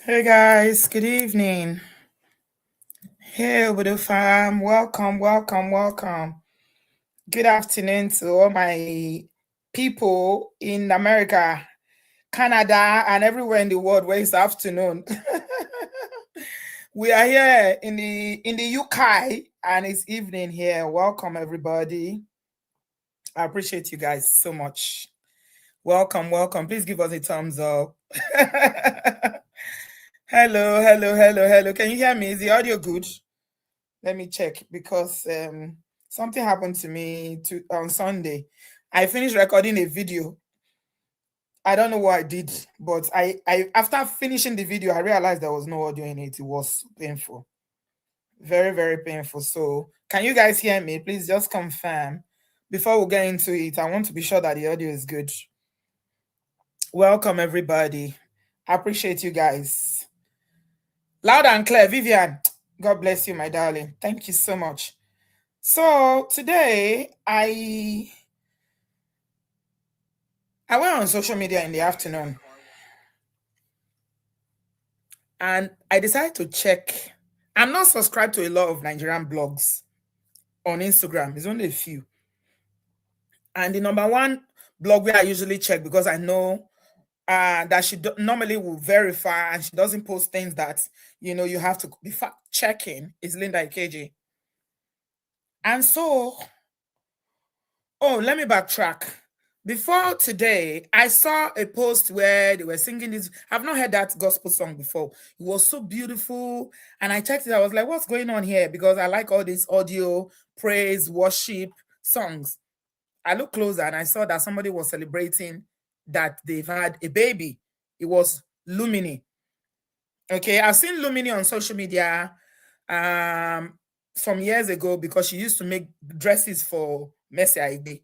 Hey guys, good evening. Hey Obodo fam, welcome, welcome, welcome. Good afternoon to all my people in America, Canada, and everywhere in the world where it's afternoon. We are here in the UK and it's evening here. Welcome everybody. I appreciate you guys so much. Welcome, welcome. Please give us a thumbs up. Hello, hello, hello, hello. Can you hear me? Is the audio good? Let me check because something happened to me on Sunday. I finished recording a video. I don't know what I did, but I after finishing the video, I realized there was no audio in it. It was painful, very, very painful. So, can you guys hear me? Please just confirm before we get into it. I want to be sure that the audio is good. Welcome, everybody. I appreciate you guys. Loud and clear, Vivian. God bless you, my darling. Thank you so much. So today I went on social media in the afternoon and I decided to check. I'm not subscribed to a lot of Nigerian blogs on Instagram. It's only a few. And the number one blog where I usually check because I know that she normally will verify and she doesn't post things that you have to be fact checking is Linda Ikeji. And so, let me backtrack. Before today, I saw a post where they were singing this. I've not heard that gospel song before. It was so beautiful. And I checked it. I was like, what's going on here? Because I like all these audio, praise, worship songs. I looked closer and I saw that somebody was celebrating that they've had a baby. It was Lumini. Okay, I've seen Lumini on social media some years ago because she used to make dresses for Mercy Aigbe.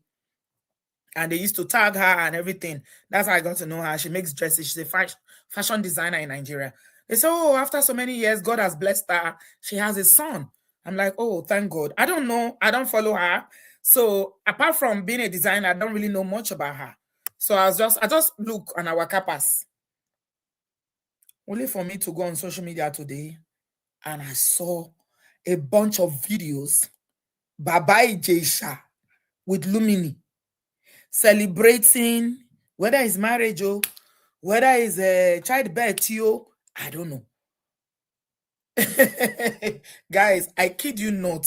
And they used to tag her and everything. That's how I got to know her. She makes dresses. She's a fashion designer in Nigeria. They say, oh, after so many years, God has blessed her. She has a son. I'm like, oh, thank God. I don't know. I don't follow her. So apart from being a designer, I don't really know much about her. So I just look on our capas. Only for me to go on social media today and I saw a bunch of videos. Baba Ijesha with Lumini celebrating whether it's marriage or whether it's a childbirth, I don't know. Guys, I kid you not.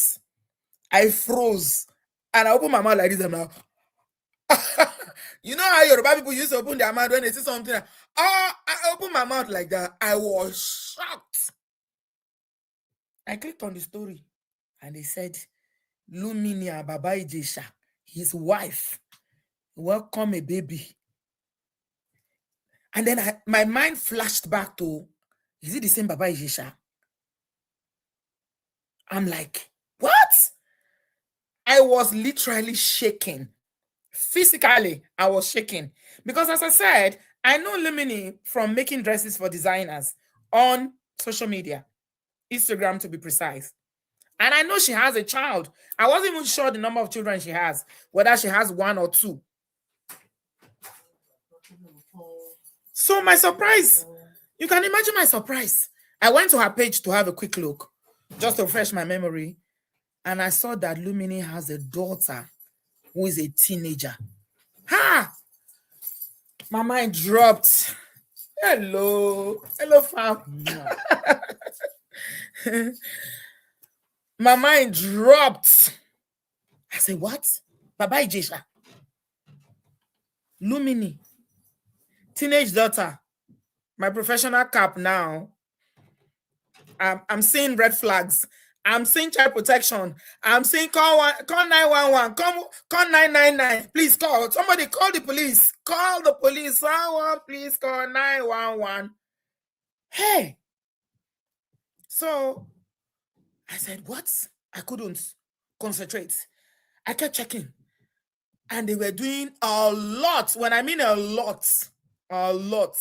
I froze and I opened my mouth like this. I'm like, you know how Yoruba people used to open their mouth when they see something? I opened my mouth like that. I was shocked. I clicked on the story and they said, Lumini Baba Ijesha, his wife, welcome a baby. And then my mind flashed back to, is it the same Baba Ijesha? I'm like, what? I was literally shaking. Physically, I was shaking. Because as I said, I know Lumini from making dresses for designers on social media, Instagram to be precise. And I know she has a child. I wasn't even sure the number of children she has, whether she has one or two. So my surprise, you can imagine my surprise. I went to her page to have a quick look, just to refresh my memory. And I saw that Lumini has a daughter who is a teenager. Ha! My mind dropped. Hello. Hello, fam. My mind dropped. I said, what? Baba Ijesha. Lumini. Teenage daughter. My professional cap now. I'm seeing red flags. I'm seeing child protection. I'm seeing call 911. Call 999. Please call. Somebody call the police. Call the police. Someone please call 911. Hey. So I said, what? I couldn't concentrate. I kept checking. And they were doing a lot. When I mean a lot. A lot.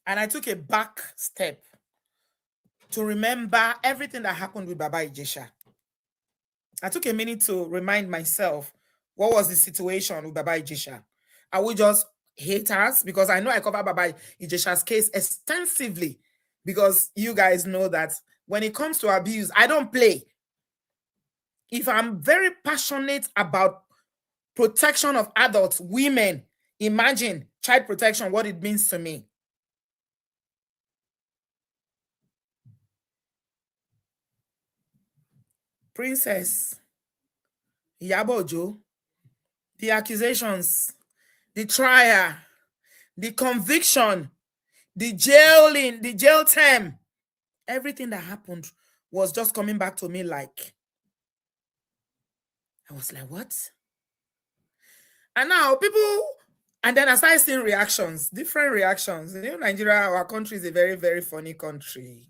And I took a back step to remember everything that happened with Baba Ijesha. I took a minute to remind myself what was the situation with Baba Ijesha. Are we just haters, because I know I cover Baba Ijesha's case extensively, because you guys know that when it comes to abuse, I don't play. If I'm very passionate about protection of adults, women, imagine child protection, what it means to me. Princess Iyabo Ojo, the accusations, the trial, the conviction, the jailing, the jail term, everything that happened was just coming back to me like, I was like, what? And now people, and then I started seeing reactions, different reactions. You know, Nigeria, our country is a very, very funny country.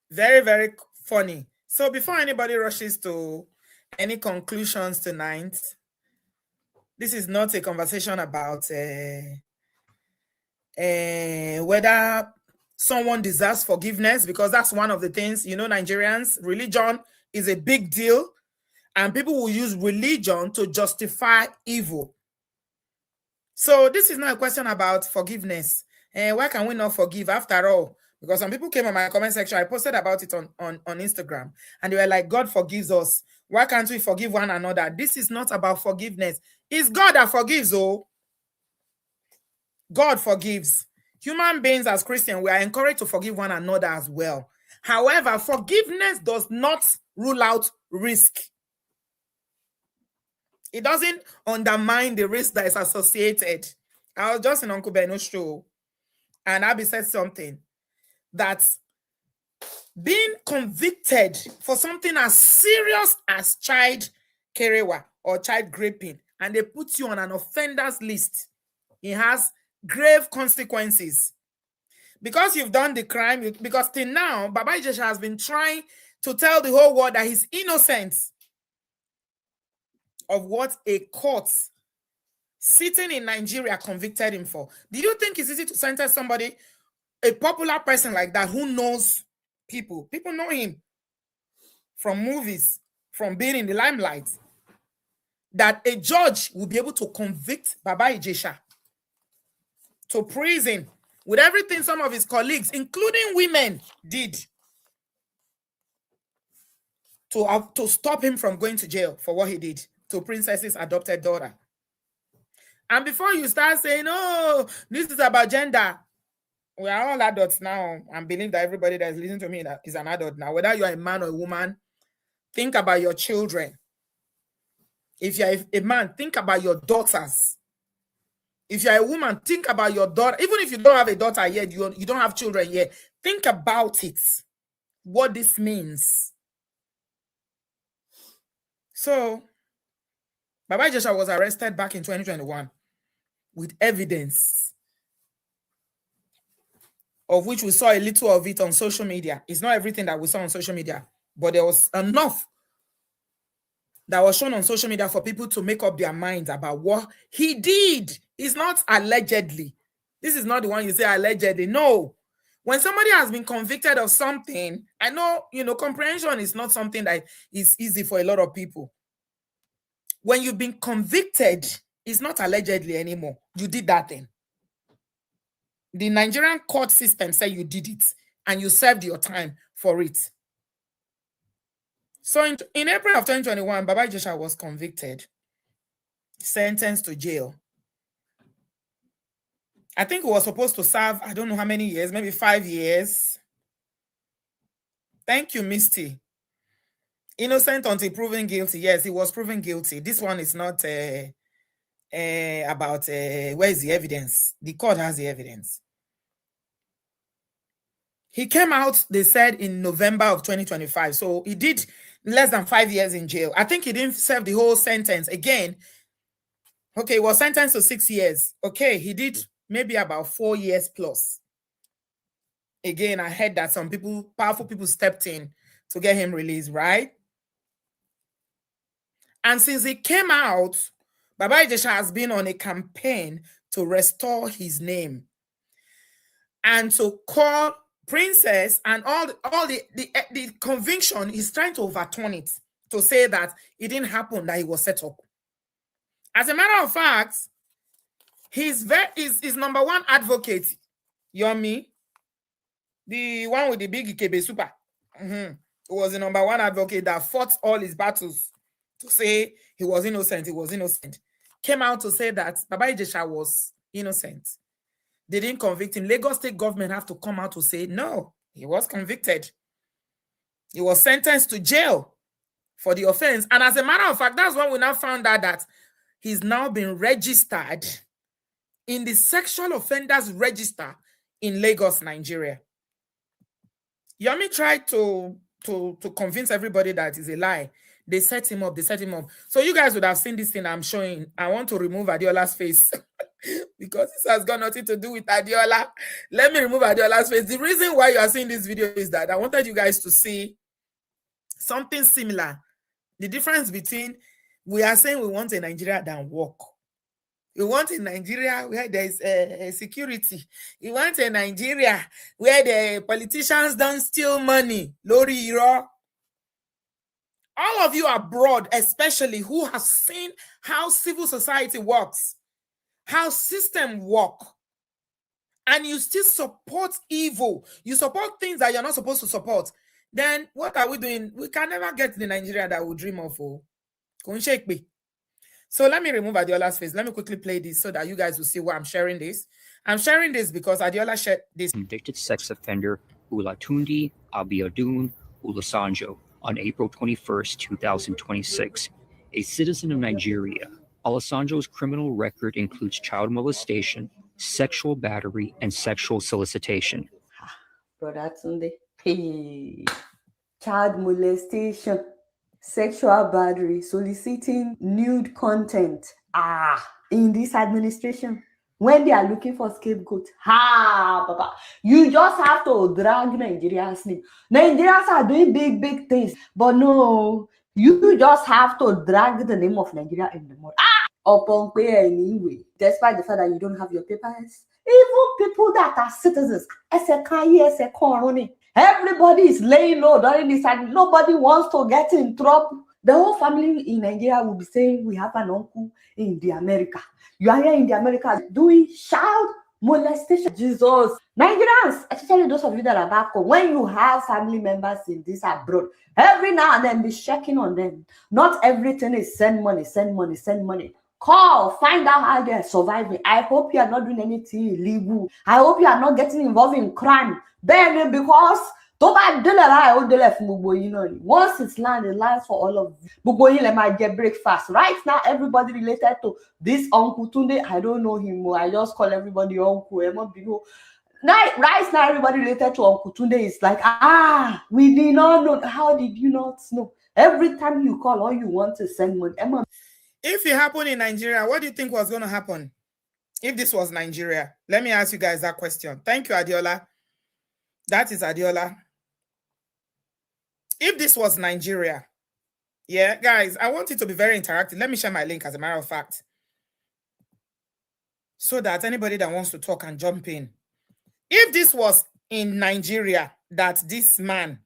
Very, very funny. So before anybody rushes to any conclusions tonight, this is not a conversation about whether someone deserves forgiveness, because that's one of the things, you know, Nigerians, religion is a big deal, and people will use religion to justify evil. So this is not a question about forgiveness. Why can we not forgive after all? Because some people came on my comment section, I posted about it on Instagram, and they were like, God forgives us. Why can't we forgive one another? This is not about forgiveness. It's God that forgives, oh. God forgives. Human beings as Christians, we are encouraged to forgive one another as well. However, forgiveness does not rule out risk. It doesn't undermine the risk that is associated. I was just in Uncle Beno's show, and Abby said something that being convicted for something as serious as child kerewa or child raping, and they put you on an offenders list, it has grave consequences. Because you've done the crime, because till now, Baba Ijesha has been trying to tell the whole world that he's innocent of what a court sitting in Nigeria convicted him for. Do you think it's easy to sentence somebody, a popular person like that, who knows people? People know him from movies, from being in the limelight, that a judge will be able to convict Baba Ijesha to prison with everything some of his colleagues, including women, did to stop him from going to jail for what he did to Princess's adopted daughter. And before you start saying, oh, this is about gender, we are all adults now, and believe that everybody that is listening to me is an adult now. Whether you are a man or a woman, think about your children. If you are a man, think about your daughters. If you are a woman, think about your daughter. Even if you don't have a daughter yet, you don't have children yet, think about it, what this means. So, Baba Ijesha was arrested back in 2021 with evidence, of which we saw a little of it on social media. It's not everything that we saw on social media, but there was enough that was shown on social media for people to make up their minds about what he did. It's not allegedly. This is not the one you say allegedly. No. When somebody has been convicted of something, I know, comprehension is not something that is easy for a lot of people. When you've been convicted, it's not allegedly anymore. You did that thing. The Nigerian court system said you did it, and you served your time for it. So in April of 2021, Baba Ijesha was convicted, sentenced to jail. I think he was supposed to serve, I don't know how many years, maybe 5 years. Thank you, Misty. Innocent until proven guilty. Yes, he was proven guilty. This one is not about where is the evidence. The court has the evidence. He came out, they said, in November of 2025. So he did less than 5 years in jail. I think he didn't serve the whole sentence. Again, okay, he was sentenced to 6 years. Okay, he did maybe about 4 years plus. Again, I heard that some people, powerful people, stepped in to get him released, right? And since he came out, Baba Ijesha has been on a campaign to restore his name and to call Princess and all the conviction. He's trying to overturn it to say that it didn't happen, that he was set up. As a matter of fact, His number one advocate, Yomi, the one with the big Ikebe super, was the number one advocate that fought all his battles to say he was innocent. He was innocent. Came out to say that Baba Ijesha was innocent. They didn't convict him. Lagos State government have to come out to say no, he was convicted. He was sentenced to jail for the offense. And as a matter of fact, that's when we now found out that he's now been registered in the sexual offenders register in Lagos, Nigeria. Yomi tried to convince everybody that it's a lie. They set him up. So you guys would have seen this thing I'm showing. I want to remove Adiola's face because this has got nothing to do with Adiola. Let me remove Adiola's face. The reason why you are seeing this video is that I wanted you guys to see something similar. The difference between we are saying we want a Nigeria that work. We want a Nigeria where there is security. We want a Nigeria where the politicians don't steal money. Lori Iro. All of you abroad, especially who have seen how civil society works, how system work, and you still support evil. You support things that you're not supposed to support. Then what are we doing? We can never get the Nigeria that we dream of. So let me remove Adiola's face. Let me quickly play this so that you guys will see why I'm sharing this. I'm sharing this because Adiola shared this. Convicted sex offender Olatunde Abiodun Olusanjo on April 21st, 2026. A citizen of Nigeria, Olasanjo's criminal record includes child molestation, sexual battery, and sexual solicitation. Brother Tunde, hey. Child molestation, sexual battery, soliciting nude content. In this administration, when they are looking for scapegoat, Papa, you just have to drag Nigerians name. Nigerians are doing big things, but no, you just have to drag the name of Nigeria in the mud. Upon pay anyway, despite the fact that you don't have your papers. Even people that are citizens, everybody is laying low during this time. Nobody wants to get in trouble. The whole family in Nigeria will be saying, we have an uncle in the America. You are here in the America doing child molestation. Jesus. Nigerians, especially those of you that are back home, when you have family members in this abroad, every now and then be checking on them. Not everything is send money. Call, find out how they're surviving. I hope you are not doing anything illegal. I hope you are not getting involved in crime. Then, because once it's land, it lands for all of you. Let me get breakfast. Right now, everybody related to this Uncle Tunde, I don't know him. I just call everybody Uncle. Right now, everybody related to Uncle Tunde is like, we did not know. How did you not know? Every time you call, all you want to send money. If it happened in Nigeria, what do you think was going to happen if this was Nigeria? Let me ask you guys that question. Thank you, Adiola. That is Adiola. If this was Nigeria, yeah, guys, I want it to be very interactive. Let me share my link as a matter of fact, so that anybody that wants to talk can jump in. If this was in Nigeria, that this man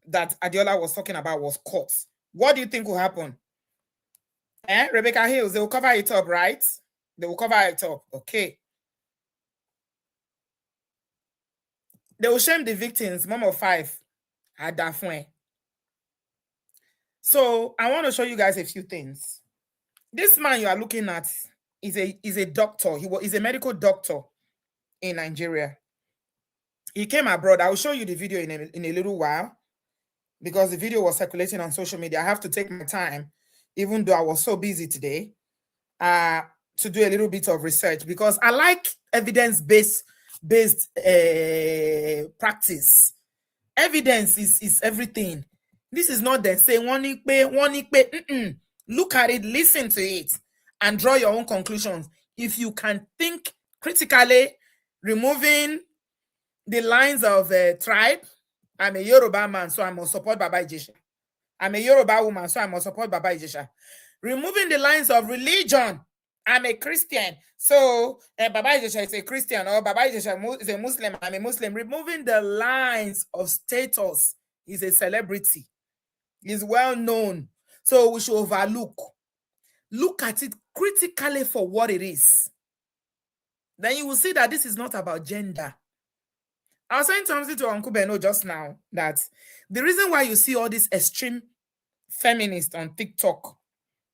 that Adiola was talking about was caught, what do you think will happen? Rebecca Hills, they will cover it up, right? They will cover it up. Okay. They will shame the victims, mom of 5 at Dafwe. So I want to show you guys a few things. This man you are looking at is a doctor. He's a medical doctor in Nigeria. He came abroad. I will show you the video in a little while because the video was circulating on social media. I have to take my time, even though I was so busy today, to do a little bit of research because I like evidence-based practice. Evidence is everything. This is not the say one. Look at it, listen to it, and draw your own conclusions. If you can think critically, removing the lines of tribe. I'm a Yoruba man, so I must support Baba Ijesha. I'm a Yoruba woman, so I must support Baba Ijesha. Removing the lines of religion. I'm a Christian, so Baba Ijesha is a Christian, or Baba Ijesha is a Muslim, I'm a Muslim. Removing the lines of status. He's a celebrity. He's well known. So we should overlook. Look at it critically for what it is. then you will see that this is not about gender. I was saying something to Uncle Beno just now that the reason why you see all these extreme feminists on TikTok,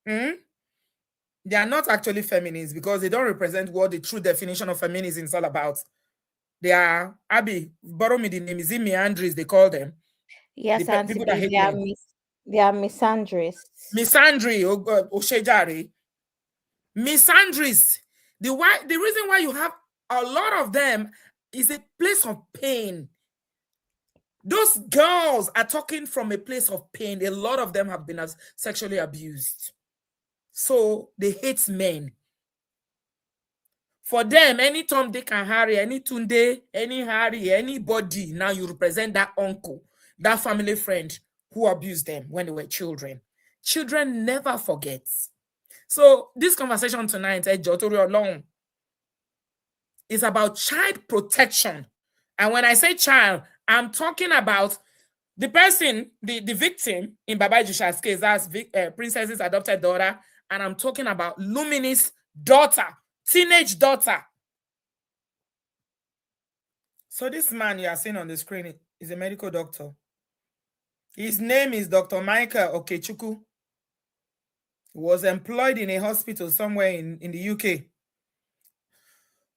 they are not actually feminists because they don't represent what the true definition of feminism is all about. They are, Abby, borrow me the name, is it meandries they call them? Yes, The Auntie people that B, hate they are men. they are misandrists. Misandry, Oshejari. Misandrists. The reason why you have a lot of them is a place of pain. Those girls are talking from a place of pain. A lot of them have been sexually abused. So they hate men. For them, any Tom, Dick, and Harry, any Tunde, any Harry, anybody, now you represent that uncle, that family friend who abused them when they were children. Children never forget. So this conversation tonight, alone, is about child protection. And when I say child, I'm talking about the person, the victim in Baba Ijesha's case, that's Princess's adopted daughter. And I'm talking about Lumine's daughter, teenage daughter. So this man you are seeing on the screen is a medical doctor. His name is Dr. Michael Okechukwu. He was employed in a hospital somewhere in the UK.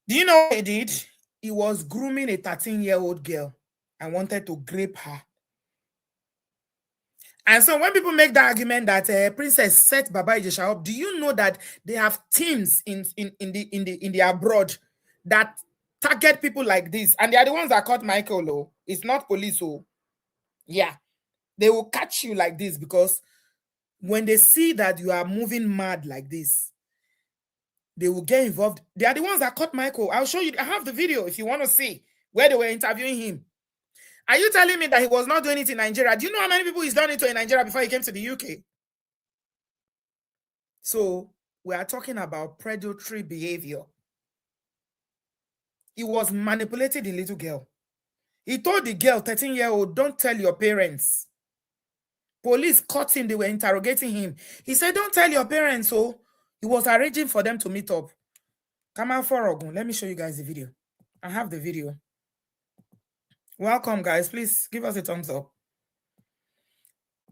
Do you know what he did? He was grooming a 13-year-old girl and wanted to grape her. And so when people make the argument that Princess set Baba Ijesha up, do you know that they have teams in the abroad that target people like this? And they are the ones that caught Michael. Oh, it's not police. Oh, yeah, they will catch you like this because when they see that you are moving mad like this, they will get involved. They are the ones that caught Michael. I'll show you. I have the video if you want to see where they were interviewing him. Are you telling me that he was not doing it in Nigeria? Do you know how many people he's done it to in Nigeria before he came to the UK? So we are talking about predatory behavior. He was manipulating the little girl. He told the girl, 13-year-old, don't tell your parents. Police caught him. They were interrogating him. He said, don't tell your parents. So he was arranging for them to meet up. Come out for Ogun. Let me show you guys the video. I have the video. Welcome, guys. Please give us a thumbs up.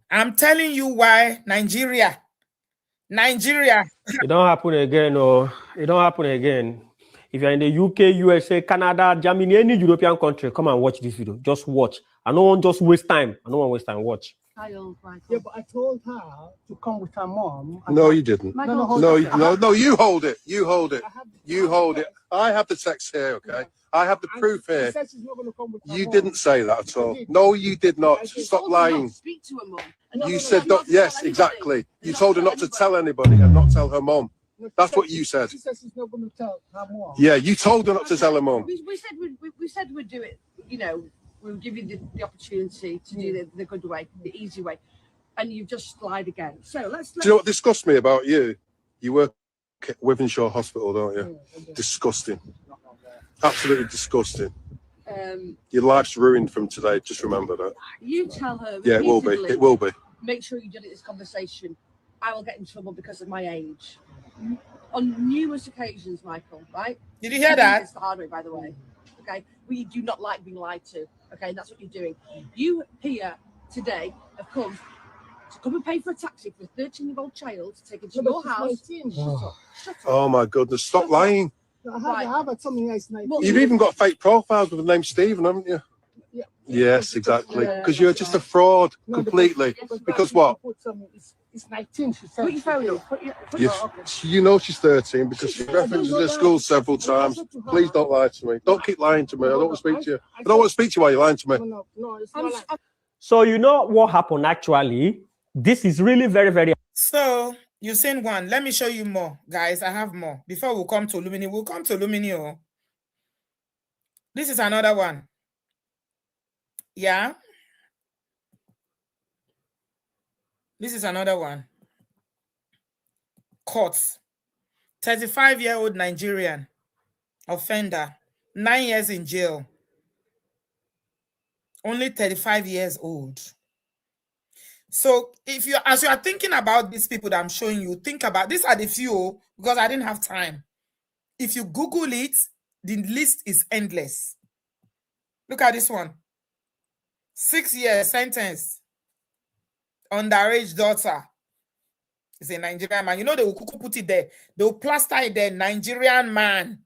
I'm telling you why Nigeria. It don't happen again, or it don't happen again. If you're in the UK, USA, Canada, Germany, any European country, come and watch this video. Just watch. I don't want just waste time. I don't want to waste time. Watch. Yeah, but I told her to come with her mom. No, you didn't. No, you hold it. You hold it. You hold it. I have the text here, okay? I have the proof here. She said she's not going to come with her You mom. didn't say that at all. No, you did not. Stop lying. Speak to her mum. You said, yes, exactly. You told her not to tell anybody and not tell her mom. That's what you said. She said she's not going to tell her mom. Yeah, you told her not to tell her mom. We said we'd do it, you know, we'll give you the opportunity to do the good way, the easy way. And you've just lied again. So let's Do you know what disgusts me about you? You work at Wivenshaw Hospital, don't you? Disgusting. Absolutely disgusting. Your life's ruined from today. Just remember that. You tell her. Yeah, it will be. It will be. Make sure you did it this conversation. I will get in trouble because of my age. On numerous occasions, Michael, right? Did you hear that? It's the hard way, by the way. Okay? We do not like being lied to. Okay? And that's what you're doing. You here today have come to come and pay for a taxi for a 13-year-old child to take it to your house. Shut up. Oh my goodness! Stop lying. I have had something nice. You've even got fake profiles with the name Stephen, haven't you? Yeah. Yes, exactly. Because you're just a fraud completely. Because what? It's 19. She said. Put your phone up. You know she's 13 because she references her school several times. Please don't lie to me. Don't keep lying to me. I don't want to speak to you. I don't want to speak to you while you're lying to me. No, it's not like. So you know what happened actually? This is really very, very. So you've seen one. Let me show you more, guys. I have more. Before we come to Lumini, we'll come to Lumini. Oh. This is another one. Yeah. This is another one. Courts. 35-year-old Nigerian offender, 9 years in jail. Only 35 years old. So if you, as you are thinking about these people that I'm showing you, think about, these are the few, because I didn't have time. If you Google it, the list is endless. Look at this one. 6 years sentence. Underage daughter. It's a Nigerian man. You know, they will put it there. They will plaster it there. Nigerian man.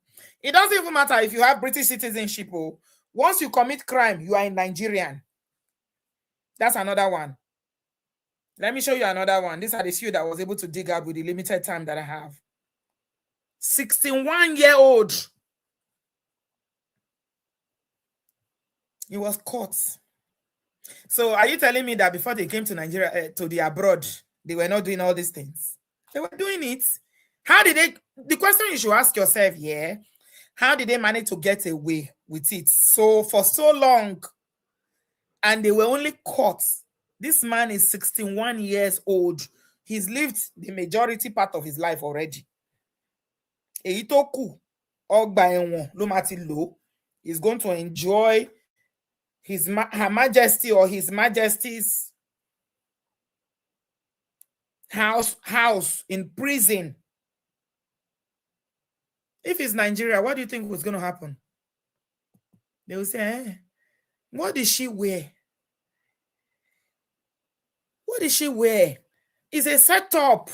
It doesn't even matter if you have British citizenship. Oh. Once you commit crime, you are a Nigerian. That's another one. Let me show you another one. These are the few that I was able to dig out with the limited time that I have. 61-year-old. He was caught. So are you telling me that before they came to Nigeria, to the abroad, they were not doing all these things? They were doing it. How did they? The question you should ask yourself, yeah, how did they manage to get away with it for so long? And they were only caught. This man is 61 years old. He's lived the majority part of his life already. He's going to enjoy Her Majesty or His Majesty's house in prison. If it's Nigeria, what do you think was going to happen? They will say, what did she wear? What did she wear? It's a setup.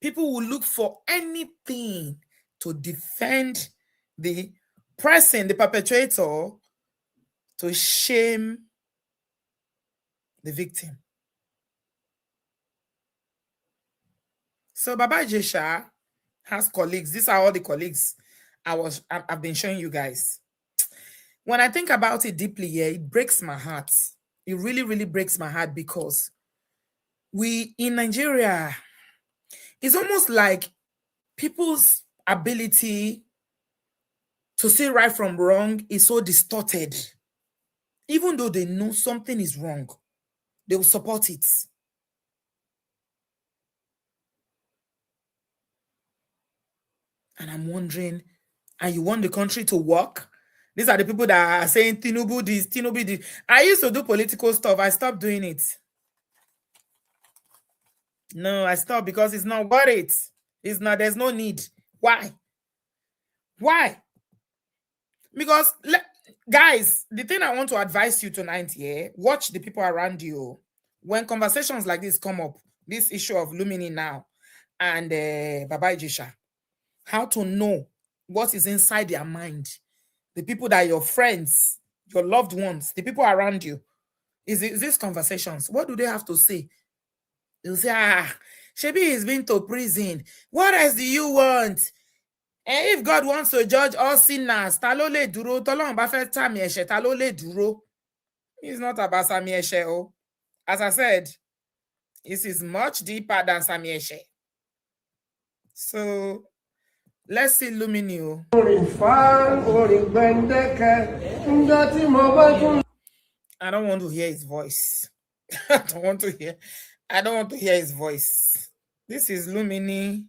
People will look for anything to defend the person, the perpetrator, to shame the victim. So Baba Ijesha has colleagues. These are all the colleagues I've been showing you guys. When I think about it deeply, yeah, it breaks my heart. It really, really breaks my heart because we in Nigeria, it's almost like people's ability to see right from wrong is so distorted. Even though they know something is wrong, they will support it. And I'm wondering, and you want the country to work? These are the people that are saying Tinubu this, Tinubu this. I used to do political stuff. I stopped doing it. No, I stopped because it's not worth it. It's not, there's no need. Why? Why? Because, guys, the thing I want to advise you tonight here, watch the people around you. When conversations like this come up, this issue of Lumini now and Baba Ijesha, how to know what is inside their mind. The people that are your friends, your loved ones, the people around you. Is these conversations, what do they have to say? They'll say, Shebi is been to prison. What else do you want? And if God wants to judge all sinners, talole duro, tolong ba fe sami eshe, talole duro. It's not about sami eshe, oh. As I said, this is much deeper than sami eshe. So let's see Lumini. I don't want to hear his voice. I don't want to hear his voice. This is Lumini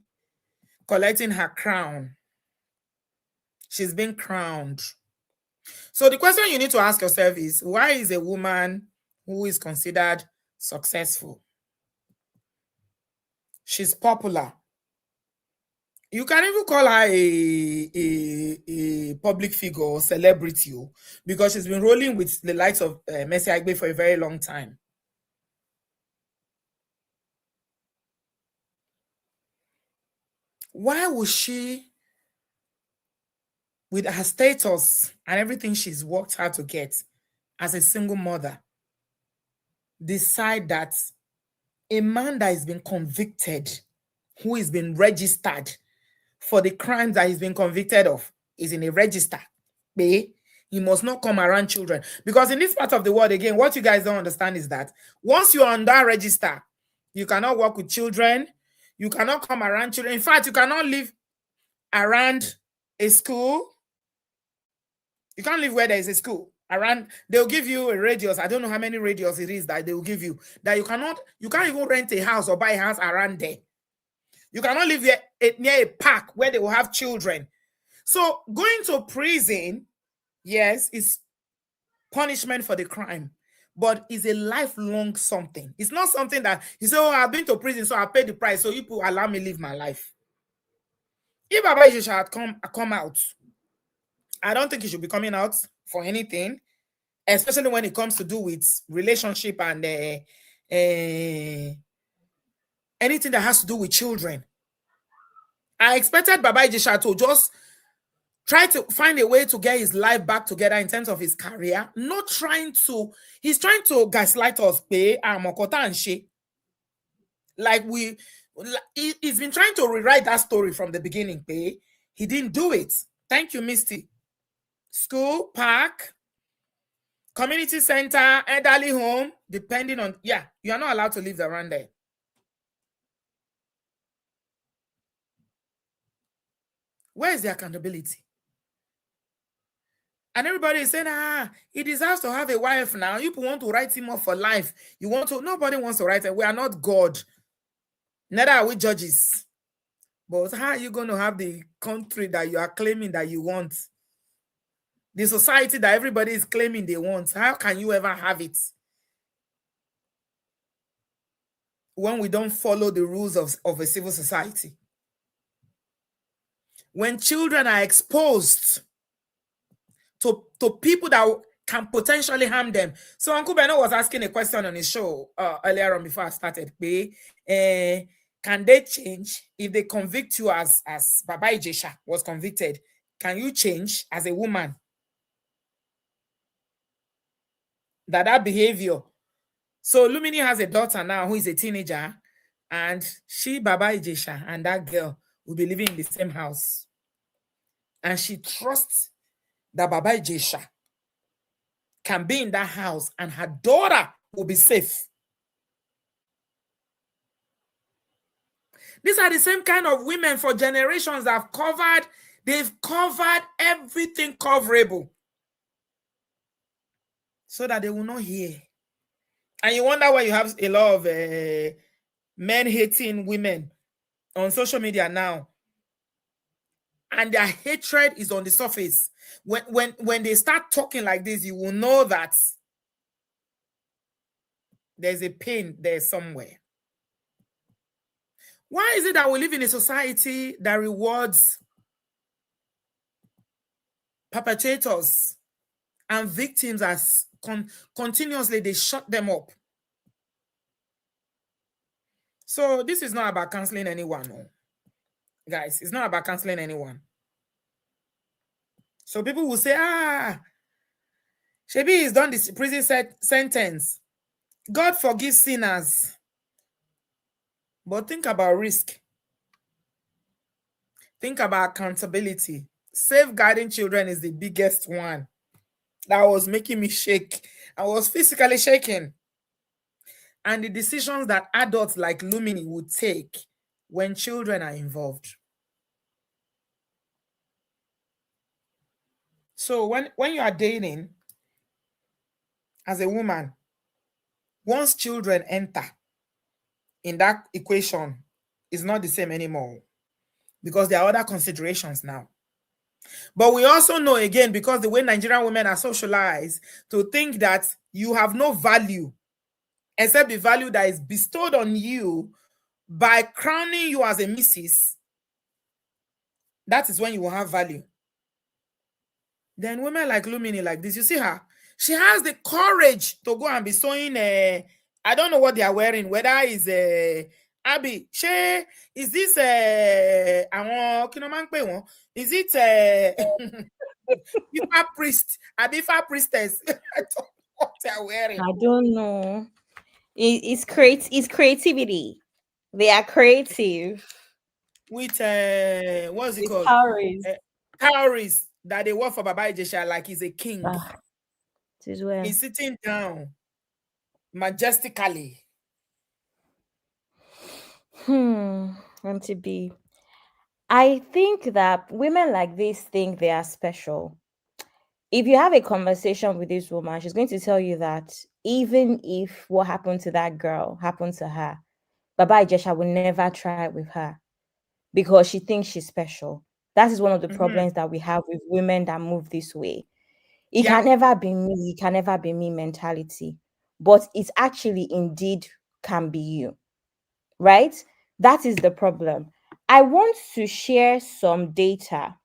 collecting her crown. She's been crowned. So the question you need to ask yourself is, why is a woman who is considered successful? She's popular. You can even call her a public figure or celebrity because she's been rolling with the likes of Mercy Aigbe for a very long time. Why would she, with her status and everything she's worked hard to get as a single mother, decide that a man that has been convicted, who has been registered for the crimes that he's been convicted of, is in a register? He must not come around children. Because in this part of the world, again, what you guys don't understand is that once you're on that register, you cannot work with children. You cannot come around children. In fact, you cannot live around a school. You can't live where there is a school. Around, they'll give you a radius. I don't know how many radius it is that they will give you. That you can't even rent a house or buy a house around there. You cannot live near a park where they will have children. So going to prison, yes, is punishment for the crime, but it's a lifelong something. It's not something that you say, oh, I've been to prison, so I paid the price, so you allow me live my life. If Baba Ijesha had come out, I don't think he should be coming out for anything, especially when it comes to do with relationship and anything that has to do with children. I expected Baba Ijesha to just try to find a way to get his life back together in terms of his career, he's trying to gaslight us, like he's been trying to rewrite that story from the beginning, he didn't do it. Thank you, Misty. School, park, community center, elderly home, depending on, you are not allowed to live around there. Where is the accountability? And everybody is saying, he deserves to have a wife now. You want to write him off for life. Nobody wants to write him. We are not God. Neither are we judges. But how are you going to have the country that you are claiming that you want? The society that everybody is claiming they want. How can you ever have it when we don't follow the rules of a civil society? When children are exposed to people that can potentially harm them. So Uncle Beno was asking a question on his show earlier on before I started. Can they change if they convict you as Baba Ijesha was convicted? Can you change as a woman? That behavior. So Lumini has a daughter now who is a teenager, and she, Baba Ijesha, and that girl will be living in the same house. And she trusts that Baba Ijesha can be in that house and her daughter will be safe. These are the same kind of women for generations that have covered, they've covered everything coverable so that they will not hear. And you wonder why you have a lot of men hating women on social media now. And their hatred is on the surface. When they start talking like this, you will know that there's a pain there somewhere. Why is it that we live in a society that rewards perpetrators and victims as continuously they shut them up? So this is not about canceling anyone, no. Guys, it's not about canceling anyone. So people will say, Shebi is done this prison sentence. God forgives sinners. But think about risk. Think about accountability. Safeguarding children is the biggest one. That was making me shake. I was physically shaking. And the decisions that adults like Lumini would take when children are involved. So when you are dating as a woman, once children enter in that equation, it's not the same anymore because there are other considerations now. But we also know, again, because the way Nigerian women are socialized, to think that you have no value except the value that is bestowed on you by crowning you as a missus. That is when you will have value. Then women like Lumini, like this, you see her, she has the courage to go and be sewing I don't know what they are wearing, whether it's Abby, is this is it Ifa priest, Abifa priestess? I don't know what they are wearing. I don't know. It's creativity. They are creative. With what's it called? Cowries. That they work for Baba Ijesha like he's a king. He's sitting down majestically. Auntie B, I think that women like this think they are special. If you have a conversation with this woman, she's going to tell you that even if what happened to that girl happened to her, Baba Ijesha will never try it with her because she thinks she's special. That is one of the problems that we have with women that move this way. It can never be me, it can never be me mentality. But it actually indeed can be you. Right? That is the problem. I want to share some data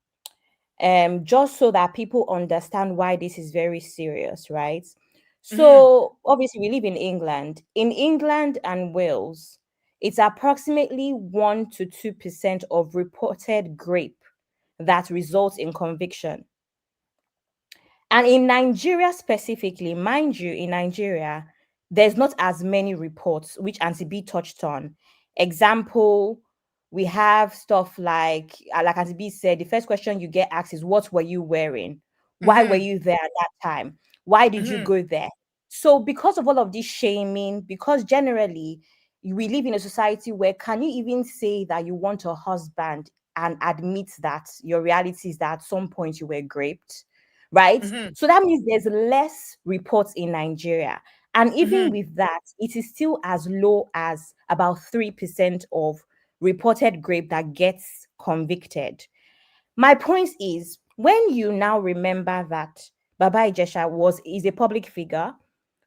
just so that people understand why this is very serious, right? So obviously we live in England. In England and Wales, it's approximately 1 to 2% of reported rape that results in conviction. And in Nigeria specifically, mind you, in Nigeria, there's not as many reports, which Auntie B touched on. Example, we have stuff like Auntie B said, the first question you get asked is, what were you wearing? Why were you there at that time? Why did you go there? So because of all of this shaming, because generally we live in a society where can you even say that you want a husband and admit that your reality is that at some point you were raped? Right? So that means there's less reports in Nigeria. And even with that, it is still as low as about 3% of reported rape that gets convicted. My point is, when you now remember that Baba Ijesha is a public figure,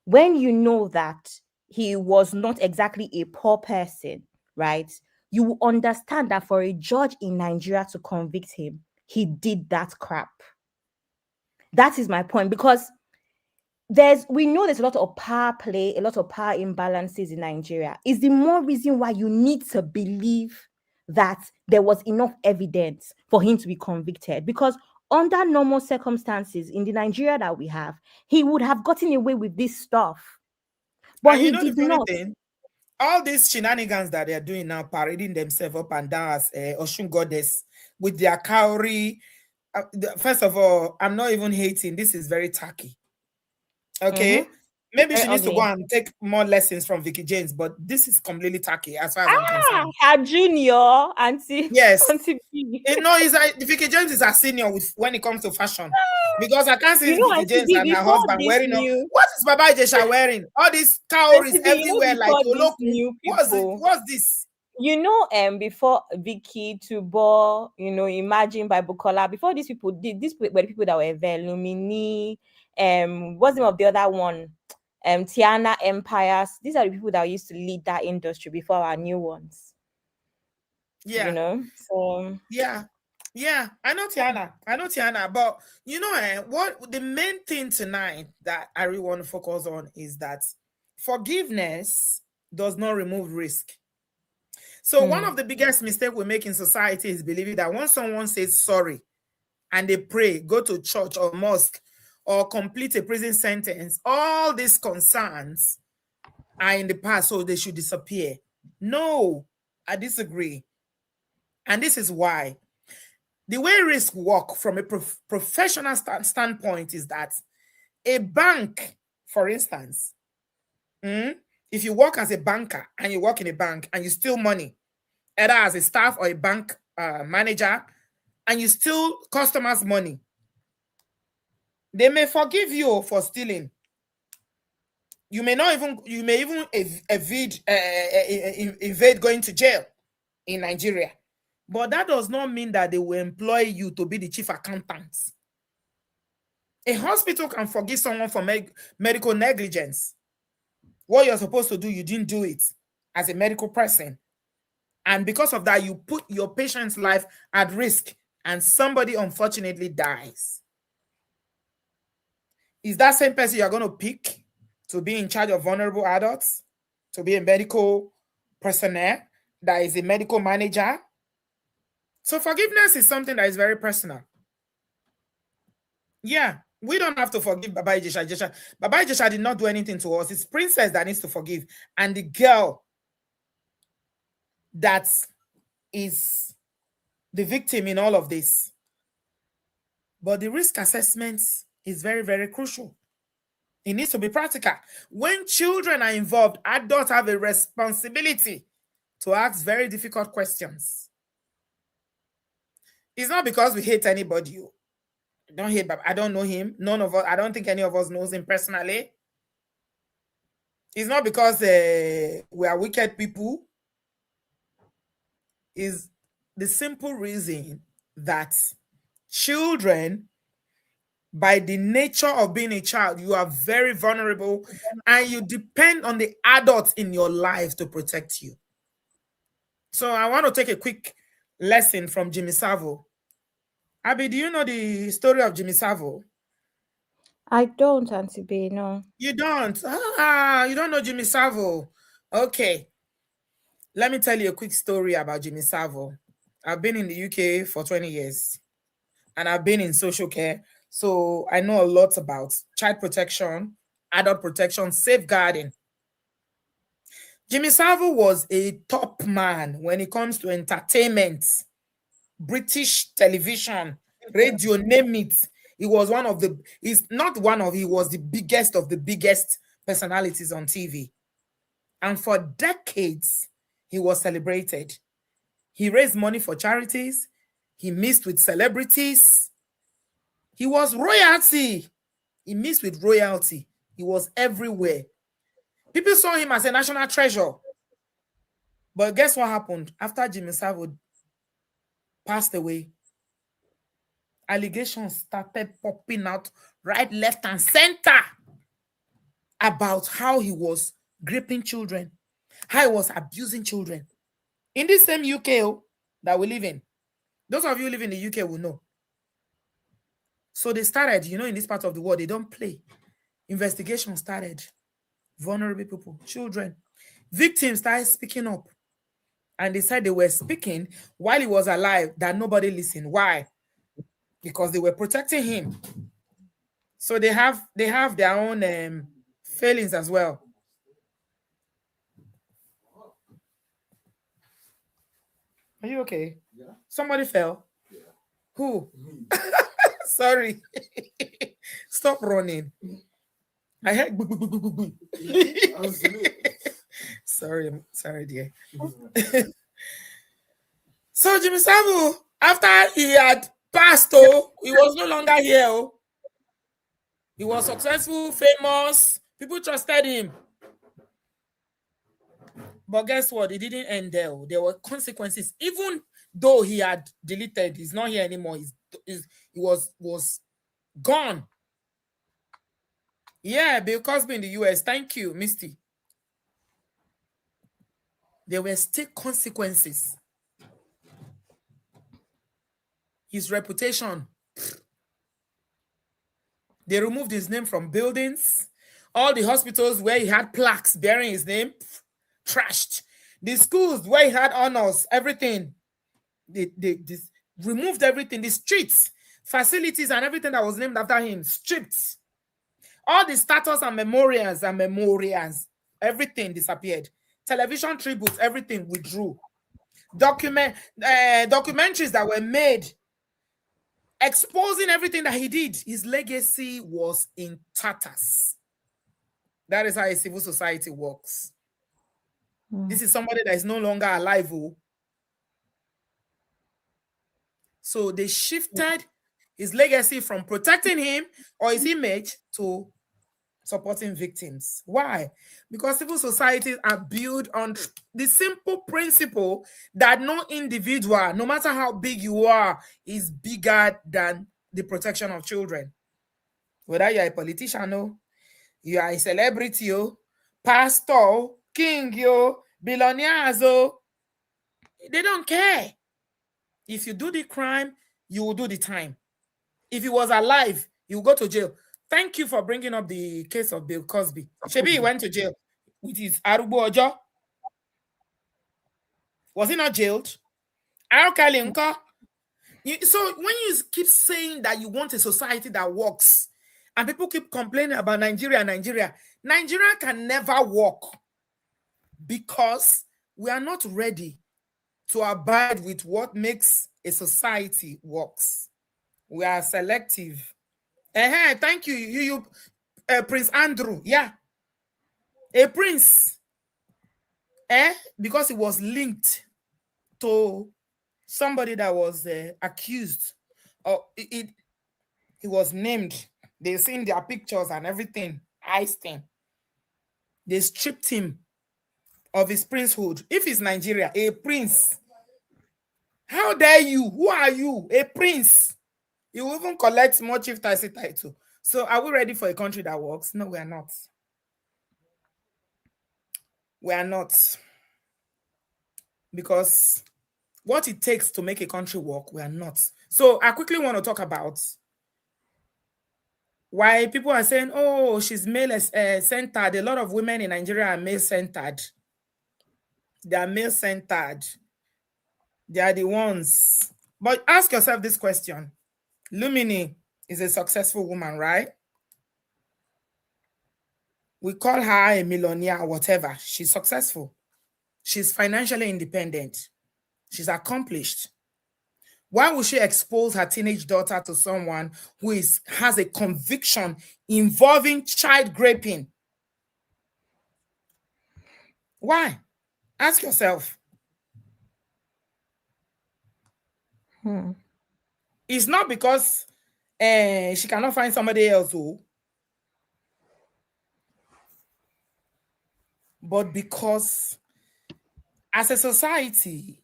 when you know that he was not exactly a poor person, right? You will understand that for a judge in Nigeria to convict him, he did that crap. That is my point, because we know there's a lot of power play, a lot of power imbalances in Nigeria. Is the more reason why you need to believe that there was enough evidence for him to be convicted, because under normal circumstances in the Nigeria that we have, he would have gotten away with this stuff, but and he you know did the funny not. thing, all these shenanigans that they're doing now, parading themselves up and down as Oshun goddess with their cowrie. First of all, I'm not even hating. This is very tacky. Okay. Maybe Very she needs to go ugly. and take more lessons from Vicky James, but this is completely tacky as far as I'm concerned. Her junior, Auntie. Yes. Auntie B. No, Vicky James is a senior when it comes to fashion. Because I can't see You know, Vicky Auntie James B, and her before husband this wearing new what is Baba Ijesha wearing? All these cowries Auntie B, you know, everywhere like before these Oloku. new What's it? people, What's this? you know, before Vicky, Tubo, you know, Imagine by Bukola, before these people did, these were the people that were there. Lumini, what's the name of the other one? Tiana Empires. These are the people that used to lead that industry before our new ones. Yeah. You know, so yeah, I know Tiana, but you know, what the main thing tonight that I really want to focus on is that forgiveness does not remove risk. So one of the biggest mistakes we make in society is believing that once someone says sorry and they pray, go to church or mosque, or complete a prison sentence, all these concerns are in the past, so they should disappear. No, I disagree. And this is why. The way risk work from a professional standpoint is that a bank, for instance, if you work as a banker and you work in a bank and you steal money, either as a staff or a bank manager, and you steal customers' money, they may forgive you for stealing. You may even evade going to jail in Nigeria. But that does not mean that they will employ you to be the chief accountant. A hospital can forgive someone for medical negligence. What you're supposed to do, you didn't do it as a medical person. And because of that, you put your patient's life at risk and somebody unfortunately dies. Is that same person you're going to pick to be in charge of vulnerable adults, to be a medical personnel, that is a medical manager? So forgiveness is something that is very personal. Yeah, we don't have to forgive Baba Ijesha. Baba Ijesha did not do anything to us. It's Princess that needs to forgive. And the girl that is the victim in all of this. But the risk assessment is very, very crucial. It needs to be practical. When children are involved, adults have a responsibility to ask very difficult questions. It's not because we hate anybody. I don't hate Baba. I don't know him. None of us. I don't think any of us knows him personally. It's not because we are wicked people. It's the simple reason that children, by the nature of being a child, you are very vulnerable and you depend on the adults in your life to protect you. So I want to take a quick lesson from Jimmy Savile. Abby, do you know the story of Jimmy Savile? I don't, Auntie B, no. You don't? You don't know Jimmy Savile. Okay. Let me tell you a quick story about Jimmy Savile. I've been in the UK for 20 years and I've been in social care. So I know a lot about child protection, adult protection, safeguarding. Jimmy Savile was a top man when it comes to entertainment, British television, radio, name it. He was he was the biggest of the biggest personalities on TV. And for decades, he was celebrated. He raised money for charities. He mixed with celebrities. He was royalty. He mixed with royalty. He was everywhere. People saw him as a national treasure. But guess what happened? After Jimmy Savile passed away, allegations started popping out right, left, and center about how he was raping children, how he was abusing children. In this same UK that we live in, those of you who live in the UK will know. So they started, in this part of the world, they don't play. Investigation started. Vulnerable people, children, victims started speaking up. And they said they were speaking while he was alive, that nobody listened. Why? Because they were protecting him. So they have their own failings as well. Are you okay? Yeah. Somebody fell? Yeah. Who? Sorry. Stop running. I heard. Sorry, dear. So Jimmy Savile, after he had passed, he was no longer here. He was successful, famous. People trusted him. But guess what? It didn't end there. There were consequences. Even though he had deleted, he's not here anymore. He was gone. Yeah, Bill Cosby in the US. Thank you, Misty. There were still consequences. His reputation. They removed his name from buildings. All the hospitals where he had plaques bearing his name, trashed. The schools where he had honors, everything. They removed everything. The streets, facilities, and everything that was named after him, stripped. All the statues and memorials, everything disappeared. Television tributes, everything withdrew. Documentaries that were made exposing everything that he did. His legacy was in tatters. That is how a civil society works. This is somebody that is no longer alive. So they shifted his legacy from protecting him or his image to supporting victims. Why? Because civil societies are built on the simple principle that no individual, no matter how big you are, is bigger than the protection of children. Whether you're a politician, you are a celebrity, pastor, king, billionaires, they don't care. If you do the crime, you will do the time. If he was alive, he will go to jail. Thank you for bringing up the case of Bill Cosby. Shebi, he went to jail with his Arubo Ojo. Was he not jailed? So when you keep saying that you want a society that works, and people keep complaining about Nigeria can never work because we are not ready to abide with what makes a society works. We are selective. Thank you, Prince Andrew. Yeah, a prince. Because he was linked to somebody that was accused. He was named. They seen their pictures and everything. Iced him. They stripped him of his princehood. If he's Nigeria, a prince. How dare you? Who are you? A prince. You will even collect more chieftaincy title. So are we ready for a country that works? No, we are not. We are not. Because what it takes to make a country work, we are not. So I quickly want to talk about why people are saying, oh, she's male-centered. A lot of women in Nigeria are male-centered. They are male-centered. They are the ones. But ask yourself this question. Lumini is a successful woman, right? We call her a millionaire or whatever. She's successful. She's financially independent. She's accomplished. Why would she expose her teenage daughter to someone who has a conviction involving child raping? Why? Ask yourself. It's not because she cannot find somebody else, but because as a society,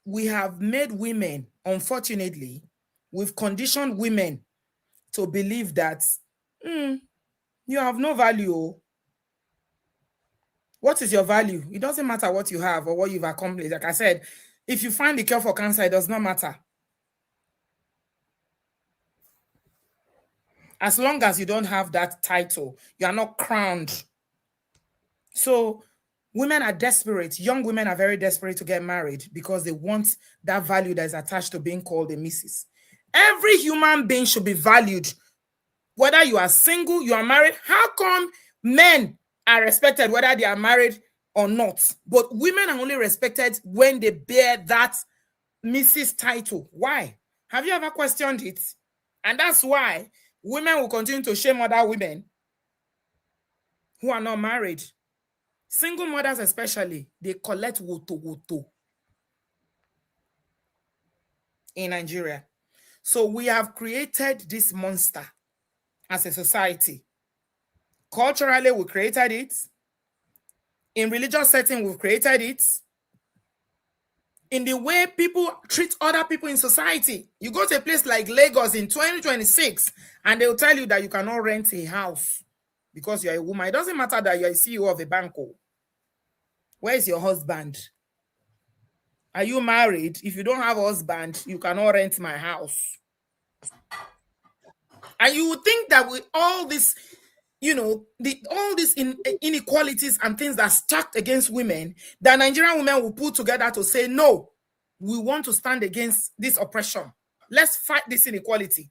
we have made women, unfortunately, we've conditioned women to believe that you have no value. What is your value? It doesn't matter what you have or what you've accomplished. Like I said, if you find the cure for cancer, it does not matter. As long as you don't have that title, you are not crowned. So women are desperate. Young women are very desperate to get married because they want that value that is attached to being called a missus. Every human being should be valued. Whether you are single, you are married. How come men are respected whether they are married or not? But women are only respected when they bear that Mrs. title. Why? Have you ever questioned it? And that's why women will continue to shame other women who are not married. Single mothers especially, they collect woto in Nigeria. So we have created this monster as a society. Culturally, we created it. In religious setting, we've created it. In the way people treat other people in society. You go to a place like Lagos in 2026, and they'll tell you that you cannot rent a house because you're a woman. It doesn't matter that you're a CEO of a bank. Where is your husband? Are you married? If you don't have a husband, you cannot rent my house. And you would think that with all this, all these inequalities and things that stacked against women, that Nigerian women will put together to say, no, we want to stand against this oppression. Let's fight this inequality.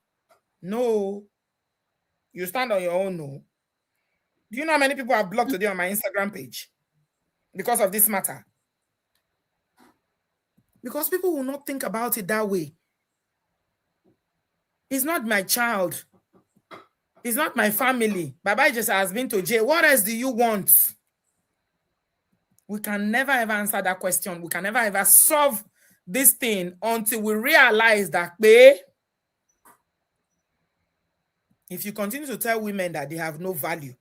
No. You stand on your own, no. Do you know how many people I've blocked today on my Instagram page because of this matter? Because people will not think about it that way. It's not my child. It's not my family. Baba Ijesha has been to jail. What else do you want? We can never ever answer that question. We can never ever solve this thing until we realize that if you continue to tell women that they have no value,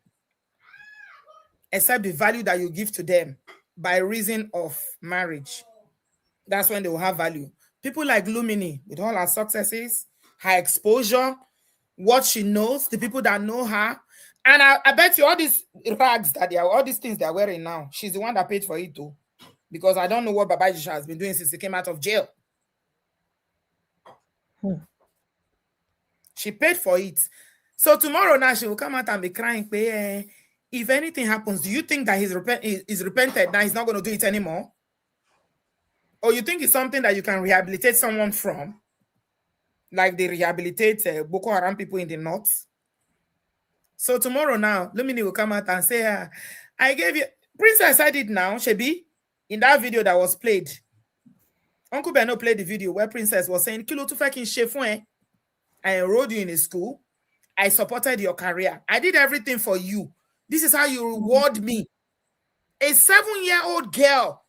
except the value that you give to them by reason of marriage, that's when they will have value. People like Lumini, with all her successes, her exposure, what she knows, the people that know her, and I bet you all these rags that all these things they're wearing now, she's the one that paid for it too. Because I don't know what Baba Ijesha has been doing since he came out of jail. She paid for it. So tomorrow now she will come out and be crying, if anything happens, do you think that he's repented, now he's not going to do it anymore? Or you think it's something that you can rehabilitate someone from? Like they rehabilitate Boko Haram people in the north? So tomorrow now, Lumini will come out and say, I gave you... Princess said it now, Shebi, in that video that was played. Uncle Beno played the video where Princess was saying, Kilo tufakin shefun, I enrolled you in a school. I supported your career. I did everything for you. This is how you reward me. A 7-year-old girl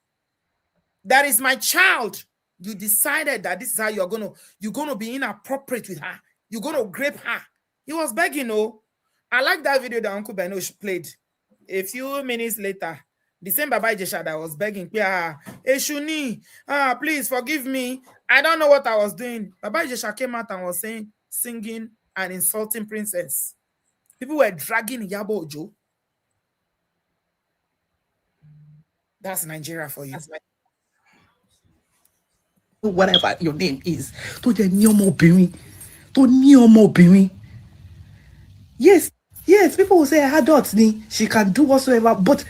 that is my child. You decided that this is how you're gonna be inappropriate with her. You're gonna grape her. He was begging, I like that video that Uncle Benosh played. A few minutes later, the same Baba Ijesha that was begging, Eshuni, please forgive me. I don't know what I was doing. Baba Ijesha came out and was singing and insulting Princess. People were dragging Yabo Ojo. That's Nigeria for you. whatever your name is, tó jẹ́ ní ọmọbìnrin, tó ní ọmọbìnrin. Yes, people will say adult ni, she can do whatsoever, but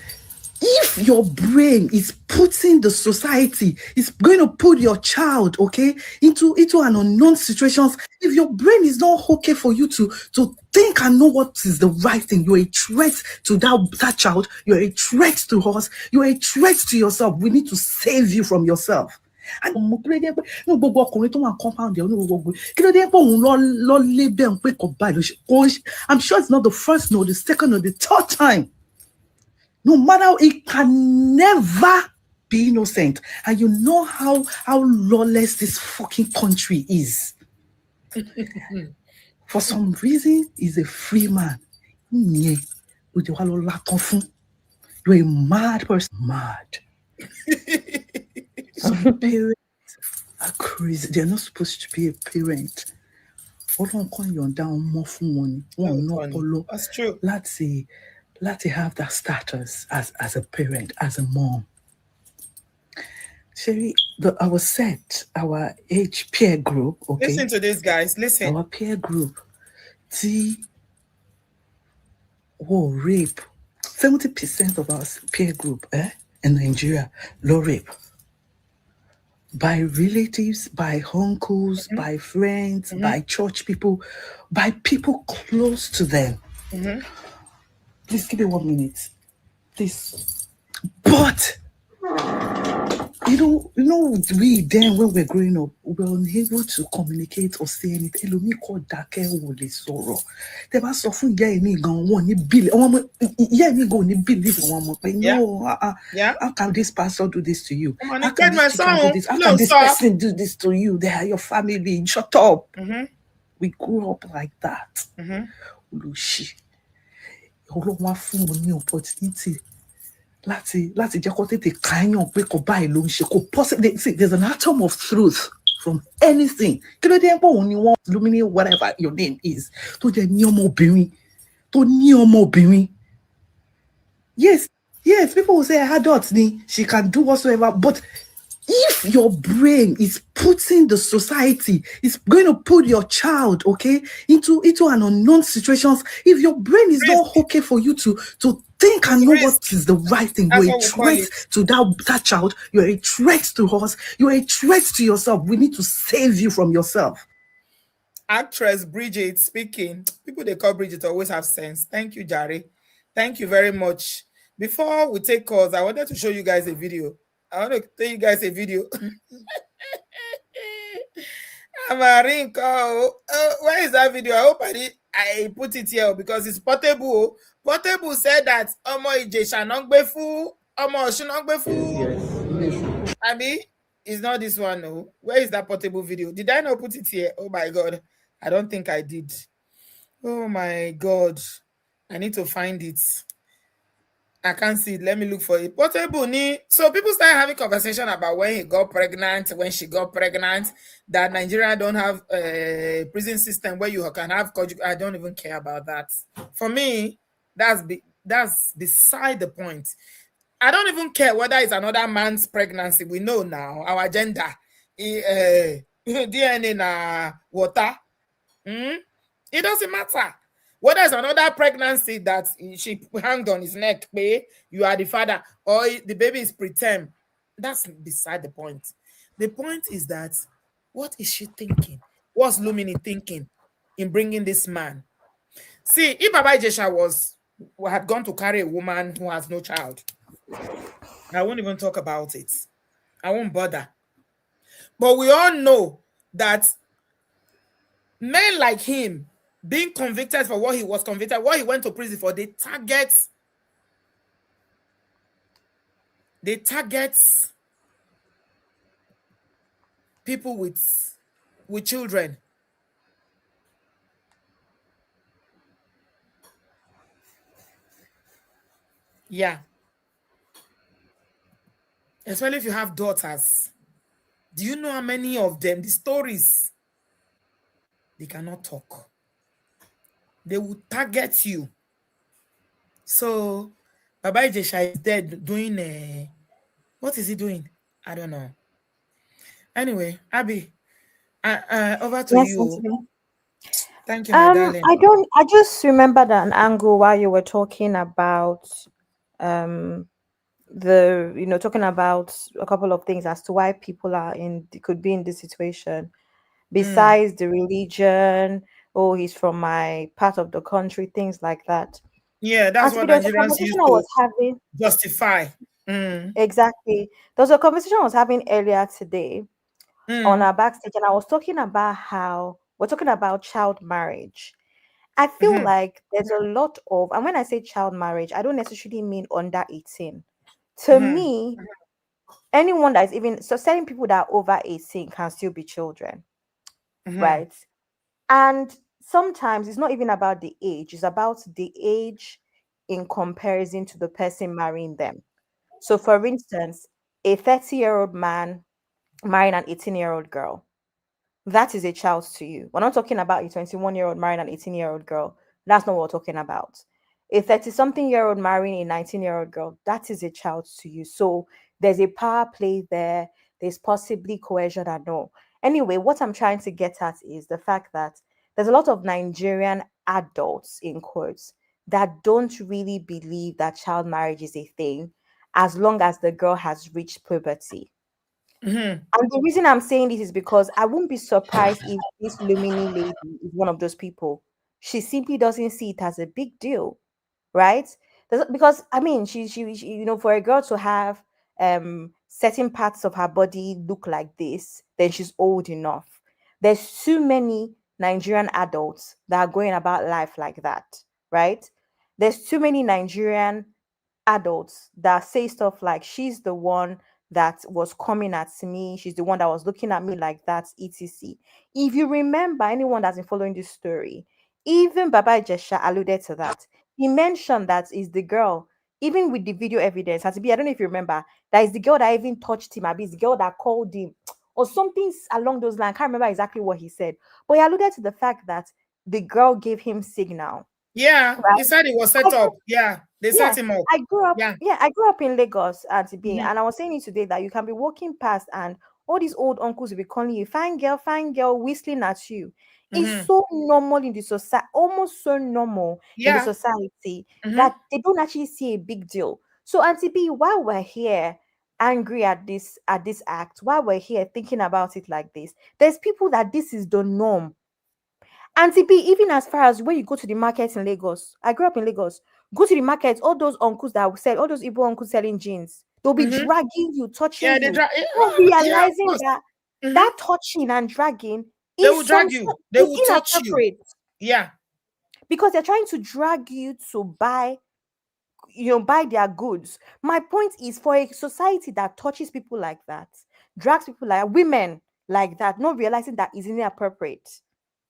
if your brain is putting the society, is going to put your child, okay, into an unknown situations, if your brain is not okay for you to think and know what is the right thing, you're a threat to that child, you're a threat to us, you're a threat to yourself. We need to save you from yourself. And I'm sure it's not the first, no, the second, or the third time. No matter, it can never be innocent. And you know how lawless this fucking country is. For some reason, he's a free man. You're a mad person. Mad. Some parents are crazy. They're not supposed to be a parent. That's true. Let's have that status as a parent, as a mom. Sherry, our age peer group, okay? Listen to this, guys. Listen. Our peer group, rape. 70% of our peer group in Nigeria, low rape. By relatives, by uncles, by friends, by church people, by people close to them. Please give me 1 minute. Please. But you know, we then when we're growing up, we were unable to communicate or say anything. They were suffering. How can this pastor do this to you? How can this person do this to you? They are your family. Shut up. We grew up like that. Opportunity. See, there's an atom of truth from anything. Whatever your name is. Yes, people will say adult ni, she can do whatsoever, but if your brain is putting the society, is going to put your child, okay, into an unknown situations, if your brain is not okay for you to think and know what is the right thing, you're a threat to that child, you're a threat to us, you're a threat to yourself. We need to save you from yourself. Actress Bridget speaking. People they call Bridget always have sense. Thank you, Jare. Thank you very much. Before we take calls, I wanted to show you guys a video. I want to tell you guys a video. Where is that video? I hope I put it here because it's portable. Portable said that Ijesha nongbefu, nongbefu. I mean, it's not this one, no. Where is that portable video? Did I not put it here? Oh my God. I don't think I did. Oh my God. I need to find it. I can't see it. Let me look for it. Portable ni. So people start having conversation about when he got pregnant, when she got pregnant, that Nigeria don't have a prison system where you can have conjugal. I don't even care about that. For me, that's beside the point. I don't even care whether it's another man's pregnancy. We know now our gender. DNA na water. It doesn't matter. Whether it's another pregnancy that she hanged on his neck, you are the father, or the baby is preterm. That's beside the point. The point is that, what is she thinking? What's Lumini thinking in bringing this man? See, if Baba Ijesha had gone to carry a woman who has no child, I won't even talk about it. I won't bother. But we all know that men like him, being convicted for what he was convicted, what he went to prison for, they target people with children. Yeah. Especially if you have daughters. Do you know how many of them, the stories, they cannot talk. They will target you. So, Baba Ijesha is dead doing what is he doing? I don't know. Anyway, Abby, over to Yes, you. Anthony. Thank you, my darling. I just remembered an angle while you were talking about talking about a couple of things as to why people could be in this situation. Besides the religion, oh, he's from my part of the country, things like that. Yeah, that's what There was a Nigerians conversation used I to was having. justify. Exactly. There was a conversation I was having earlier today on our backstage, and I was talking about how we're talking about child marriage. I feel like there's a lot of, and when I say child marriage, I don't necessarily mean under 18. To me, anyone that is even, so certain people that are over 18 can still be children, right? And sometimes it's not even about the age, it's about the age in comparison to the person marrying them. So, for instance, a 30-year-old man marrying an 18-year-old girl, that is a child to you. We're not talking about a 21-year-old marrying an 18-year-old girl. That's not what we're talking about. A 30-something-year-old marrying a 19-year-old girl, that is a child to you. So there's a power play there. There's possibly coercion and all. Anyway, what I'm trying to get at is the fact that there's a lot of Nigerian adults, in quotes, that don't really believe that child marriage is a thing as long as the girl has reached puberty. And the reason I'm saying this is because I wouldn't be surprised if this Lumini lady is one of those people. She simply doesn't see it as a big deal, right? Because I mean, she for a girl to have certain parts of her body look like this, then she's old enough. There's too many Nigerian adults that are going about life like that, right? There's too many Nigerian adults that say stuff like, she's the one that was coming at me, she's the one that was looking at me like that, etc. If you remember, anyone that's been following this story, even Baba Ijesha alluded to that. He mentioned that is the girl, even with the video evidence, had to be, I don't know if you remember, that is the girl that even touched him, it's the girl that called him, or something along those lines. I can't remember exactly what he said, but he alluded to the fact that the girl gave him signal. Yeah, right? He said it was set up. Yeah, they set him up. I grew up in Lagos, and I was saying it today that you can be walking past and all these old uncles will be calling you fine girl, whistling at you. It's so normal in the society, almost so normal in the society that they don't actually see a big deal. So, Auntie B, while we're here angry at this act, while we're here thinking about it like this, there's people that this is the norm. Auntie B, even as far as when you go to the market in Lagos, I grew up in Lagos, go to the market, all those uncles that sell, all those Igbo uncles selling jeans, they'll be dragging you, touching you, not realizing that touching and dragging they will drag you, they will touch you. Yeah. Because they're trying to drag you to buy their goods. My point is, for a society that touches people like that, drags people like women like that, not realizing that is inappropriate,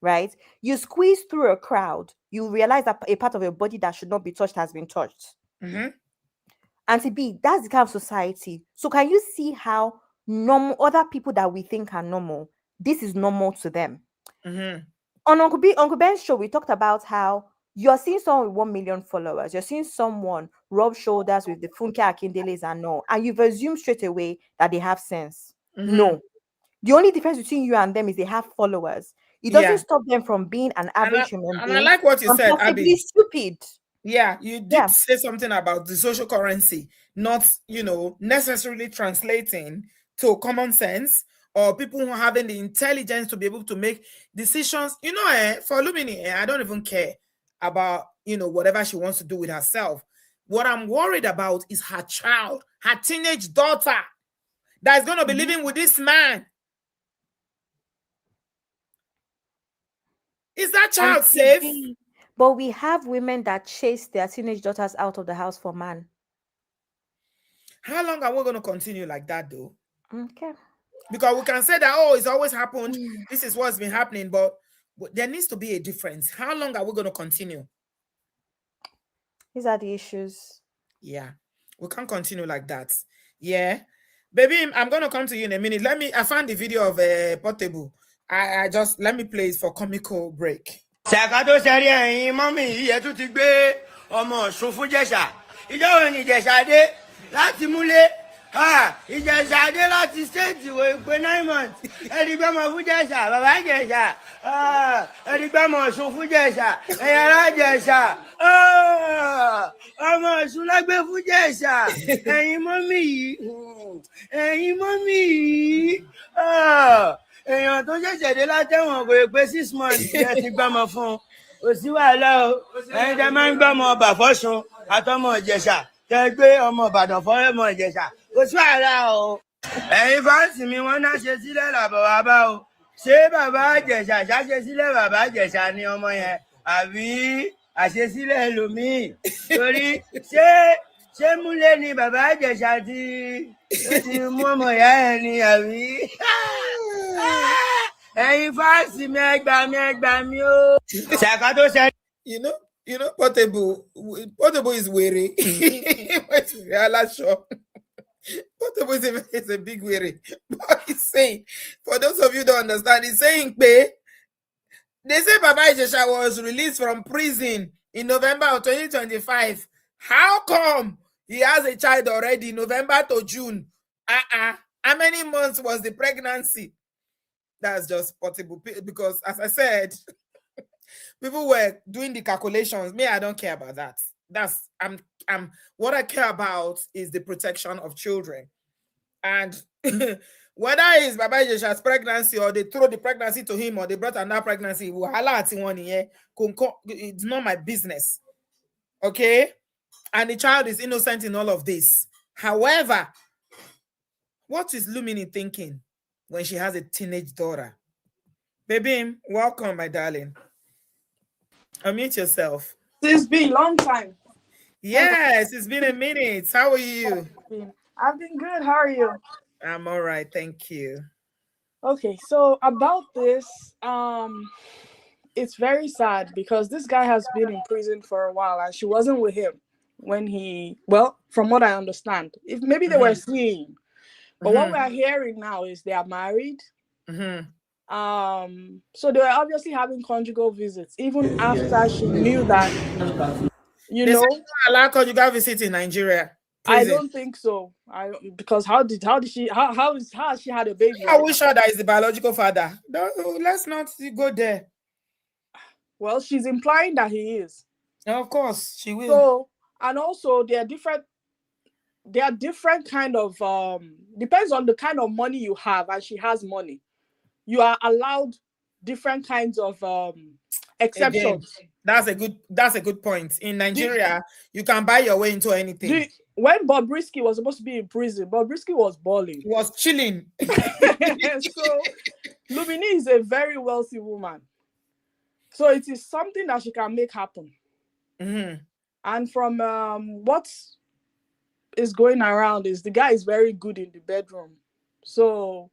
right? You squeeze through a crowd, you realize that a part of your body that should not be touched has been touched. And to be, that's the kind of society. So can you see how normal other people that we think are normal, this is normal to them? On Uncle Ben's show, we talked about how you're seeing someone with 1 million followers, you're seeing someone rub shoulders with the Funke Akindeles and all, and you've assumed straight away that they have sense. No. The only difference between you and them is they have followers. It doesn't stop them from being an average human being. And I like what you said, Abby. Stupid. Yeah, you did say something about the social currency not, necessarily translating to common sense, or people who are having the intelligence to be able to make decisions. For Lumini, I don't even care about, whatever she wants to do with herself. What I'm worried about is her child, her teenage daughter that is going to be living with this man. Is that child safe? But we have women that chase their teenage daughters out of the house for man. How long are we going to continue like that, though? Okay. Because we can say that, it's always happened. This is what's been happening, but there needs to be a difference. How long are we going to continue? These are the issues. Yeah, we can't continue like that. Yeah. Baby, I'm going to come to you in a minute. I found the video of Portable. Let me play it for comical break. Ṣàkátó sẹ́rí ẹ̀yin mọ́mì yìí tún ti gbé ọmọ Ọ̀ṣun fún Ìjẹ̀ṣà. Ìjọ òun ni Ìjẹ̀ṣà dé láti múlé Ijesha dé láti state ìwé pé 9 months. Ẹni gbọ́mọ fún Ijesha, bàbá Ijesha. Ẹni gbọ́mọ Ọ̀ṣun fún Ijesha, ẹ̀yà ará Ijesha. Ọmọ Ọ̀ṣun lágbé fún Ijesha. Ẹ̀yin mọ́mì yìí. Ẹ̀yin mọ́mì yìí. Èèyàn tó ṣẹ̀ṣẹ̀ dé látẹ̀wọ̀n kò pé 6 months ẹ ti gbọ́mọ fún. Kò sí wàhálà o. Ẹ̀yin tẹ́ máa ń gbọ́mọ ọba fọ́ṣun àtọmọ Ìjẹ̀ṣà. Tẹ́ gbé ọmọ Ìbàdàn fọ́mọ Ìjẹ̀ṣà. Kò sí wàhálà o. Ẹ̀yin fáǹsì mi wọ́n náà ṣe sílẹ̀ làbọ̀ wá bá o. Ṣé bàbá Ìjẹ̀ṣà ṣáṣe sílẹ̀ bàbá Ìjẹ̀ṣà ni ọmọ yẹn? Àbí àṣesílẹ̀ ẹlòmíì? Torí ṣé múlẹ̀ ni bàbá Ìjẹ̀ṣà ti mú ọmọ ìyá ẹ̀ ni àbí? Ẹ̀yin fáǹsì mi ẹ gbà mí o. Ṣàkà tó ṣe. You know, Portable is weary. Portable is a big weary. But he's saying, for those of you who don't understand, he's saying, they say Baba Ijesha was released from prison in November of 2025. How come he has a child already, November to June? How many months was the pregnancy? That's just Portable, because as I said, people were doing the calculations. Me, I don't care about that. What I care about is the protection of children. And whether it's Baba Ijesha's pregnancy or they throw the pregnancy to him or they brought another pregnancy, it's not my business. Okay? And the child is innocent in all of this. However, what is Lumini thinking when she has a teenage daughter? Baby, welcome, my darling. Unmute yourself. It's been a long time. Yes, it's been a minute. How are you? I've been good. How are you? I'm all right. Thank you. Okay, so about this, it's very sad because this guy has been in prison for a while and she wasn't with him when from what I understand, if maybe they were seeing, but what we are hearing now is they are married. So they were obviously having conjugal visits even after she knew that, they don't allow conjugal visits in Nigeria. Prison. I don't think so. Because how has she had a baby? Are we sure that is the biological father? No, let's not go there. Well, she's implying that he is. Of course, she will. So, and also they are different kind of depends on the kind of money you have, and she has money. You are allowed different kinds of exceptions. Again, that's a good point. In Nigeria, you can buy your way into anything. When Bobrisky was supposed to be in prison, Bobrisky was balling. He was chilling. So Lumini is a very wealthy woman. So it is something that she can make happen. And from what is going around is the guy is very good in the bedroom. So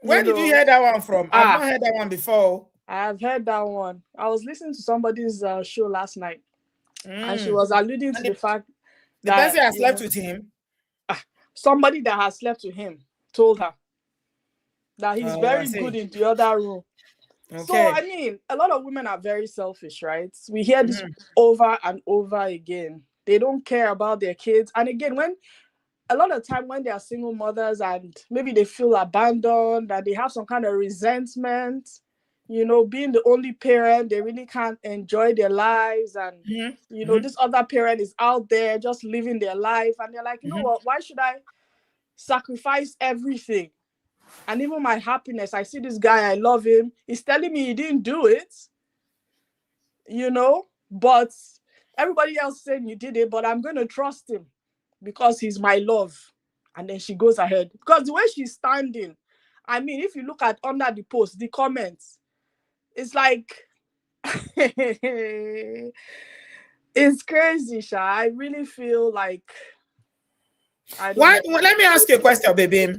where did you hear that one from? I've not heard that one before. I've heard that one. I was listening to somebody's show last night, and she was alluding to the fact that the person has slept with him. Somebody that has slept with him told her that he's very good in the other room. Okay. So I mean, a lot of women are very selfish, right? We hear this over and over again. They don't care about their kids, and again, a lot of time when they are single mothers and maybe they feel abandoned, that they have some kind of resentment, being the only parent, they really can't enjoy their lives. And, this other parent is out there just living their life. And they're like, you know what, why should I sacrifice everything? And even my happiness, I see this guy, I love him. He's telling me he didn't do it, but everybody else saying you did it, but I'm going to trust him because he's my love. And then she goes ahead. Because the way she's standing, I mean, if you look at under the post, the comments, it's like, it's crazy, Sha. I really feel like, let me ask you a question, baby.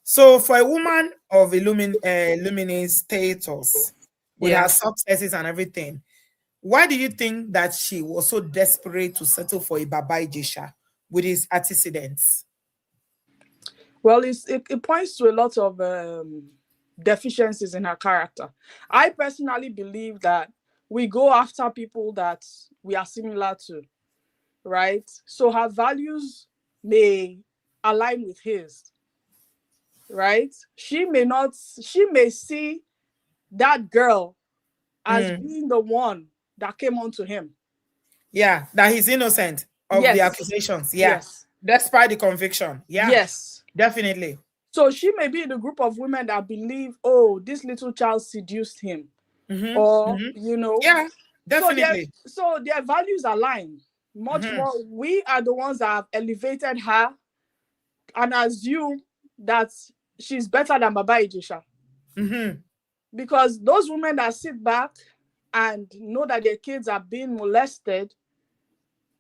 So for a woman of Illuminate status, with her successes and everything, why do you think that she was so desperate to settle for a Baba Ijesha with his antecedents? Well, it points to a lot of deficiencies in her character. I personally believe that we go after people that we are similar to, right? So her values may align with his, right? She may see that girl as being the one that came onto him. Yeah, that he's innocent of the accusations. Yeah. Yes. Despite the conviction. Yeah. Yes. Definitely. So she may be in a group of women that believe, oh, this little child seduced him. Or, you know. Yeah, definitely. So their values align. Much more. We are the ones that have elevated her and assume that she's better than Baba Ijesha. Because those women that sit back and know that their kids are being molested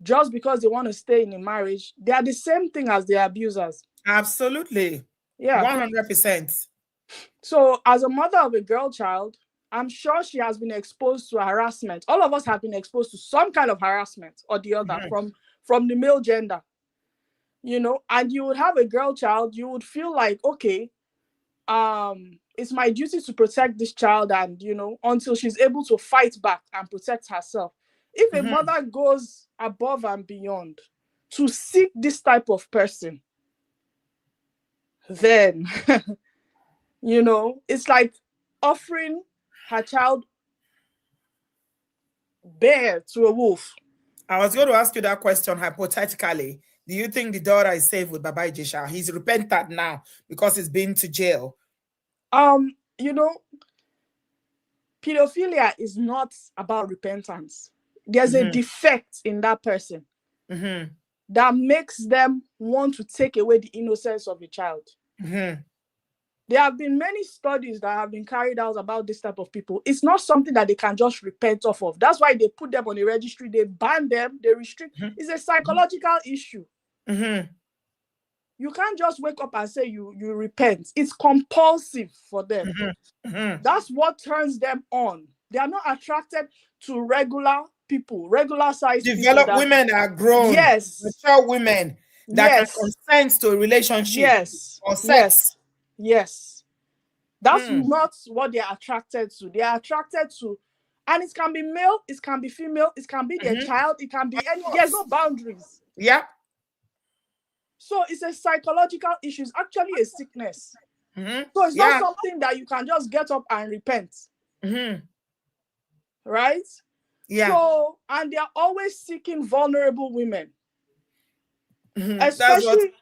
just because they want to stay in a marriage, they are the same thing as the abusers. Absolutely. Yeah. 100%. So as a mother of a girl child, I'm sure she has been exposed to harassment. All of us have been exposed to some kind of harassment or the other from the male gender. You know, and you would have a girl child, you would feel like, okay, it's my duty to protect this child, and you know, until she's able to fight back and protect herself. If a mother goes above and beyond to seek this type of person, then you know, it's like offering her child bare to a wolf. I was going to ask you that question hypothetically. Do you think the daughter is safe with Baba Ijesha? He's repented now because he's been to jail. You know, pedophilia is not about repentance. There's a defect in that person that makes them want to take away the innocence of a child. There have been many studies that have been carried out about this type of people. It's not something that they can just repent off of. That's why they put them on a registry, they ban them, they restrict. It's a psychological issue. You can't just wake up and say you repent. It's compulsive for them. That's what turns them on. They are not attracted to regular people, regular sized people. Developed women are grown. Yes. Mature women that can consent to a relationship or sex. Yes. That's not what they're attracted to. They are attracted to, and it can be male, it can be female, it can be their child, it can be any, there's no boundaries. Yeah. So it's a psychological issue. It's actually a sickness. So it's not something that you can just get up and repent. Right? Yeah. So, and they're always seeking vulnerable women. Especially,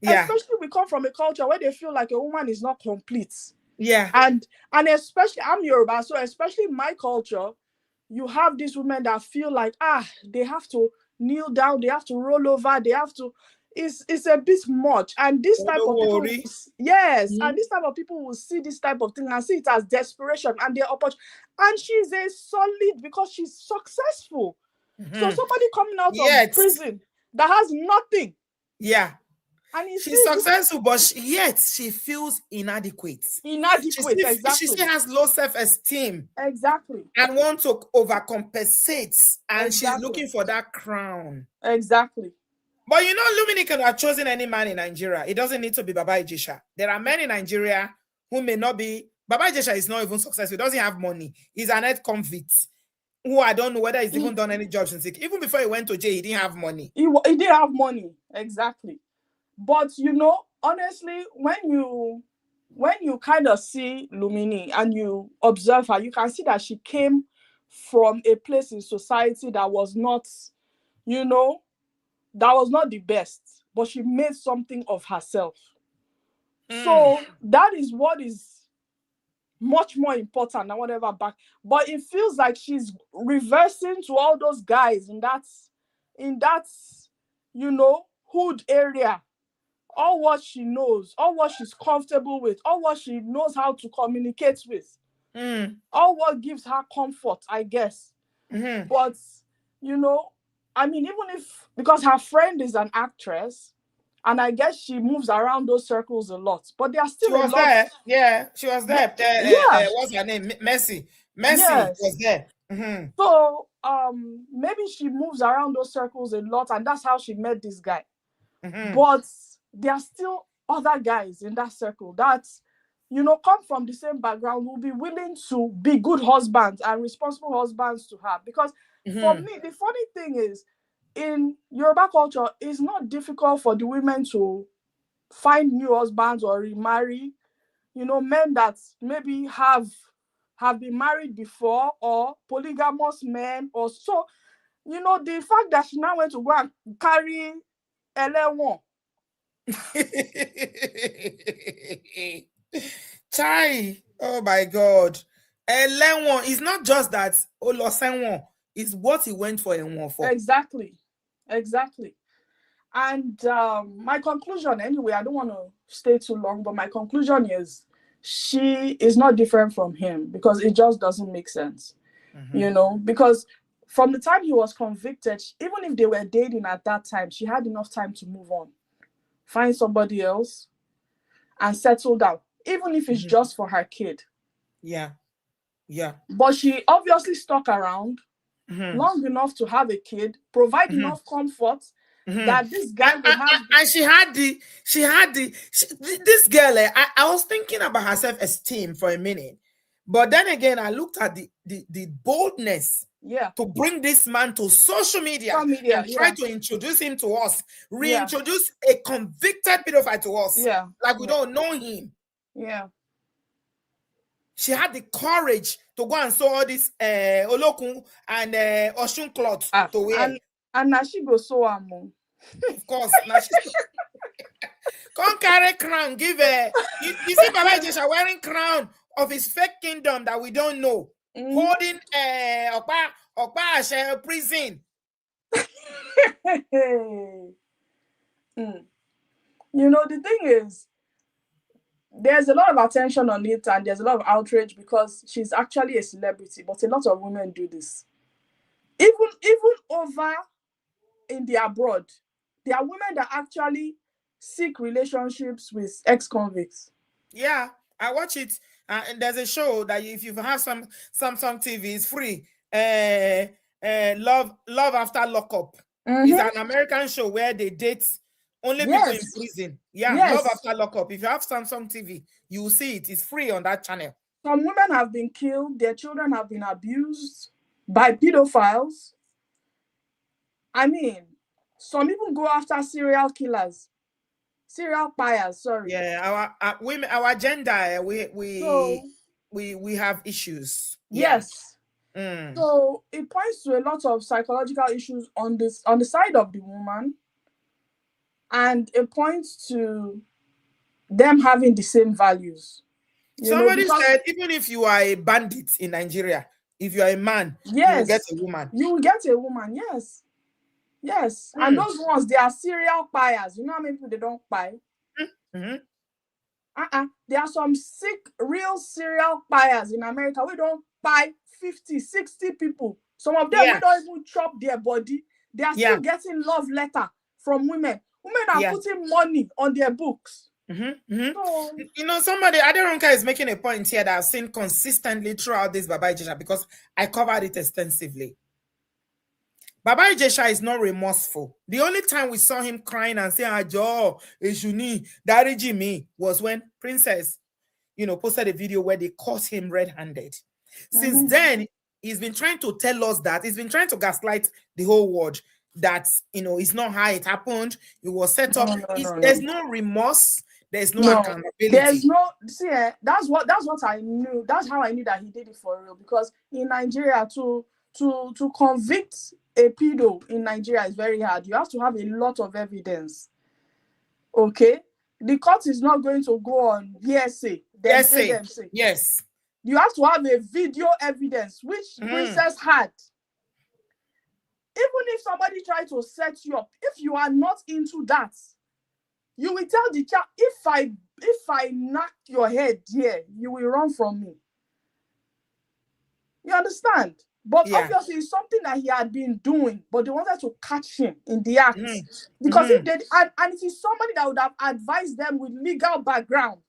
especially we come from a culture where they feel like a woman is not complete. Yeah. And especially, I'm Yoruba, so especially in my culture, you have these women that feel like, they have to kneel down, they have to roll over, they have to, it's a bit much. And this type of people, and this type of people will see this type of thing and see it as desperation and their opportunity. And she's a solid, because she's successful. So somebody coming out of prison that has nothing. Yeah. And she's successful, but yet she feels inadequate. Exactly. She still has low self-esteem. Exactly. And want to overcompensate. And she's looking for that crown. Exactly. But you know, Lumini could have chosen any man in Nigeria. It doesn't need to be Baba Ijesha. There are men in Nigeria who may not be. Baba Ijesha is not even successful. He doesn't have money. He's an ex-convict who I don't know whether he's even done any jobs since. Even before he went to jail, he didn't have money. He didn't have money. Exactly. But you know, honestly, when you kind of see Lumini and you observe her, you can see that she came from a place in society that was not, you know, that was not the best, but she made something of herself. So that is what is much more important than whatever back. But it feels like she's reversing to all those guys in that, you know, hood area. All what she knows, all what she's comfortable with, all what she knows how to communicate with, all what gives her comfort, I guess. But, you know, I mean, even if, because her friend is an actress, and I guess she moves around those circles a lot, but there are still she was there. Yeah, she was there. What's her name? Messi was there. So, maybe she moves around those circles a lot, and that's how she met this guy. But there are still other guys in that circle that, you know, come from the same background, will be willing to be good husbands and responsible husbands to her. Because for me, the funny thing is, in Yoruba culture, it's not difficult for the women to find new husbands or remarry. You know, men that maybe have been married before, or polygamous men, or so. You know, the fact that she now went to go and carry Elewon. Chai, oh my God. Elewon is not just that Olosenwon, it's what he went for Elewon for. Exactly. And my conclusion, anyway, I don't want to stay too long, but my conclusion is she is not different from him, because it just doesn't make sense. You know, because from the time he was convicted, even if they were dating at that time, she had enough time to move on, find somebody else, and settle down, even if it's just for her kid. Yeah. But she obviously stuck around long enough to have a kid, provide enough comfort that this guy would have. And she had this girl. I was thinking about her self-esteem for a minute, but then again, I looked at the boldness. Yeah. To bring this man to social media and try to introduce him to us, reintroduce a convicted pedophile to us. Yeah. Like we don't know him. Yeah. She had the courage to go and sew all this Olokun and Oshun cloth to wear. And now she go sew am. Of course. Now she come carry crown, give you see Baba Ijesha wearing crown of his fake kingdom that we don't know. Holding Okpa prison. You know, the thing is, there's a lot of attention on it and there's a lot of outrage because she's actually a celebrity, but a lot of women do this. Even over in the abroad, there are women that actually seek relationships with ex-convicts. Yeah, I watch it. And there's a show that if you have some Samsung TV, it's free. Love After Lockup. It's an American show where they date only people in prison. Yeah, Love After Lockup. If you have Samsung TV, you will see it. It's free on that channel. Some women have been killed. Their children have been abused by pedophiles. I mean, some even go after serial killers. Serial buyers, sorry. Yeah, our women, our gender, we have issues. Yes. So it points to a lot of psychological issues on the side of the woman, and it points to them having the same values. Somebody said, even if you are a bandit in Nigeria, if you are a man, you will get a woman. You will get a woman, yes. Yes, and those ones, they are serial buyers. You know how many people they don't buy? There are some sick, real serial buyers in America. We don't buy 50, 60 people. Some of them, we don't even chop their body. They are still getting love letter from women. Women are putting money on their books. So, you know, somebody, Aderonka is making a point here that I've seen consistently throughout this Baba Ijesha because I covered it extensively. Baba Ijesha is not remorseful. The only time we saw him crying and saying, Ajo, Eshuni, Dariji me, was when Princess, you know, posted a video where they caught him red-handed. Since then, he's been trying to tell us that, he's been trying to gaslight the whole world that, you know, it's not how it happened. It was set up. There's no remorse. There's no accountability. There's no, see, that's what I knew. That's how I knew that he did it for real. Because in Nigeria, to convict a pedo in Nigeria is very hard. You have to have a lot of evidence. Okay? The court is not going to go on hearsay. Yes. You have to have a video evidence, which Princess had. Even if somebody tried to set you up, if you are not into that, you will tell the child, if I knock your head here, you will run from me. You understand? But obviously, it's something that he had been doing, but they wanted to catch him in the act. Because if they, and it is somebody that would have advised them with legal background,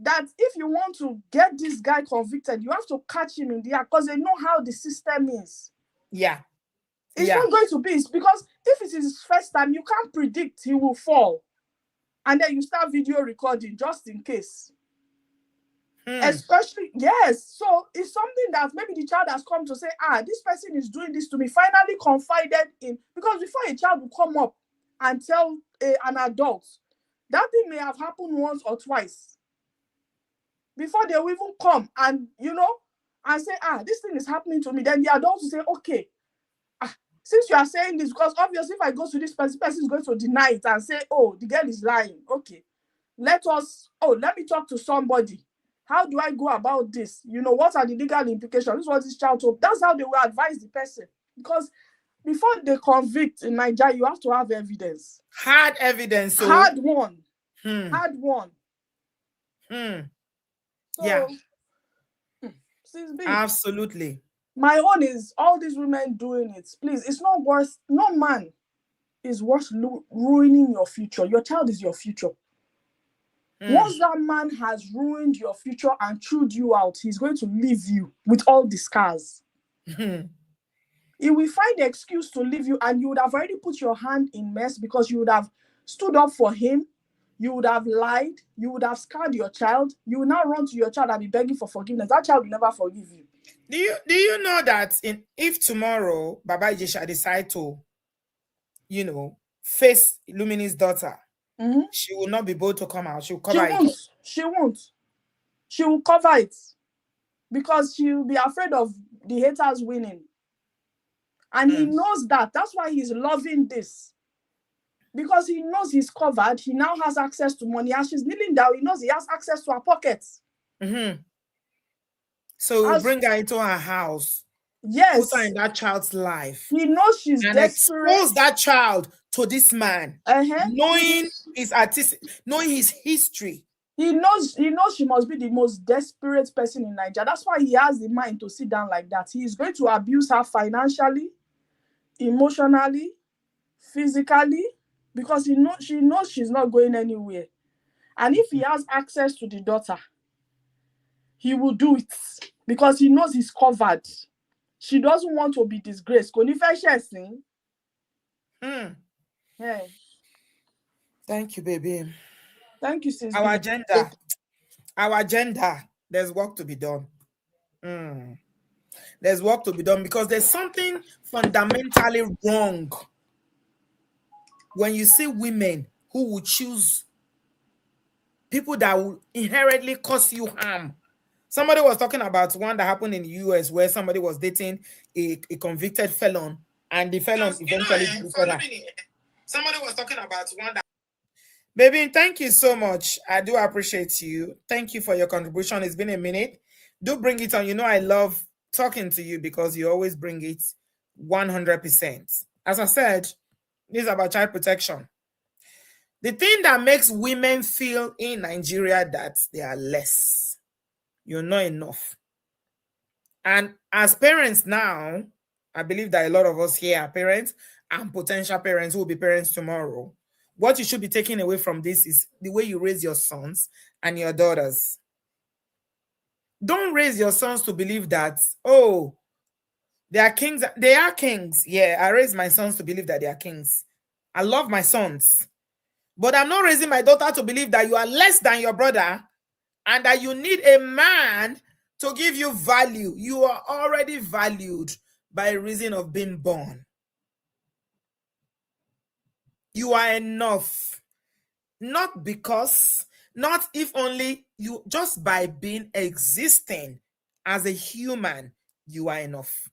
that if you want to get this guy convicted, you have to catch him in the act, because they know how the system is. It's not going to be, because if it is his first time, you can't predict he will fall. And then you start video recording just in case. Especially, yes. So it's something that maybe the child has come to say, this person is doing this to me, finally confided in. Because before a child will come up and tell an adult, that thing may have happened once or twice. Before they will even come and, and say, this thing is happening to me. Then the adult will say, okay, since you are saying this, because obviously if I go to this person is going to deny it and say, oh, the girl is lying. Okay, let me talk to somebody. How do I go about this? What are the legal implications? This is what this child told. That's how they will advise the person. Because before they convict in Nigeria, you have to have evidence. Hard evidence. So... Hard one. Hard one. So, yeah. Absolutely. My own is all these women doing it. Please, it's not worth. No man is worth ruining your future. Your child is your future. Once that man has ruined your future and chewed you out, he's going to leave you with all the scars. He will find the excuse to leave you, and you would have already put your hand in mess because you would have stood up for him. You would have lied. You would have scarred your child. You will now run to your child and be begging for forgiveness. That child will never forgive you. Do you know that if tomorrow Baba Ijesha decide to, face Lumini's daughter, she will not be able to come out. She will cover it. She won't. She will cover it because she will be afraid of the haters winning. And he knows that. That's why he's loving this. Because he knows he's covered. He now has access to money. As she's kneeling down, he knows he has access to her pockets. So he'll bring her into her house. Yes. Put her in that child's life. He knows she's desperate. Expose that child to this man. Knowing his knowing his history. He knows she must be the most desperate person in Nigeria. That's why he has the mind to sit down like that. He is going to abuse her financially, emotionally, physically, because she knows she's not going anywhere. And if he has access to the daughter, he will do it because he knows he's covered. She doesn't want to be disgraced. Yeah. Thank you, baby. Thank you, sis. Our agenda. There's work to be done. There's work to be done because there's something fundamentally wrong when you see women who will choose people that will inherently cause you harm. Somebody was talking about one that happened in the US where somebody was dating a convicted felon and the felon eventually deported her. Somebody was talking about one that... Baby, thank you so much. I do appreciate you. Thank you for your contribution. It's been a minute. Do bring it on. I love talking to you because you always bring it 100%. As I said, this is about child protection. The thing that makes women feel in Nigeria that they are less, you're not enough. And as parents now, I believe that a lot of us here are parents and potential parents who will be parents tomorrow. What you should be taking away from this is the way you raise your sons and your daughters. Don't raise your sons to believe that, oh, they are kings. They are kings. Yeah, I raise my sons to believe that they are kings. I love my sons. But I'm not raising my daughter to believe that you are less than your brother and that you need a man to give you value. You are already valued by reason of being born. You are enough. Not because, not if only, you just by being existing as a human, you are enough.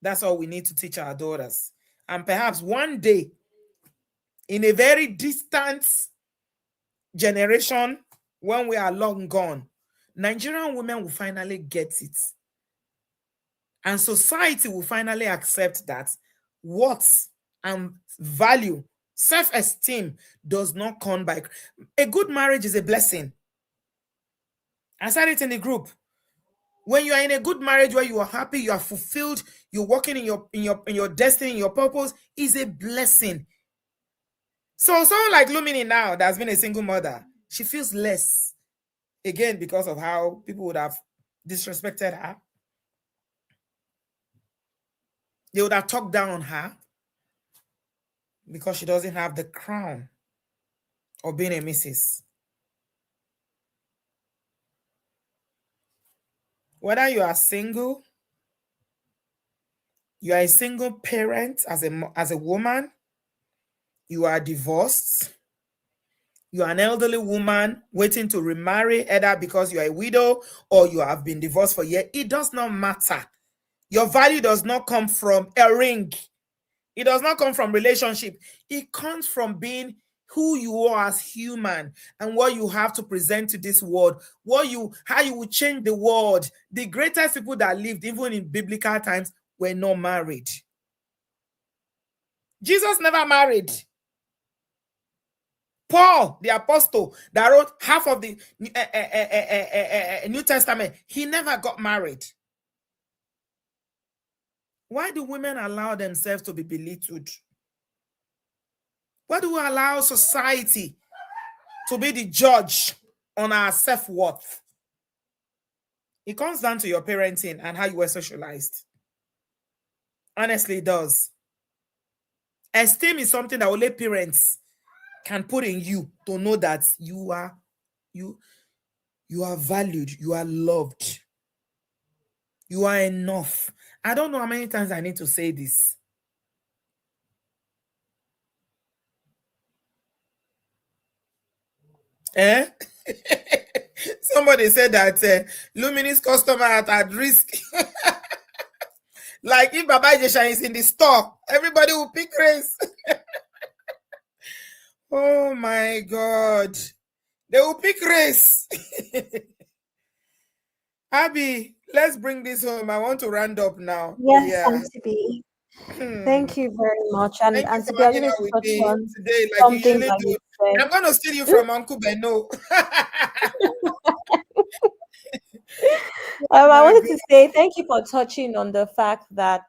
That's all we need to teach our daughters. And perhaps one day, in a very distant generation, when we are long gone, Nigerian women will finally get it. And society will finally accept that worth and value, self-esteem does not come by... A good marriage is a blessing. I said it in the group. When you are in a good marriage where you are happy, you are fulfilled, you're working in your destiny, in your purpose, is a blessing. So someone like Lumini now that's been a single mother, she feels less. Again, because of how people would have disrespected her. They would have talked down on her because she doesn't have the crown of being a missus. Whether you are single, you are a single parent as a woman, you are divorced, you are an elderly woman waiting to remarry, either because you are a widow or you have been divorced for a year, it does not matter. Your value does not come from a ring. It does not come from relationship. It comes from being who you are as human and what you have to present to this world, how you will change the world. The greatest people that lived, even in biblical times, were not married. Jesus never married. Paul, the apostle that wrote half of the New Testament, he never got married. Why do women allow themselves to be belittled? Why do we allow society to be the judge on our self-worth? It comes down to your parenting and how you were socialized. Honestly, it does. Esteem is something that only parents can put in you to know that you are valued, you are loved, you are enough. I don't know how many times I need to say this. Somebody said that Luminous customer at risk. Like if Baba Ijesha is in the store, everybody will pick race. Oh my God. They will pick race. Abby, let's bring this home. I want to round up now. Yes, Auntie B. Thank you very much. And Auntie B, I just with touch me on today, like something you usually that do. you said. I'm going to steal you from Uncle Beno. I wanted to say thank you for touching on the fact that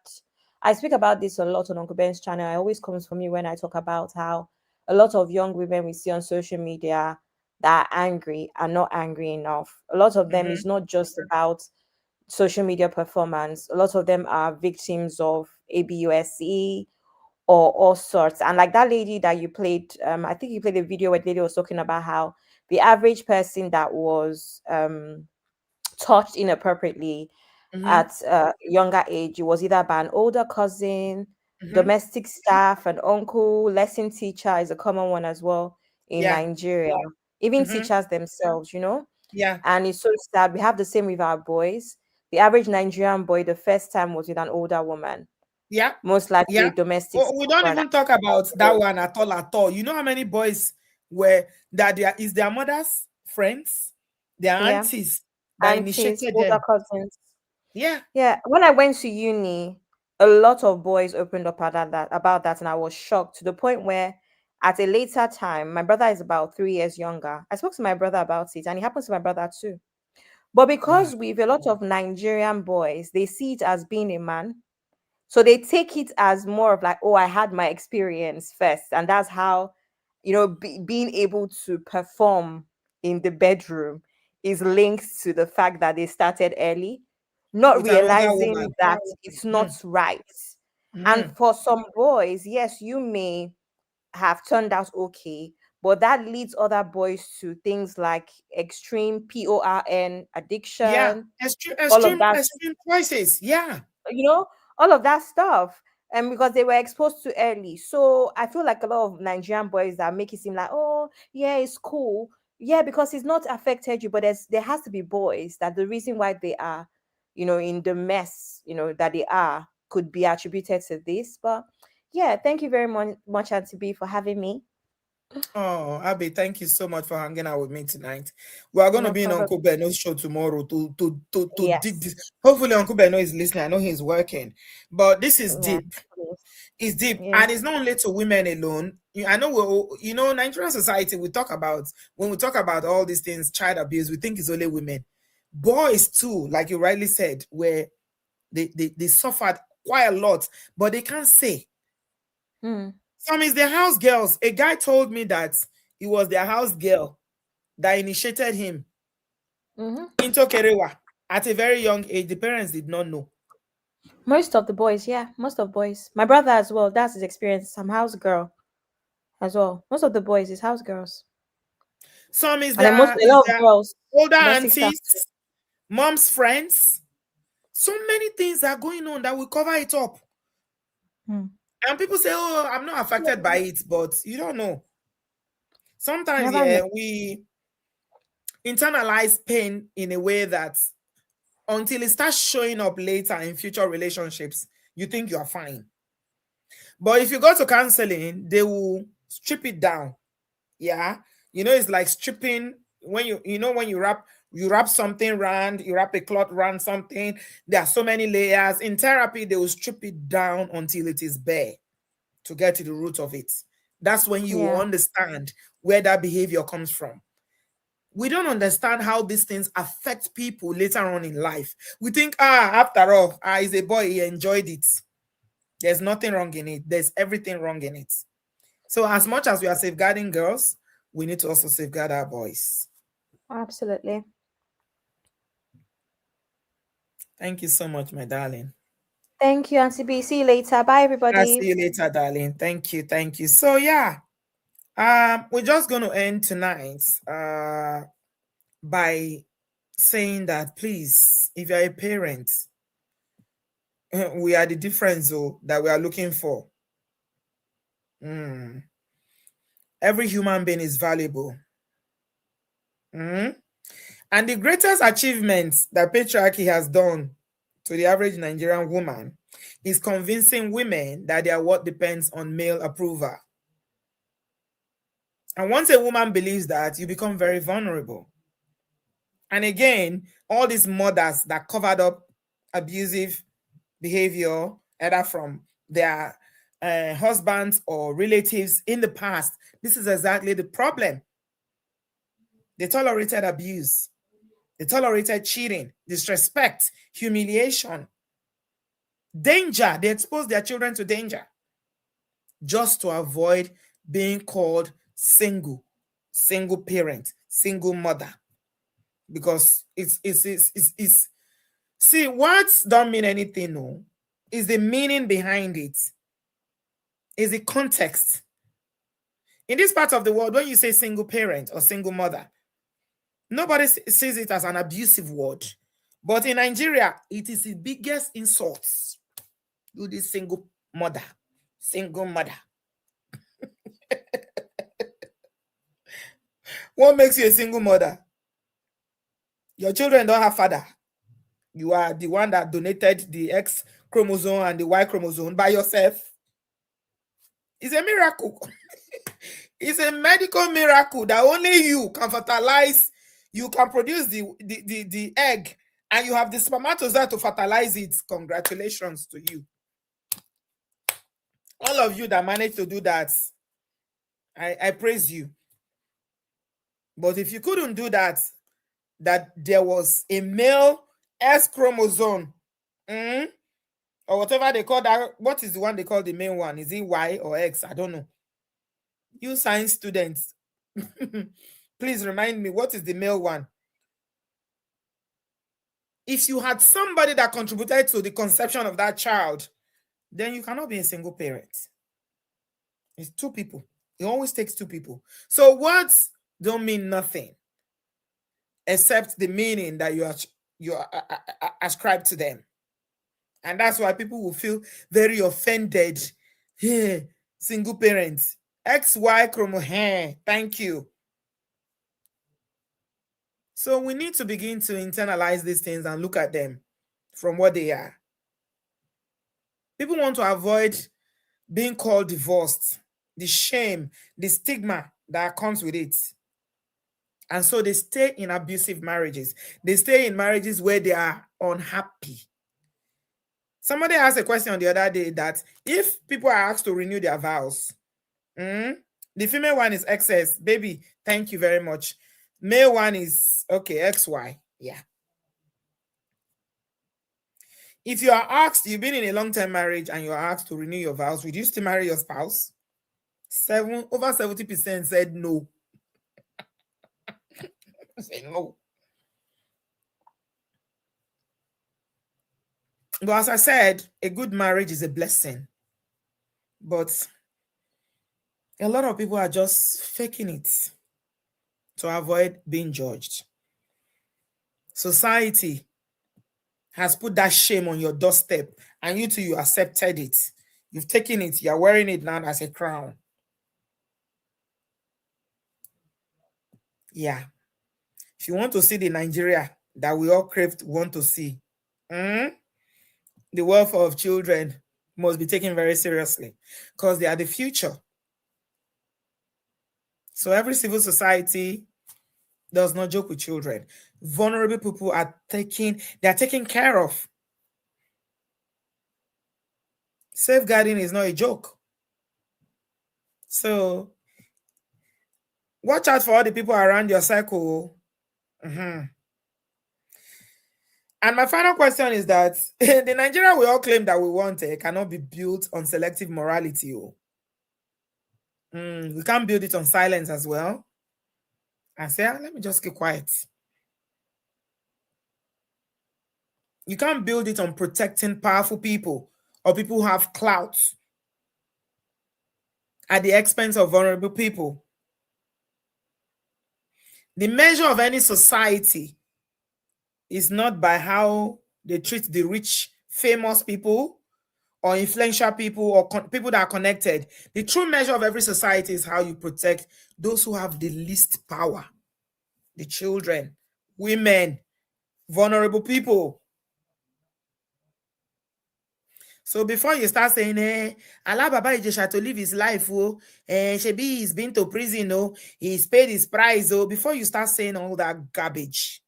I speak about this a lot on Uncle Ben's channel. It always comes from me when I talk about how a lot of young women we see on social media that are angry are not angry enough. A lot of them is not just about social media performance. A lot of them are victims of ABUSE or all sorts. And like that lady that you played, I think you played a video where the lady was talking about how the average person that was touched inappropriately at a younger age, it was either by an older cousin, domestic staff, an uncle, lesson teacher is a common one as well in Nigeria. Even teachers themselves, Yeah. And it's so sad. We have the same with our boys. The average Nigerian boy, the first time was with an older woman. Yeah. Most likely a domestic. Oh, we don't even talk about that one at all. You know how many boys were that is their mother's friends, their aunties that initiated older them. Cousins. Yeah. Yeah. When I went to uni, a lot of boys opened up about that, and I was shocked to the point where at a later time, my brother is about 3 years younger. I spoke to my brother about it, and it happens to my brother too. But because with a lot of Nigerian boys, they see it as being a man. So they take it as more of like, oh, I had my experience first. And that's how, being able to perform in the bedroom is linked to the fact that they started early, not with realizing that it's not right. And for some boys, yes, you may have turned out okay, but that leads other boys to things like extreme PORN addiction. Yeah, extreme choices. Yeah. All of that stuff. And because they were exposed to early. So I feel like a lot of Nigerian boys that make it seem like, oh, yeah, it's cool. Yeah, because it's not affected you. But there has to be boys that the reason why they are, in the mess, that they are could be attributed to this. But yeah, thank you very much, Auntie B, for having me. Oh, Abby, thank you so much for hanging out with me tonight. We are going to be in Uncle Beno's show tomorrow to dig this. Hopefully, Uncle Beno is listening. I know he's working, but this is deep. It's deep, and it's not only to women alone. I know Nigerian society. When we talk about all these things, child abuse, we think it's only women. Boys too, like you rightly said, where they suffered quite a lot, but they can't say. Some is their house girls. A guy told me that it was their house girl that initiated him into Kerewa at a very young age. The parents did not know. Most of the boys, most of boys. My brother as well. That's his experience. Some house girl as well. Most of the boys is house girls. Some is their girls, older aunties, mom's friends. So many things are going on that will cover it up. And people say, oh, I'm not affected by it, but you don't know. Sometimes, we internalize pain in a way that until it starts showing up later in future relationships, you think you are fine. But if you go to counseling, they will strip it down. Yeah. It's like stripping when when you wrap something round, you wrap a cloth around something. There are so many layers. In therapy, they will strip it down until it is bare to get to the root of it. That's when you will understand where that behavior comes from. We don't understand how these things affect people later on in life. We think, after all, he's a boy, he enjoyed it. There's nothing wrong in it. There's everything wrong in it. So as much as we are safeguarding girls, we need to also safeguard our boys. Absolutely. Thank you so much, my darling. Thank you, Auntie B. See you later. Bye, everybody. I'll see you later, darling. Thank you. Thank you. So, yeah, we're just going to end tonight by saying that, please, if you're a parent, we are the difference that we are looking for. Every human being is valuable. And the greatest achievement that patriarchy has done to the average Nigerian woman is convincing women that their worth depends on male approval. And once a woman believes that, you become very vulnerable. And again, all these mothers that covered up abusive behavior, either from their husbands or relatives in the past, this is exactly the problem. They tolerated abuse. They tolerated cheating, disrespect, humiliation, danger. They exposed their children to danger just to avoid being called single parent, single mother. Because it's see, words don't mean anything, no. It's the meaning behind it. It's the context. In this part of the world, when you say single parent or single mother, nobody sees it as an abusive word. But in Nigeria, it is the biggest insult. You this single mother. Single mother. What makes you a single mother? Your children don't have father. You are the one that donated the X chromosome and the Y chromosome by yourself. It's a miracle. It's a medical miracle that only you can fertilize. You can produce the egg, and you have the spermatozoa to fertilize it. Congratulations to you. All of you that managed to do that, I praise you. But if you couldn't do that there was a male X chromosome, or whatever they call that. What is the one they call the main one? Is it Y or X? I don't know. You science students, please remind me, what is the male one? If you had somebody that contributed to the conception of that child, then you cannot be a single parent. It's two people. It always takes two people. So words don't mean nothing except the meaning that you ascribe to them. And that's why people will feel very offended. Hey, single parents, XY chromosome, thank you. So we need to begin to internalize these things and look at them from what they are. People want to avoid being called divorced, the shame, the stigma that comes with it. And so they stay in abusive marriages. They stay in marriages where they are unhappy. Somebody asked a question the other day that if people are asked to renew their vows, the female one is XS, baby, thank you very much. Male one is, okay, XY, yeah. If you are asked, you've been in a long-term marriage and you are asked to renew your vows, would you still marry your spouse? Over 70% said no. Say no. But as I said, a good marriage is a blessing. But a lot of people are just faking it to avoid being judged. Society has put that shame on your doorstep, and you too, you accepted it. You've taken it, you're wearing it now as a crown. Yeah. If you want to see the Nigeria that we all want to see, the welfare of children must be taken very seriously because they are the future. So every civil society does not joke with children. Vulnerable people are taken care of. Safeguarding is not a joke. So watch out for all the people around your circle. And my final question is that the Nigeria we all claim that we want cannot be built on selective morality. We can't build it on silence as well. And say, let me just keep quiet. You can't build it on protecting powerful people or people who have clout at the expense of vulnerable people. The measure of any society is not by how they treat the rich, famous people or influential people or people that are connected. The true measure of every society is how you protect those who have the least power. The children, women, vulnerable people. So before you start saying, allow Baba Ijesha to live his life, Shebi he's been to prison, he's paid his price, before you start saying all that garbage,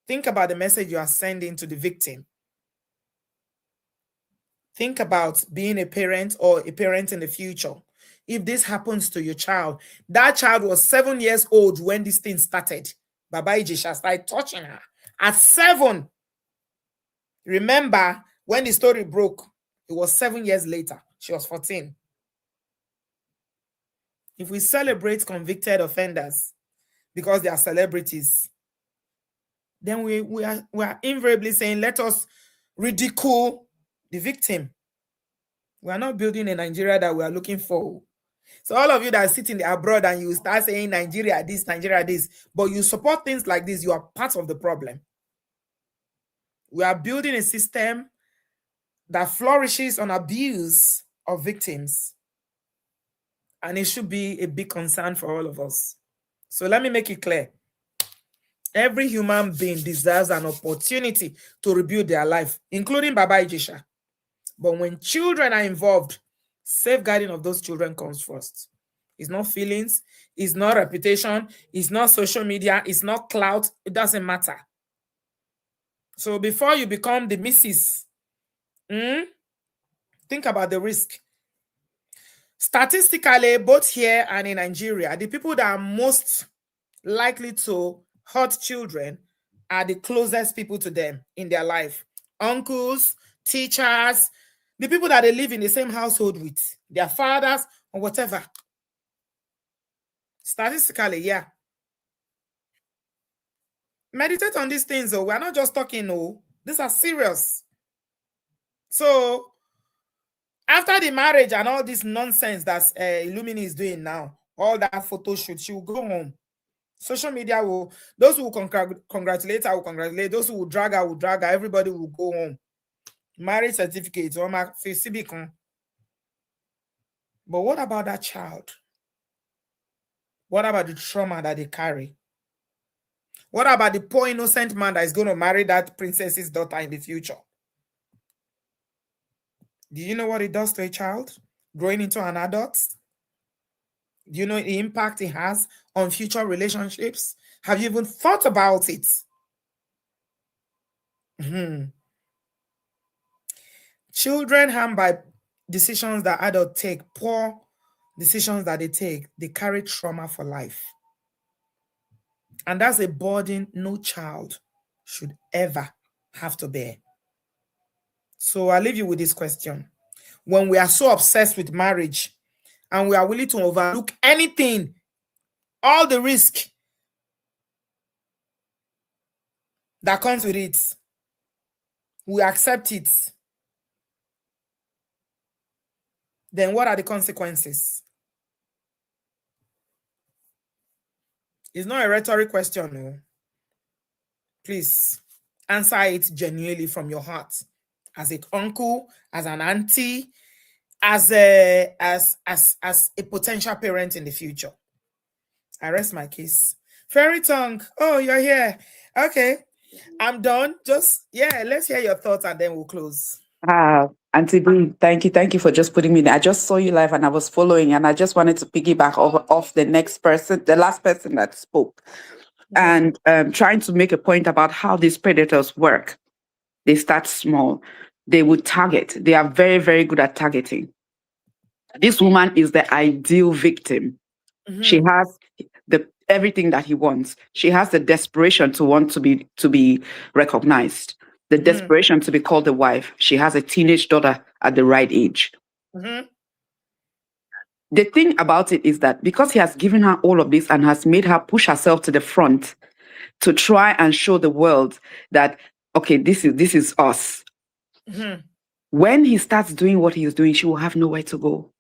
think about the message you are sending to the victim. Think about being a parent or a parent in the future. If this happens to your child, that child was 7 years old when this thing started. Baba Ijesha started touching her at 7. Remember, when the story broke, it was 7 years later. She was 14. If we celebrate convicted offenders because they are celebrities, then we are invariably saying, let us ridicule the victim. We are not building a Nigeria that we are looking for. So all of you that are sitting abroad and you start saying Nigeria this, but you support things like this, you are part of the problem. We are building a system that flourishes on abuse of victims. And it should be a big concern for all of us. So let me make it clear. Every human being deserves an opportunity to rebuild their life, including Baba Ijesha. But when children are involved, safeguarding of those children comes first. It's not feelings, it's not reputation, it's not social media, it's not clout, it doesn't matter. So before you become the missus, think about the risk. Statistically, both here and in Nigeria, the people that are most likely to hurt children are the closest people to them in their life. Uncles, teachers, the people that they live in the same household with, their fathers or whatever. Statistically, yeah. Meditate on these things, though. We're not just talking, these are serious. So, after the marriage and all this nonsense that Illumini is doing now, all that photo shoot, she will go home. Social media those who will congratulate her will congratulate, those who will drag her, everybody will go home. Marriage certificate, but what about that child? What about the trauma that they carry? What about the poor innocent man that is going to marry that princess's daughter in the future? Do you know what it does to a child growing into an adult? Do you know the impact it has on future relationships? Have you even thought about it? Children harmed by decisions that adults take, poor decisions that they carry trauma for life. And that's a burden no child should ever have to bear. So I'll leave you with this question. When we are so obsessed with marriage and we are willing to overlook anything, all the risk that comes with it, we accept it, then what are the consequences? It's not a rhetoric question, no. Please, answer it genuinely from your heart, as an uncle, as an auntie, as a potential parent in the future. I rest my case. Fairy tongue. Oh, you're here. Okay, I'm done. Just let's hear your thoughts and then we'll close. Auntie B, thank you for just putting me there. I just saw you live and I was following, and I just wanted to piggyback off the next person, the last person that spoke, and trying to make a point about how these predators work. They start small. They would target. They are very, very good at targeting. This woman is the ideal victim. She has everything that he wants. She has the desperation to want to be recognized, the desperation to be called a wife. She has a teenage daughter at the right age. The thing about it is that because he has given her all of this and has made her push herself to the front to try and show the world that, okay, this is us. When he starts doing what he is doing, she will have nowhere to go.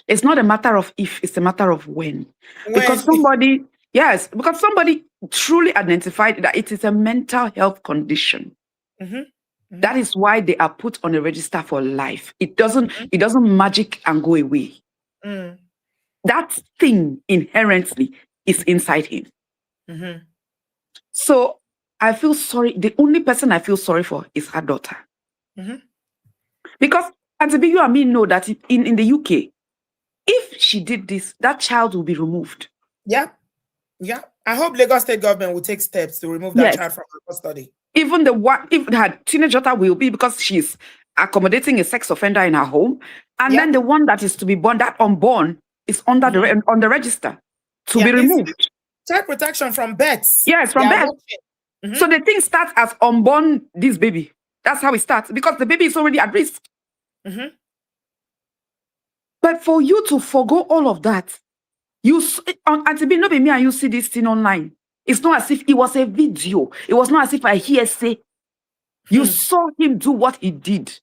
It's not a matter of if, it's a matter of when. Because somebody truly identified that it is a mental health condition. That is why they are put on a register for life. It doesn't magic and go away. That thing inherently is inside him. So I feel sorry. The only person I feel sorry for is her daughter. Because Auntie you and me know that in the UK, if she did this, that child will be removed. Yeah. I hope Lagos State government will take steps to remove that child from her custody. Even if her teenage daughter will be, because she's accommodating a sex offender in her home, and then the one that is to be born, that unborn, is on the register to be removed. Child protection from birth. Yes, from birth. So the thing starts as unborn this baby. That's how it starts, because the baby is already at risk. But for you to forgo all of that, Auntie B, no be me and you see this thing online. It's not as if it was a video. It was not as if I hear say. You saw him do what he did.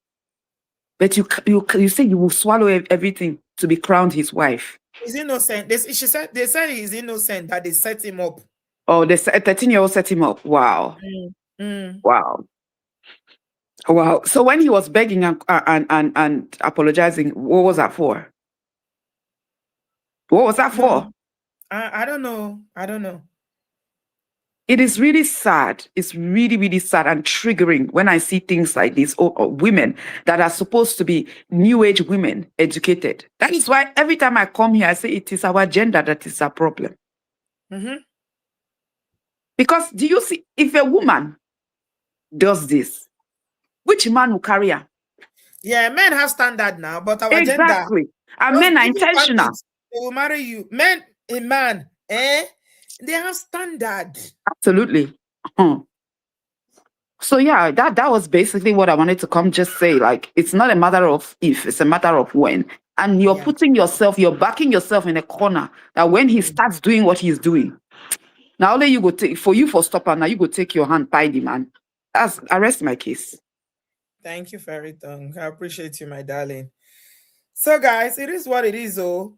But you say you will swallow everything to be crowned his wife. He's innocent. They said he's innocent, that they set him up. Oh, the 13-year-old set him up. Wow. Wow. So when he was begging and apologizing, what was that for? What was that for? I don't know. It is really sad. It's really, really sad and triggering when I see things like this, or women that are supposed to be new age women, educated. That is why every time I come here, I say it is our gender that is a problem. Because do you see, if a woman does this, which man will carry her? Yeah, men have standard now, but our gender. Exactly. And men are intentional. They will marry you. A man, they have standard. Absolutely. So yeah, that was basically what I wanted to come just say. Like, it's not a matter of if, it's a matter of when. And you're backing yourself in a corner that when he starts doing what he's doing, now only you go take, for stopper, now you go take your hand, tie the man. I rest my case. Thank you, Fairy Tongue. I appreciate you, my darling. So guys, it is what it is, oh.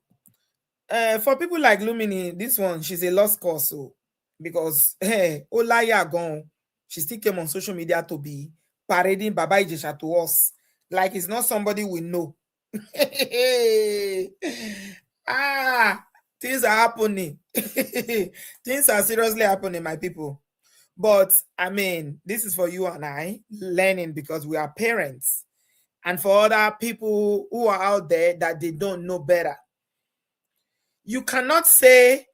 For people like Lumini, this one, she's a lost cause, so because Olaya gone, she still came on social media to be parading Baba Ijesha to us like it's not somebody we know. Things are happening. Things are seriously happening, my people. But I mean, this is for you and I learning, because we are parents, and for other people who are out there that they don't know better. You cannot say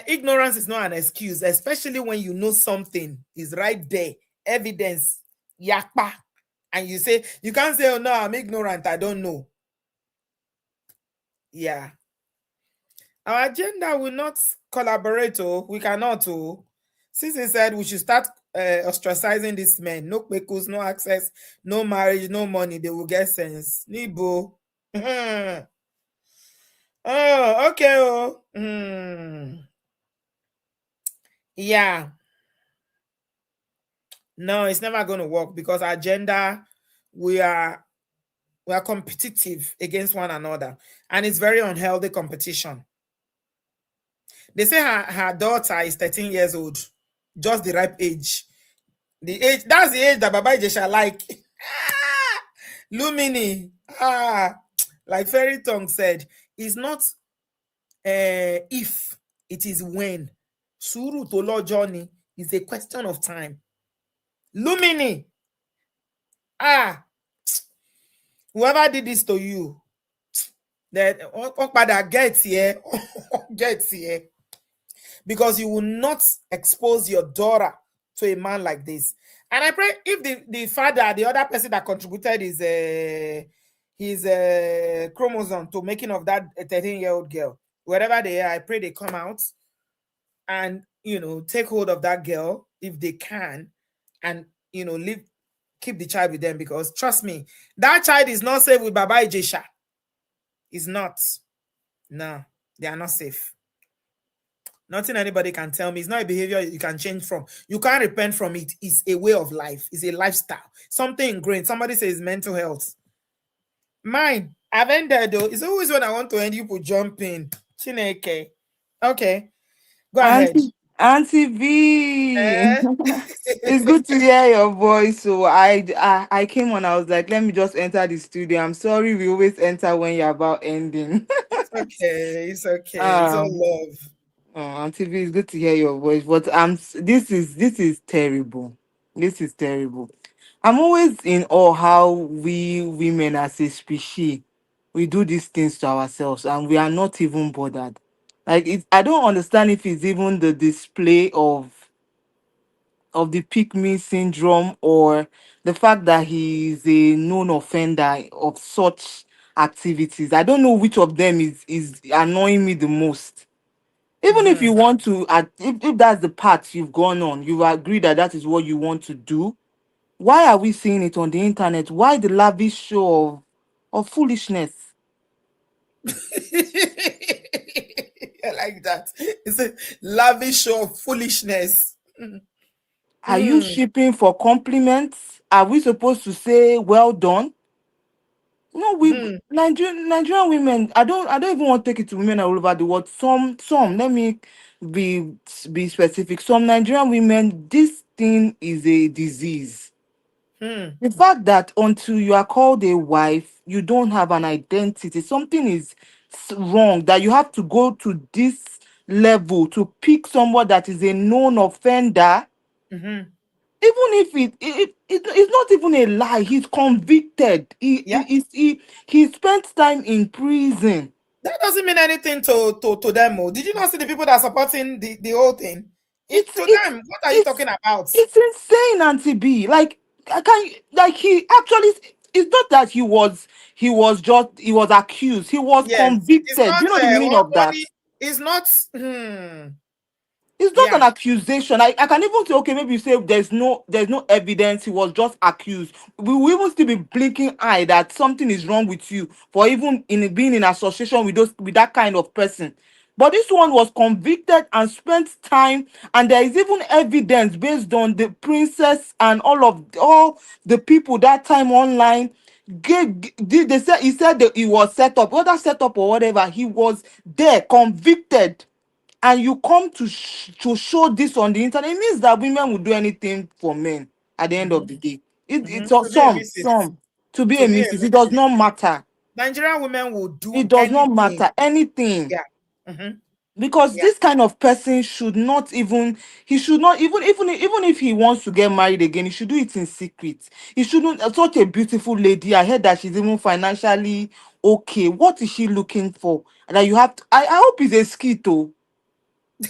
ignorance is not an excuse, especially when you know something is right there, evidence, yakpa, and you say, you can't say, oh no, I'm ignorant, I don't know. Yeah. Our agenda will not collaborate, we cannot. Since he said we should start ostracizing these men, no pekos, no access, no marriage, no money, they will get sense. Nibo. Oh, okay. Yeah. No, it's never going to work, because our gender, we are competitive against one another, and it's very unhealthy competition. They say her daughter is 13 years old. just the ripe age. The age, that's the age that Baba Ijesha like. Lumini. Like Fairy Tongue said, it's not if, it is when. Suru Tolo Johnny is a question of time. Lumini. Whoever did this to you, that gets here, gets here. Because you will not expose your daughter to a man like this. And I pray if the father, the other person that contributed his chromosome to making of that 13-year-old girl, wherever they are, I pray they come out and, take hold of that girl if they can, and, keep the child with them, because trust me, that child is not safe with Baba Ijesha. It's not. No, they are not safe. Nothing anybody can tell me. It's not a behavior you can change from. You can't repent from it. It's a way of life. It's a lifestyle. Something ingrained. Somebody says mental health. Mine, I've ended though. It's always when I want to end, you put jump in. Chineke. Okay. Go ahead. Auntie V. It's good to hear your voice. So I came on, I was like, let me just enter the studio. I'm sorry we always enter when you're about ending. It's okay. It's okay. It's all love. Auntie V, it's good to hear your voice, but this is terrible. This is terrible. I'm always in awe how we women as a species, we do these things to ourselves and we are not even bothered. Like I don't understand if it's even the display of the pick-me syndrome, or the fact that he is a known offender of such activities. I don't know which of them is annoying me the most. Even if you want to, if that's the path you've gone on, you agree that is what you want to do, why are we seeing it on the internet? Why the lavish show of foolishness? I like that. It's a lavish show of foolishness. Are you shipping for compliments? Are we supposed to say well done? No, we Nigerian women. I don't even want to take it to women all over the world. Some. Let me be specific. Some Nigerian women, this thing is a disease. The fact that until you are called a wife, you don't have an identity. Something is wrong. That you have to go to this level to pick someone that is a known offender. Even if it's not even a lie, he's convicted. He spent time in prison. That doesn't mean anything to them. Did you not see the people that are supporting the whole thing? It's to them. What are you talking about? It's insane, Auntie B. Like he actually. It's not that he was accused. He was convicted. Not, you know the meaning of that? It's not. It's not an accusation. I can even say, okay, maybe you say there's no evidence, he was just accused. We will even still be blinking eye that something is wrong with you for even being in association with that kind of person. But this one was convicted and spent time, and there is even evidence based on the princess and all the people that time online. He said that he was set up, whether set up or whatever, he was there convicted. And you come to show this on the internet, it means that women will do anything for men at the end of the day. It's some to be a missus. It does not matter. Nigerian women will do it does not matter anything. Because this kind of person should not even if he wants to get married again, he should do it in secret. He shouldn't. Such a beautiful lady, I heard that she's even financially okay. What is she looking for? That you have to, I hope it's a skit though.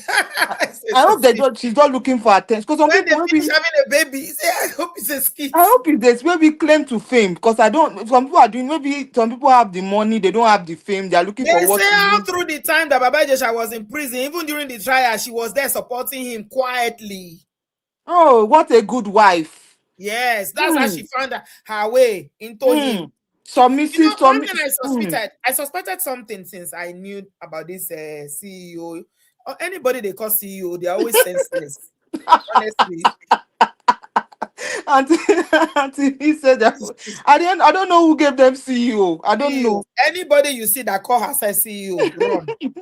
I hope she's not looking for attention. Because some people they finish having a baby, say, I hope it's a skit. I hope it's maybe claim to fame. Because some people are doing, maybe some people have the money, they don't have the fame, they are looking for what. They say all through the time that Baba Ijesha was in prison, even during the trial, she was there supporting him quietly. Oh, what a good wife. Yes, that's how she found her way into him. Submissive. One thing I suspected something since I knew about this CEO. Or anybody they call CEO, they're always senseless. Honestly. Auntie, he said that at the end, I don't know who gave them CEO. I don't know. Anybody you see that call herself CEO, run.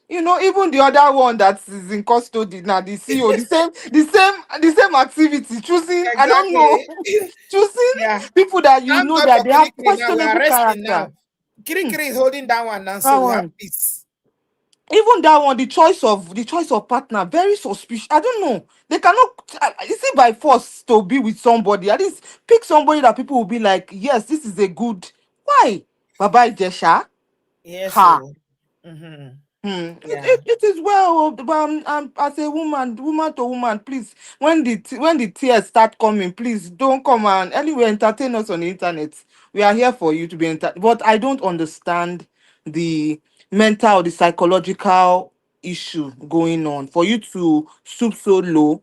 You know, even the other one that is in custody now, the CEO, the same activity, choosing, I don't know, Exactly. choosing Yeah. people that you Thank know God that for they have Kirikiri now. We are questionable resting character. now. Kirikiri is holding that one now, That so we have one. peace. Even that one, the choice of partner, very suspicious. I don't know. They cannot. Is it by force to be with somebody? At least pick somebody that people will be like, yes, this is a good. Why? Baba Ijesha. Yes, Ha. so. Mm-hmm. Yeah. It is well, but as a woman to woman, please, when the tears start coming, please don't come and anyway entertain us on the internet. We are here for you to be entertained. But I don't understand the mental, the psychological issue going on for you to stoop so low.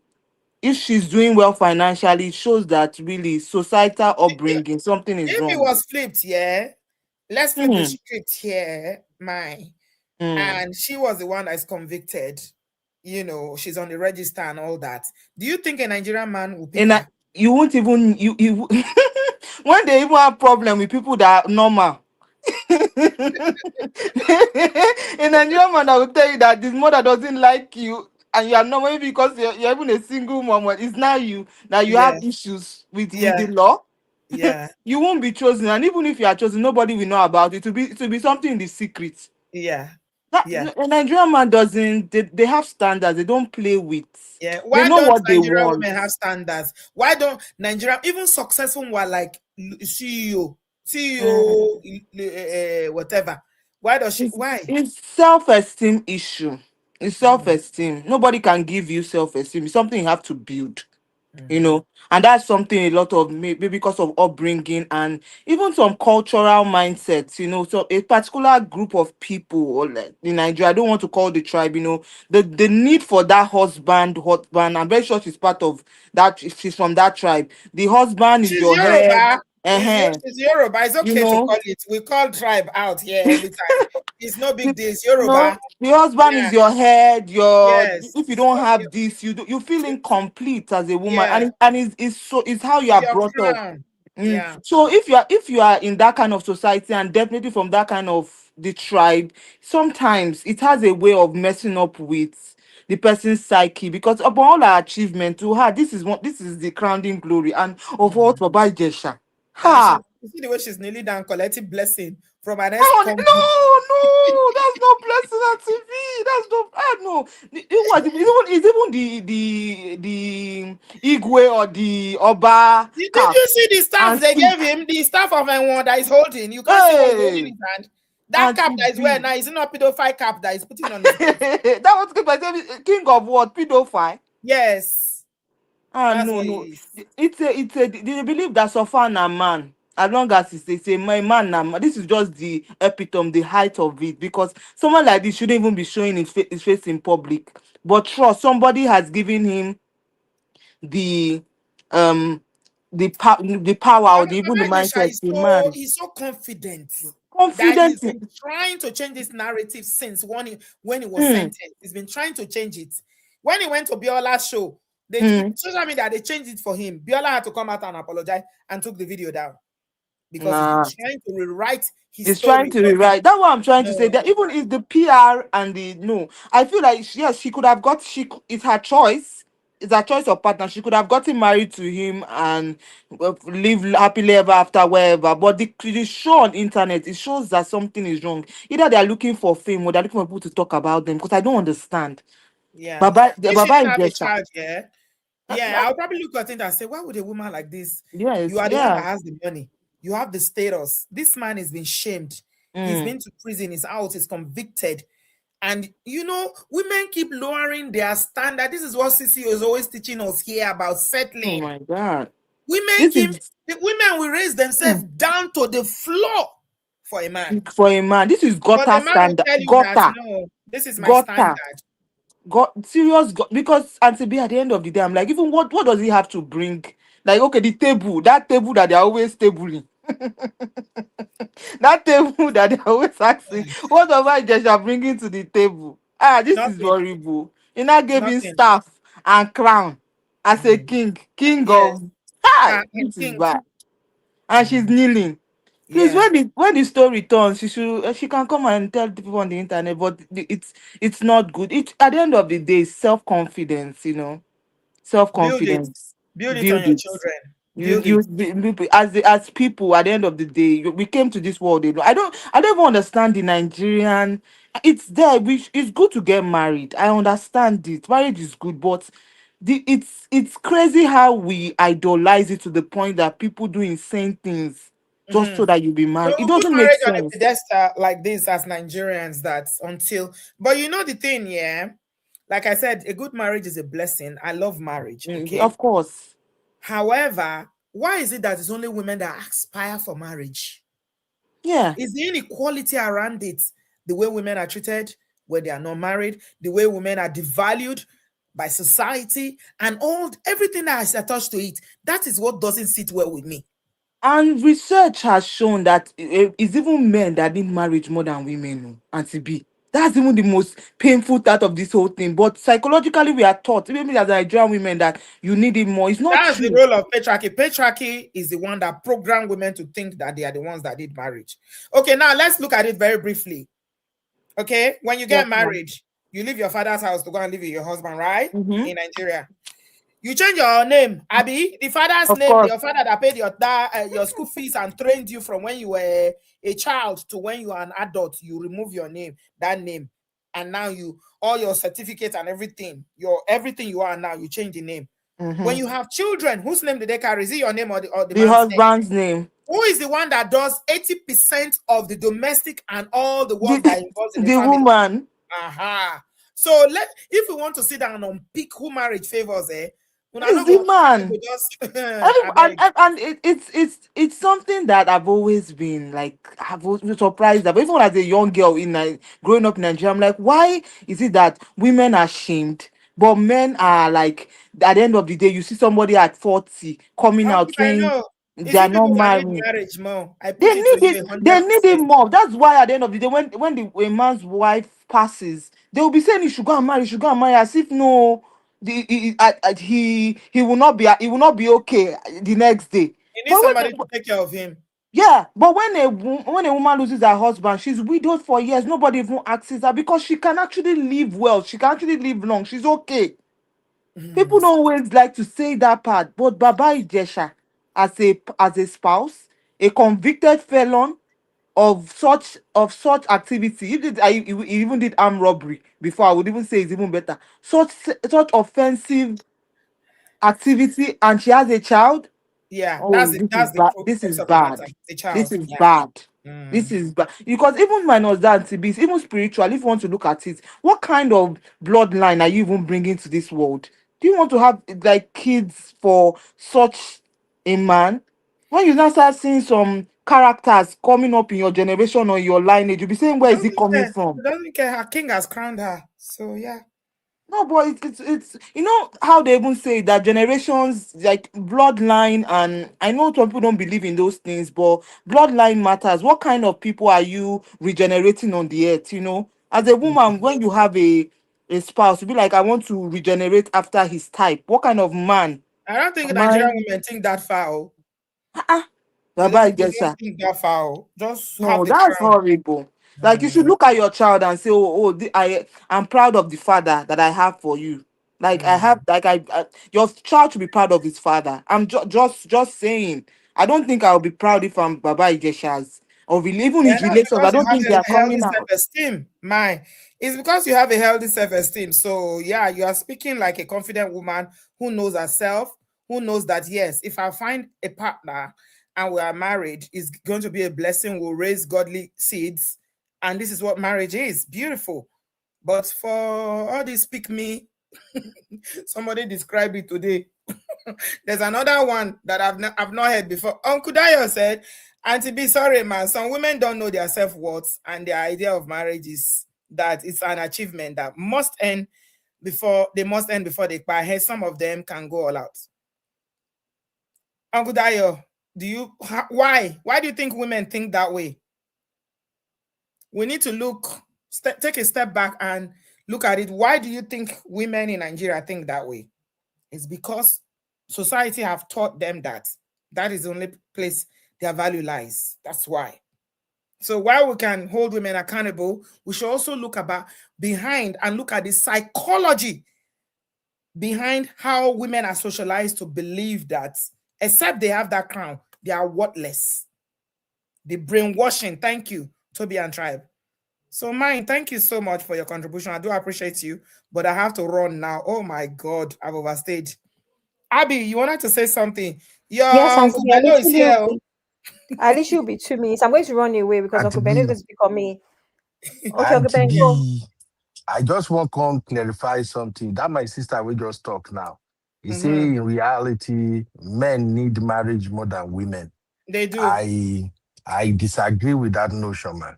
If she's doing well financially, it shows that really societal upbringing, something is If it wrong. was flipped, yeah, let's flip the Hmm. script here, Hmm. and she was the one that's convicted. You know, she's on the register and all that. Do you think a Nigerian man will pick And her? you won't even you when they even have problem with people that are normal. In Nigerian man, I will tell you that this mother doesn't like you, and you are not maybe because you're even a single mom. It's now you that you Yeah, have issues with the yeah, law. yeah, You won't be chosen, and even if you are chosen, nobody will know about it. It will be something in the secret. yeah, That yeah, a Nigerian man doesn't. They have standards. They don't play with. yeah. They Why know don't what they Nigerian want. women have standards? Why don't Nigerian, even successful one like CEO, whatever? Why does she? Why? It's self-esteem issue. It's self-esteem. Nobody can give you self-esteem. It's something you have to build, and that's something a lot of maybe because of upbringing and even some cultural mindsets. So a particular group of people, or like in Nigeria, I don't want to call the tribe. The need for that husband. I'm very sure she's part of that. If she's from that tribe, the husband is She's your head. Yoruba. She's Yoruba. It's You okay to know call it. We call tribe out here every time. It's no big deal. It's No, Yoruba. the husband Yeah. is your head. Yes. If you don't have this, you feel incomplete as a woman, Yeah. and it's how you It's are your brought up. crown. Yeah. So if you are in that kind of society, and definitely from that kind of the tribe, sometimes it has a way of messing up with the person's psyche, because upon all our achievement to her, this is the crowning glory and of what Baba Ijesha. And Ha. you see the way she's kneeling down, collecting blessing from an Oh, ex-convict. no, that's not blessing on TV. That's not. I know. It was it's even the Igwe or the Oba Did cap you see the staff and they speak. gave him? The staff of one that is holding. You can't see what he's holding in Hey, his hand. That and cap that is wearing TV. now is not pedophile cap that is putting on his head. That was good. But king of what? Pedophile. Yes. Ah, That's no, what no. he is. It's a. They believe that so far na man. As long as it's a man, na man. This is just the epitome, the height of it. Because someone like this shouldn't even be showing his face in public. But trust, somebody has given him the um the power, or even the Baba Ijesha mindset. is The man he's so confident that he's confident. been trying to change this narrative since when he was Hmm, sentenced. He's been trying to change it. When he went to Biola's show, hmm. social media they changed it for him. Biola had to come out and apologize and took the video down because he's been Nah. trying to rewrite his Is trying story. to But rewrite. That's what I'm trying to say. no, That even if the PR and the no, I feel like yes, she could have got. It's her choice. It's her choice of partner. She could have gotten married to him and live happily ever after wherever. But the show on internet, it shows that something is wrong. Either they are looking for fame or they're looking for people to talk about them. Because I don't understand. yeah. The If she Baba didn't is have a just child, yeah, I'll probably look at it and say, why would a woman like this? You yes, are the one that yeah. has the money. You have the status. This man has been shamed. He's Mm. been to prison. He's out. He's convicted. And women keep lowering their standard. This is what CC is always teaching us here about Oh settling. my God. Women This keep is the women will raise themselves down to the floor for a man. for a man. This is But the gutter man will standard. tell you that Gutter. no, this is my Gutter. standard. Serious because Auntie B, at the end of the day, I'm like, even what does he have to bring? Like, okay, that table that they're always tabling, that table that they're always asking, what am I just bringing to the table? This is Nothing, horrible. He now gave him nothing. staff and crown as a king Yes. of. Hi, And this is king. bad. And she's kneeling. Please, Yeah. when the story turns, she can come and tell the people on the internet, but it's not good. It at the end of the day, self-confidence, Build it. self-confidence. Build it on Build your it. children. You Build it. as people at the end of the day, we came to this world. I don't even understand the Nigerian. It's there. It's good to get married. I understand it. Marriage is good, but it's crazy how we idolize it to the point that people do insane things just so that you be So married. It we put doesn't make marriage on a sense. pedestal like this as Nigerians. But you know the thing, yeah. Like I said, a good marriage is a blessing. I love marriage. Okay. Of course. However, why is it that it's only women that aspire for marriage? Yeah. Is the inequality around it? The way women are treated when they are not married, the way women are devalued by society, and everything that is attached to it. That is what doesn't sit well with me. And research has shown that it's even men that need marriage more than women. Auntie B. That's even the most painful part of this whole thing. But psychologically, we are taught, even as Nigerian women, that you need it more. It's not That's the true. role of patriarchy. Patriarchy is the one that programmed women to think that they are the ones that need marriage. Okay, now let's look at it very briefly. Okay, when you get married, you leave your father's house to go and live with your husband, right? In Nigeria. You change your name, Abby. The father's Of name, course. your father that paid your school fees and trained you from when you were a child to when you are an adult. You remove your name, that name, and now all your certificates and everything you are now, you change the name. When you have children, whose name do they carry? Is it your name or the man's husband's name? Who is the one that does 80% of the domestic and all the work that involves in the family? Woman. So if we want to sit down and unpick who marriage favors, It's the man. It's something that I've always been like, I've been surprised that even as a young girl growing up in Nigeria, I'm like, why is it that women are shamed, but men are like, at the end of the day, you see somebody at 40 coming out saying they're not married. Marriage more. They need it more. That's why at the end of the day, when a man's wife passes, they will be saying he should go and marry, as if no, he will not be okay the next day. He needs somebody to take care of him. Yeah, but when a woman loses her husband, she's widowed for years. Nobody even asks her because she can actually live well. She can actually live long. She's okay. People don't always like to say that part, but Baba Ijesha, as a spouse, a convicted felon of such activity, he even did armed robbery before. I would even say it's even better. Such offensive activity, and she has a child. Yeah, This is bad. This is bad. This is bad. Because even minus that, even spiritual, if you want to look at it, what kind of bloodline are you even bringing to this world? Do you want to have like kids for such a man? When you now start seeing some characters coming up in your generation or your lineage, you'll be saying, where is it coming from? Doesn't care. Her king has crowned her. So yeah. No, but it's you know how they even say that generations, like bloodline, and I know some people don't believe in those things, but bloodline matters. What kind of people are you regenerating on the earth? As a woman, when you have a spouse, you be like, I want to regenerate after his type. What kind of man? I don't think Nigerian women think that far. They don't think that far. Just no, that's horrible. Like you should look at your child and say, I'm proud of the father that I have for you. Like your child should be proud of his father. I'm just saying. I don't think I'll be proud if I'm Baba Ijesha's or even his relations. I don't think they are coming out. Self-esteem, it's because you have a healthy self-esteem. So yeah, you are speaking like a confident woman who knows herself, who knows that yes, if I find a partner and we are married, it's going to be a blessing. We'll raise godly seeds. And this is what marriage is. Beautiful. But for all this pick me, somebody described it today. There's another one that I've not heard before. Uncle Dayo said, Auntie B, sorry, man. Some women don't know their self-worth, and their idea of marriage is that it's an achievement that must end before they buy. Some of them can go all out. Uncle Dayo, why do you think women think that way? We need to take a step back and look at it. Why do you think women in Nigeria think that way? It's because society have taught them that is the only place their value lies. That's why. So while we can hold women accountable, we should also look behind and look at the psychology behind how women are socialized to believe that except they have that crown, they are worthless. The brainwashing. Thank you, Toby and Tribe. So mine, thank you so much for your contribution. I do appreciate you, but I have to run now. Oh my God, I've overstayed. Abby, you wanted to say something? Yes, Uncle Beno is here. At least you'll be 2 minutes. I'm going to run away because Uncle Beno is going to pick on me. Okay, Uncle Auntie Beno, go. B, I just want to clarify something. That my sister will just talk now. He say in reality, men need marriage more than women. They do. I disagree with that notion, man.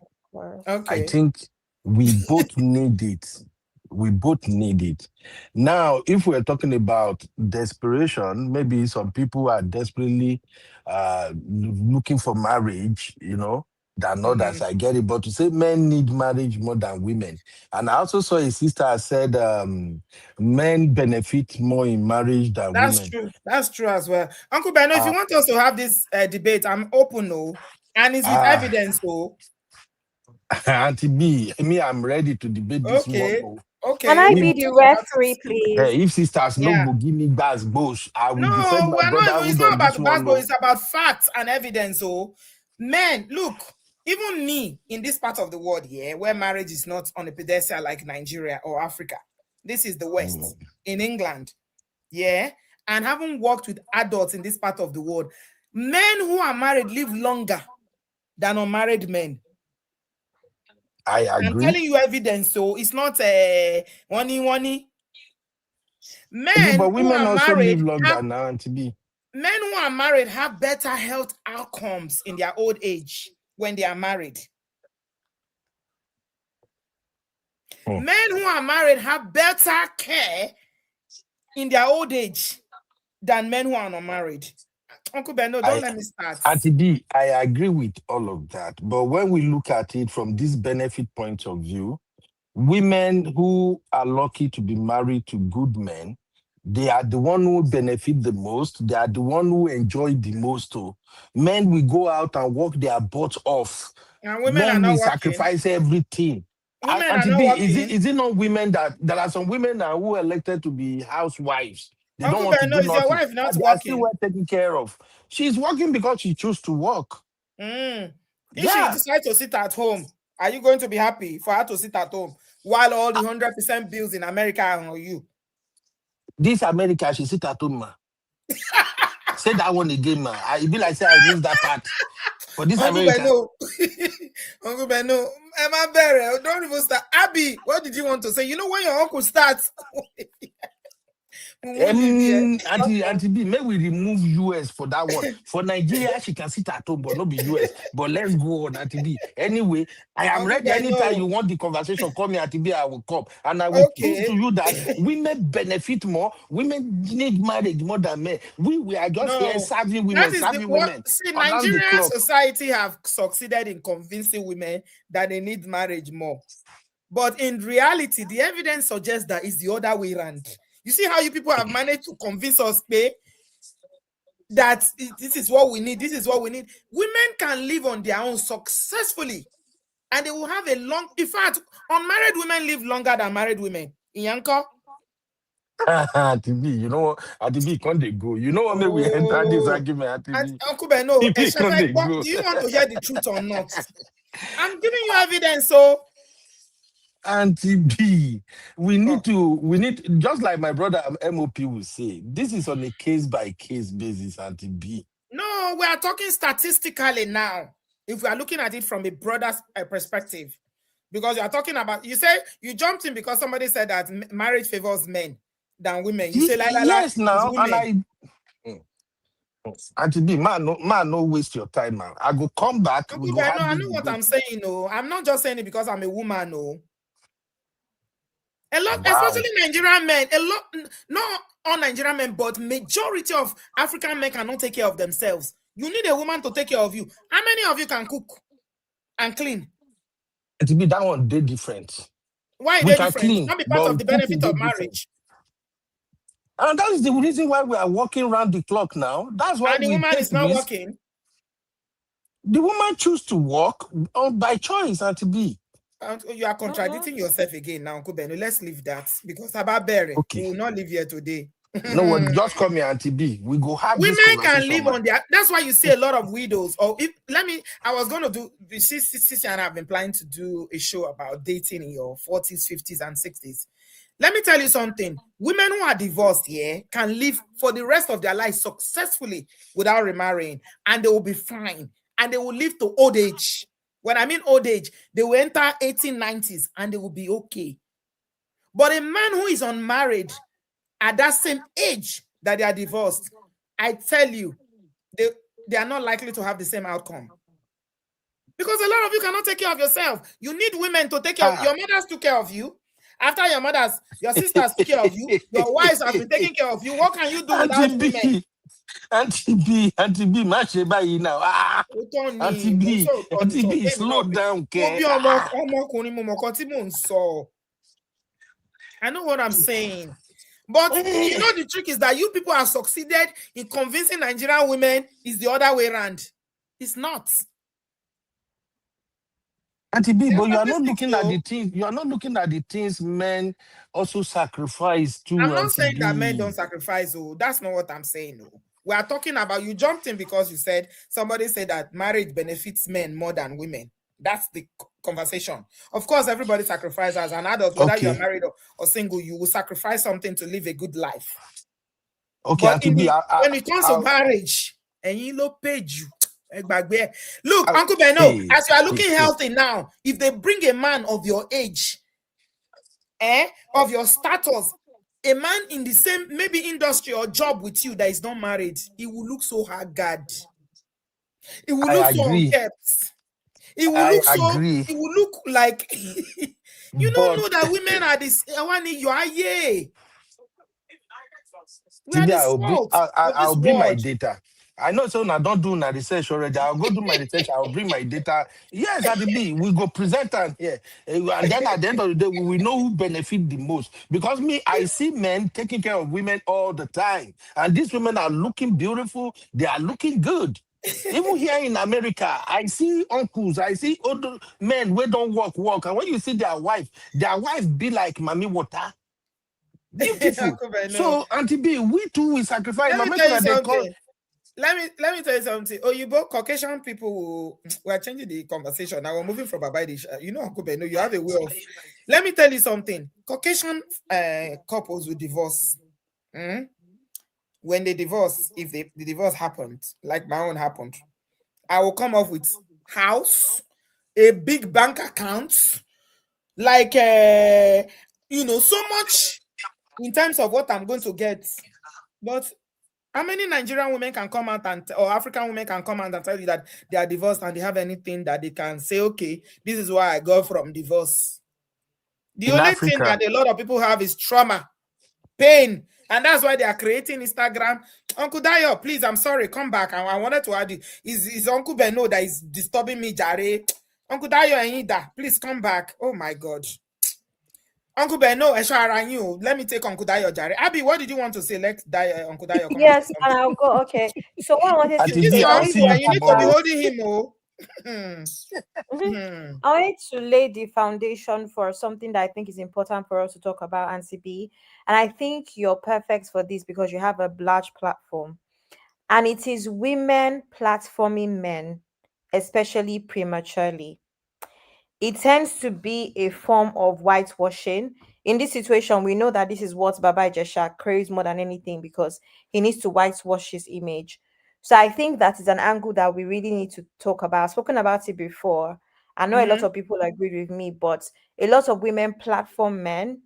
Okay. I think we both need it. We both need it. Now, if we're talking about desperation, maybe some people are desperately looking for marriage, than others. I get it. But to say men need marriage more than women. And I also saw a sister said men benefit more in marriage than women. That's true. That's true as well. Uncle Beno, if you want us to have this debate, I'm open, and it's with evidence, Auntie B, I'm ready to debate this one. Okay. Can I be the referee, please? If sisters no go give me bush, I will defend my brotherhood. It's not about bush, it's about facts and evidence. Men, look, even me in this part of the world, where marriage is not on a pedestal like Nigeria or Africa. This is the West, in England. And having worked with adults in this part of the world, men who are married live longer than unmarried men. I agree. I'm telling you evidence, so it's not one. Men but women who are also married live longer now, Auntie B. Men who are married have better health outcomes in their old age when they are married. Men who are married have better care in their old age than men who are not married. Uncle Beno, don't let me start. Auntie B, I agree with all of that. But when we look at it from this benefit point of view, women who are lucky to be married to good men, they are the one who benefit the most. They are the one who enjoy the most. Men will go out and work their butts off. And women men are not will working. Sacrifice everything. Women are not working. Is it not women that there are some women that who are elected to be housewives? They Uncle don't want to do is nothing. your wife not they working? Are still well taken care of. She's working because she chose to work. If she decides to sit at home, are you going to be happy for her to sit at home while all the 100% bills in America are on you? This America, she sit at home, man. Say that one again, man. I be like say I missed that part. But this Uncle America. Uncle Beno, Emma Berry, don't even start. Abby, what did you want to say? You know when your uncle starts. Auntie B, may we remove US for that one. For Nigeria, she can sit at home, but not be US. But let's go on, Auntie B. Anyway, I am ready. Anytime you want the conversation, call me, Auntie B, I will come. And I will prove to you that women benefit more. Women need marriage more than men. We are just here serving women, women. See, Nigerian society have succeeded in convincing women that they need marriage more. But in reality, the evidence suggests that it's the other way around. You see how you people have managed to convince us that this is what we need, this is what we need. Women can live on their own successfully, and they will have a long, in fact, unmarried women live longer than married women. Iyanko? Auntie B, you know what? Auntie B, can't they go? You know what made we enter this argument, Auntie B? Uncle Beno, do you want to hear the truth or not? I'm giving you evidence, so Auntie B, we need just like my brother MOP will say, this is on a case-by-case basis, Auntie B. No, we are talking statistically now. If we are looking at it from a broader perspective, because you are talking about, you say you jumped in because somebody said that marriage favors men than women. You say yes, now, and Auntie B, man, no waste your time, man. I go come back. I know what I'm saying. No, I'm not just saying it because I'm a woman. No. A lot, especially Nigerian men, not all Nigerian men, but majority of African men cannot take care of themselves. You need a woman to take care of you. How many of you can cook and clean? To be that one, they're different. Why they different? Clean, not be part of the benefit of marriage. And that is the reason why we are working around the clock now. That's why the woman is not working. The woman choose to walk by choice, Auntie B. You are contradicting yourself again now, Uncle Benno. Let's leave that because about Berry, we will not live here today. No, just call me Auntie B. We go have Women this conversation. can live on their. That's why you see a lot of widows. Or if I was going to do. Sissy and I've been planning to do a show about dating in your 40s, 50s, and 60s. Let me tell you something. Women who are divorced here can live for the rest of their life successfully without remarrying, and they will be fine, and they will live to old age. When I mean old age, they will enter 1890s and they will be okay. But a man who is unmarried at that same age that they are divorced, I tell you, they are not likely to have the same outcome. Because a lot of you cannot take care of yourself. You need women to take care of your mothers took care of you. After your sisters took care of you, your wives have been taking care of you. What can you do without women? Auntie B, match by now. Auntie B, slow down, okay? I know what I'm saying. But you know the trick is that you people have succeeded in convincing Nigerian women is the other way around. It's not. Auntie B, but you are not looking at the things. You are not looking at the things men also sacrifice too. I'm not saying that men don't sacrifice. Oh, that's not what I'm saying. Oh. We are talking about, you jumped in because you said somebody said that marriage benefits men more than women. That's the conversation. Of course, everybody sacrifices as an adult, whether you're married or single, you will sacrifice something to live a good life. Okay, but when it comes to marriage, and you know, paid you. Look, Uncle Benno, as you are looking healthy now, if they bring a man of your age, of your status, a man in the same maybe industry or job with you that is not married, he will look so haggard. It will look so unkept. It will look so. It will look like you don't know that women are this. You are I'll bring my data. I know so now don't do na research already. I'll go do my research. I'll bring my data. Yes, at the B, we go present and here. And then at the end of the day, we will know who benefit the most. Because I see men taking care of women all the time. And these women are looking beautiful. They are looking good. Even here in America, I see uncles, I see older men who don't walk. And when you see their wife be like Mommy Water. Beautiful. So, Auntie B, we too will sacrifice. Let me tell you something. Oyinbo, Caucasian people, we are changing the conversation. Now we're moving from Babaidish. You know, Uncle Benno, you have a way of. Let me tell you something. Caucasian couples will divorce. When they divorce, if the divorce happened, like my own happened, I will come up with house, a big bank account, like so much in terms of what I'm going to get. But how many Nigerian women can come out or African women can come out and tell you that they are divorced and they have anything that they can say, okay, this is why I got from divorce? The only thing that a lot of people have is trauma, pain, and that's why they are creating Instagram. Uncle Dayo, please, I'm sorry, come back. I wanted to add you. Is Uncle Benno that is disturbing me, Jare? Uncle Dayo and Ida, please come back. Oh my God. Uncle Benno, let me take Uncle Dayo, Jare. Abby, what did you want to say? Let Uncle Dayo come. Yes, and I'll go. Okay. So what I wanted to say, you need to be holding him. I wanted to lay the foundation for something that I think is important for us to talk about, Auntie B. And I think you're perfect for this because you have a large platform. And it is women platforming men, especially prematurely. It tends to be a form of whitewashing. In this situation, we know that this is what Baba Ijesha craves more than anything because he needs to whitewash his image. So I think that is an angle that we really need to talk about. I've spoken about it before. I know a lot of people agreed with me, but a lot of women platform men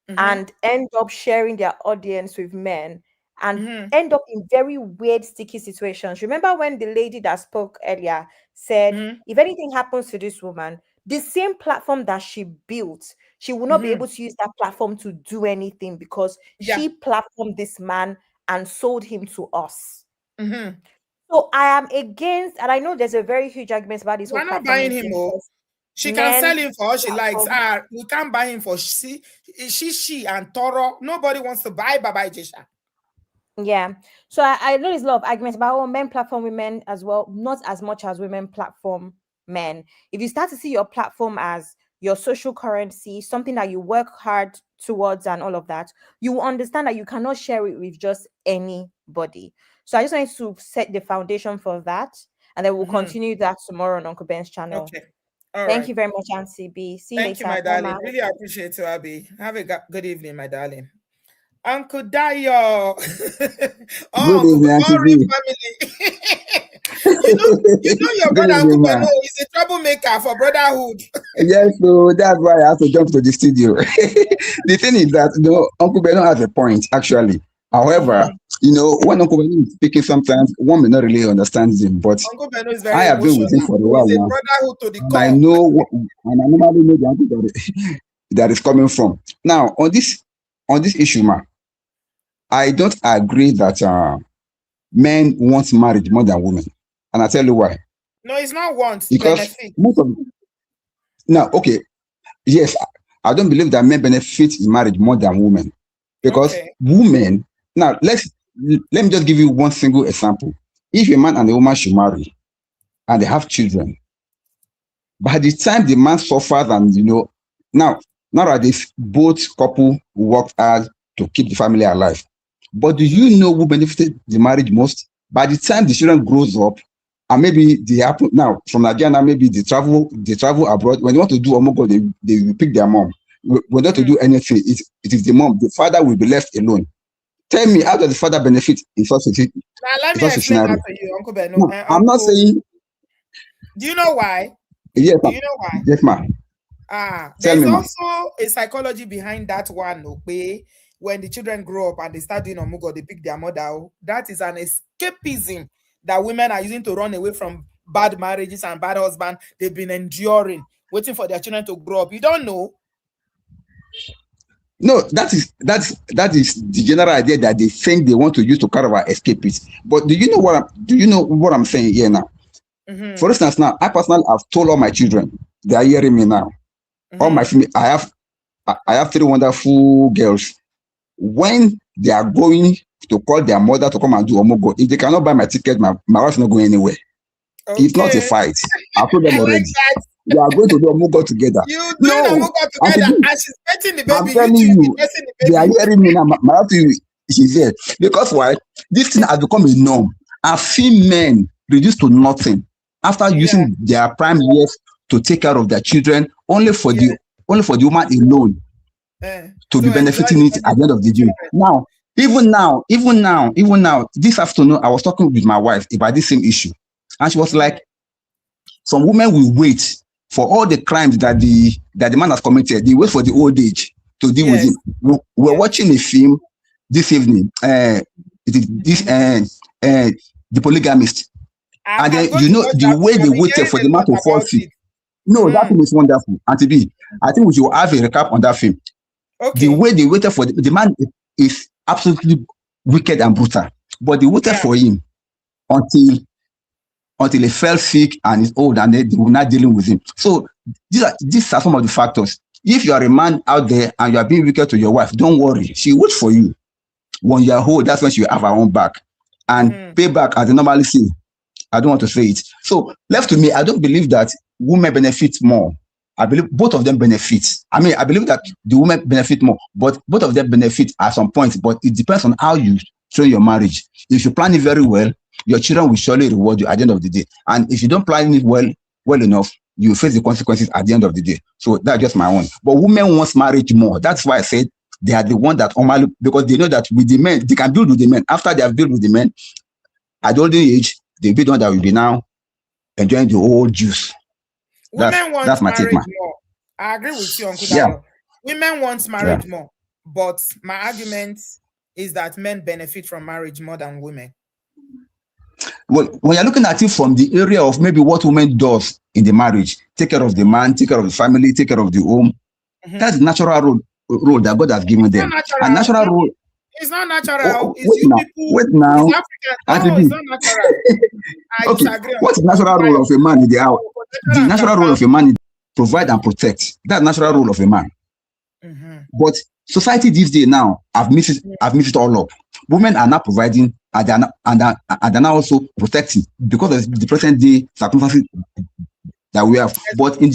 and end up sharing their audience with men and end up in very weird, sticky situations. Remember when the lady that spoke earlier said, if anything happens to this woman, the same platform that she built, she will not be able to use that platform to do anything because she platformed this man and sold him to us. So I am against, and I know there's a very huge argument about this. We're not buying him. She can sell him for all she likes. We can't buy him for she and Toro. Nobody wants to buy Baba Ijesha. Yeah. So I know there's a lot of arguments about men platform women as well, not as much as women platform men. If you start to see your platform as your social currency, something that you work hard towards and all of that, you will understand that you cannot share it with just anybody. So I just wanted to set the foundation for that, and then we'll continue that tomorrow on Uncle Ben's channel. Okay. All Thank right. you very much, Auntie B. See you Thank later. you, my darling. Bye. Really appreciate you, Abby. Have a good evening, my darling. Uncle Dayo. Uncle Real family. you know your brother Uncle Beno is a troublemaker for brotherhood. Yes, so that's why I have to jump to the studio. The thing is that Uncle Beno has a point, actually. However, when Uncle Beno is speaking, sometimes one may not really understand him, but Uncle Beno is very I have been with him for a while now. Brotherhood to the And core. I know, and I normally know the angle that is coming from. Now, on this issue, ma, I don't agree that men want marriage more than women, and I tell you why. No, it's not want. Because benefit. most of now, okay, yes, I don't believe that men benefit in marriage more than women, because women. Now, let me just give you one single example. If a man and a woman should marry, and they have children, by the time the man suffers, and nowadays both couple work hard to keep the family alive. But do you know who benefited the marriage most? By the time the children grows up, and maybe they happen now from Nigeria, maybe they travel abroad. When they want to do Omogo, they will pick their mom. When they want to do anything, it is the mom. The father will be left alone. Tell me, how does the father benefit in such a scenario? Now, let me explain that to you, Uncle Beno. No, I'm not saying. Do you know why? Yes, do you know why? Yes, ma'am. There's also a psychology behind that one. Okay, when the children grow up and they start doing Omugo, they pick their mother. That is an escapism that women are using to run away from bad marriages and bad husbands they've been enduring, waiting for their children to grow up. You don't know? No, that is the general idea that they think they want to use to carry out escapism. But do you know what I'm saying here now? For instance, now I personally have told all my children, they are hearing me now. All my family, I have 3 wonderful girls. When they are going to call their mother to come and do Omogo, if they cannot buy my ticket, my wife is not going anywhere. It's not a fight. I told them already. We are going to do Omogo together. You doing Omogo together, and she's getting the baby. I'm telling you, they are hearing me now. My wife is there. Because why? This thing has become a norm. I've seen men reduced to nothing after using their prime years to take care of their children, only for the woman alone to be benefiting it at the end of the day. Now, even now, this afternoon, I was talking with my wife about this same issue, and she was like, "Some women will wait for all the crimes that the man has committed. They wait for the old age to deal with him." We're watching a film this evening. The Polygamist. And then the way they waited for the man to fall sick. No, that film is wonderful. Auntie B, I think we should have a recap on that film. The way they waited for the man is absolutely wicked and brutal. But they waited for him until he fell sick and is old, and they were not dealing with him. So these are some of the factors. If you are a man out there and you are being wicked to your wife, don't worry. She will wait for you. When you are old, that's when she will have her own back. And pay back, as they normally say. I don't want to say it. So left to me, I don't believe that women benefit more. I believe both of them benefit. I mean, I believe that the women benefit more, but both of them benefit at some point. But it depends on how you train your marriage. If you plan it very well, your children will surely reward you at the end of the day. And if you don't plan it well enough, you face the consequences at the end of the day. So that's just my own. But women want marriage more. That's why I said they are the one that normally, because they know that with the men, they can build with the men. After they have built with the men, at the older age, they'll be the one that will be now enjoying the old juice. Women want that's my marriage take, more. I agree with you, Uncle Dayo. Women want marriage more. But my argument is that men benefit from marriage more than women. Well, when you're looking at it from the area of maybe what women does in the marriage, take care of the man, take care of the family, take care of the home, that's the natural role that God has given them. A natural role. It's not natural. It's you people. Wait now. No, it's not natural. I disagree. What's the natural role of a man in the house? The natural role of a man is provide and protect. That's the natural role of a man. But society these days now, I've mixed it all up. women are not providing and they're not also protecting because of the present day circumstances that we have. But in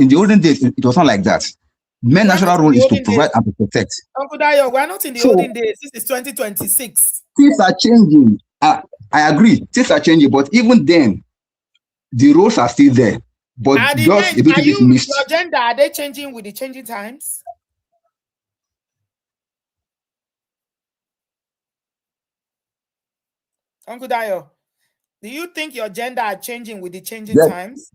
the olden days, it was not like that. Men's natural role is to provide and to protect. Uncle Dayo, we're not in the olden days. This is 2026. Things are changing. I agree. Things are changing, but even then, the roles are still there. But just a little bit missed. Your gender, are they changing with the changing times? Uncle Dayo, do you think your gender are changing with the changing times?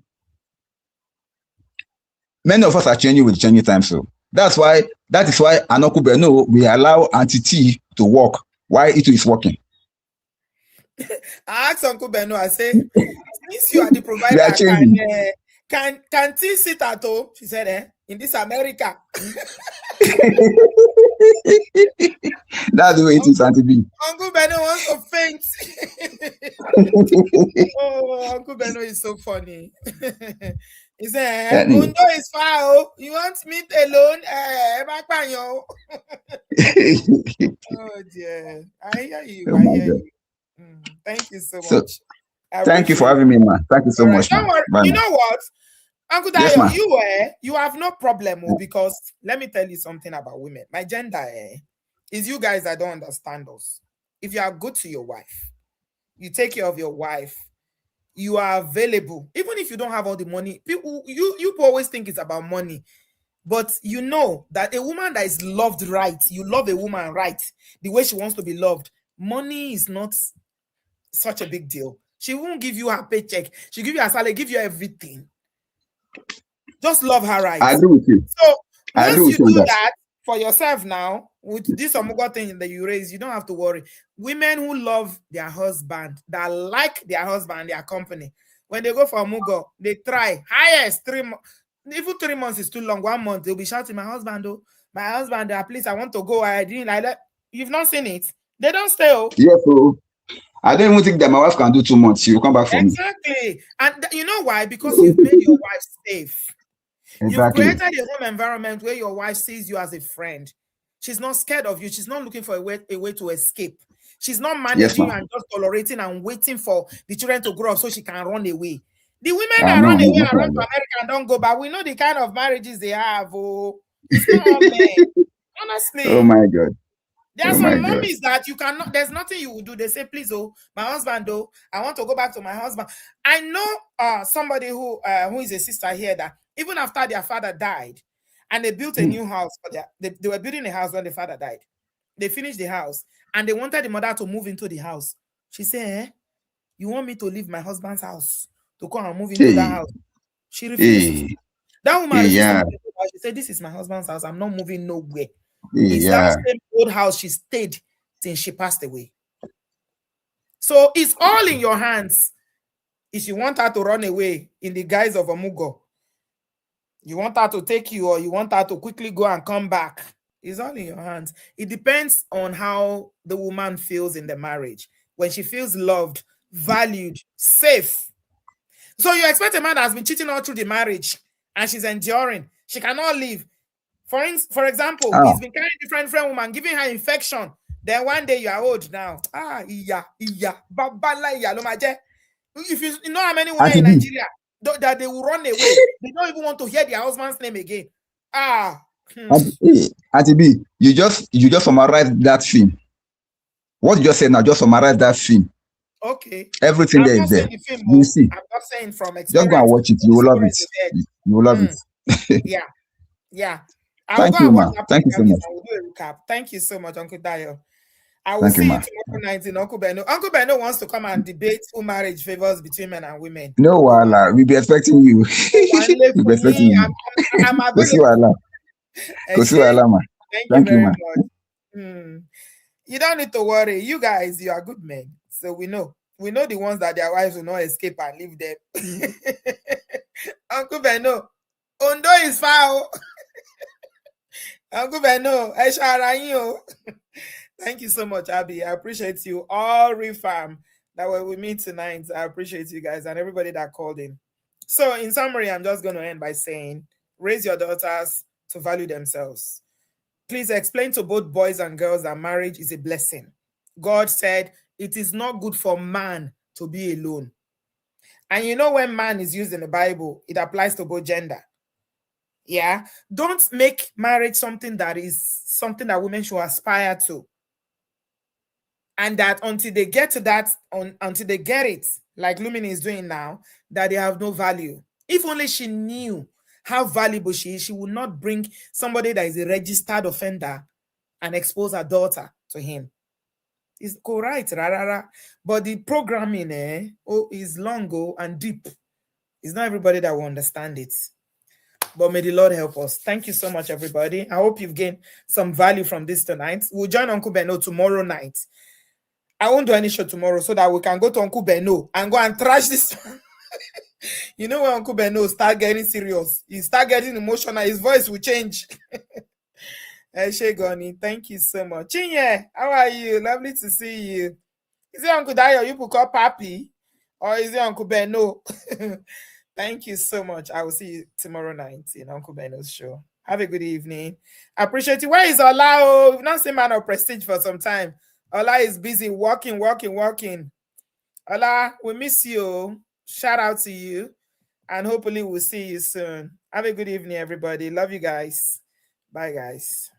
Many of us are changing with the changing times. So that is why Uncle Beno we allow Auntie T to work while it is working. I asked Uncle Beno, I say, since you are the provider, can T sit at home? She said, in this America. That's the way it is, Auntie B. Uncle Beno wants to faint. Oh, Uncle Beno is so funny. He said, Undo is far. You want meat alone? Oh dear. I hear you. I hear you. Thank you so much. Thank you for having me, man. Thank you so much. Don't worry. Bye, you know what? Uncle Dayo, yes, you have no problem because let me tell you something about women. My gender is you guys that don't understand us. If you are good to your wife, you take care of your wife, you are available, even if you don't have all the money. People, you always think it's about money, but you know that a woman that is loved right, you love a woman right, the way she wants to be loved. Money is not such a big deal. She won't give you her paycheck. She'll give you her salary, give you everything. Just love her right. I agree with you. So once you do that for yourself now, with this Omugo thing that you raise, you don't have to worry. Women who love their husband, that like their husband, their company, when they go for Omugo, they try highest 3 months. Even 3 months is too long. 1 month, they'll be shouting, my husband, please, I want to go. I didn't like that. You've not seen it. They don't stay. Yes, so I don't even think that my wife can do 2 months. She will come back for me. Exactly. And you know why? Because you've made your wife safe. Exactly. You've created a home environment where your wife sees you as a friend. She's not scared of you. She's not looking for a way to escape. She's not managing you and just tolerating and waiting for the children to grow up so she can run away. The women that run away and run to America and don't go back, we know the kind of marriages they have. Oh, it's not all men. Honestly. Oh my God. There are some mommies that you cannot, there's nothing you will do. They say, please, my husband, I want to go back to my husband. I know somebody who is a sister here that even after their father died and they built a new house for they were building a house when the father died. They finished the house and they wanted the mother to move into the house. She said, you want me to leave my husband's house to come and move into that house? She refused. That woman refused to move. She said, this is my husband's house. I'm not moving nowhere. It's that same old house she stayed since she passed away. So it's all in your hands. If you want her to run away in the guise of a mugo, you want her to take you, or you want her to quickly go and come back, it's all in your hands. It depends on how the woman feels in the marriage. When she feels loved, valued, safe. So you expect a man that has been cheating all through the marriage and she's enduring. She cannot leave. For example, he's been carrying different women, giving her infection. Then one day you are old now. If you know how many women in Nigeria that they will run away, they don't even want to hear their husband's name again. Auntie B, you just summarized that film. What you just said now, just summarize that film. Okay. Everything there is there. You see. I'm not saying from experience. Just go and watch it. You will love it. You will love it. Yeah. Thank you, ma. Thank you so much. I will do a recap. Thank you so much, Uncle Dayo. I will see you tomorrow night in Uncle Beno. Uncle Beno wants to come and debate who marriage favors between men and women. No, we'll be expecting you. We'll be expecting you. I'm available. Thank you very much. You don't need to worry. You guys, you are good men. So we know the ones that their wives will not escape and leave them. Uncle Beno, Ondo is foul. Uncle Beno, thank you so much, Abby. I appreciate you all, Refam, that were with me tonight. I appreciate you guys and everybody that called in. So in summary, I'm just going to end by saying, raise your daughters to value themselves. please explain to both boys and girls that marriage is a blessing. God said it is not good for man to be alone. And you know, when man is used in the Bible, it applies to both gender. Yeah. Don't make marriage something that women should aspire to. And that until they get to that, until they get it, like Lumini is doing now, that they have no value. If only she knew how valuable she is, she would not bring somebody that is a registered offender and expose her daughter to him. It's correct, rarara. But the programming is long and deep. It's not everybody that will understand it. But may the Lord help us. Thank you so much, everybody. I hope you've gained some value from this tonight. We'll join Uncle Beno tomorrow night. I won't do any show tomorrow so that we can go to Uncle Beno and go and trash this. You know, when Uncle Beno start getting serious, he start getting emotional, his voice will change. Shegoni, thank you so much. Chinye, how are you? Lovely to see you. Is it Uncle Dayo you call Papi? Or is it Uncle Beno? Thank you so much. I will see you tomorrow night in Uncle Beno's show. Have a good evening. I appreciate you. Where is Ola? Oh, we've not seen Man of Prestige for some time. Ola is busy working. Ola, we miss you. Shout out to you. And hopefully we'll see you soon. Have a good evening, everybody. Love you guys. Bye, guys.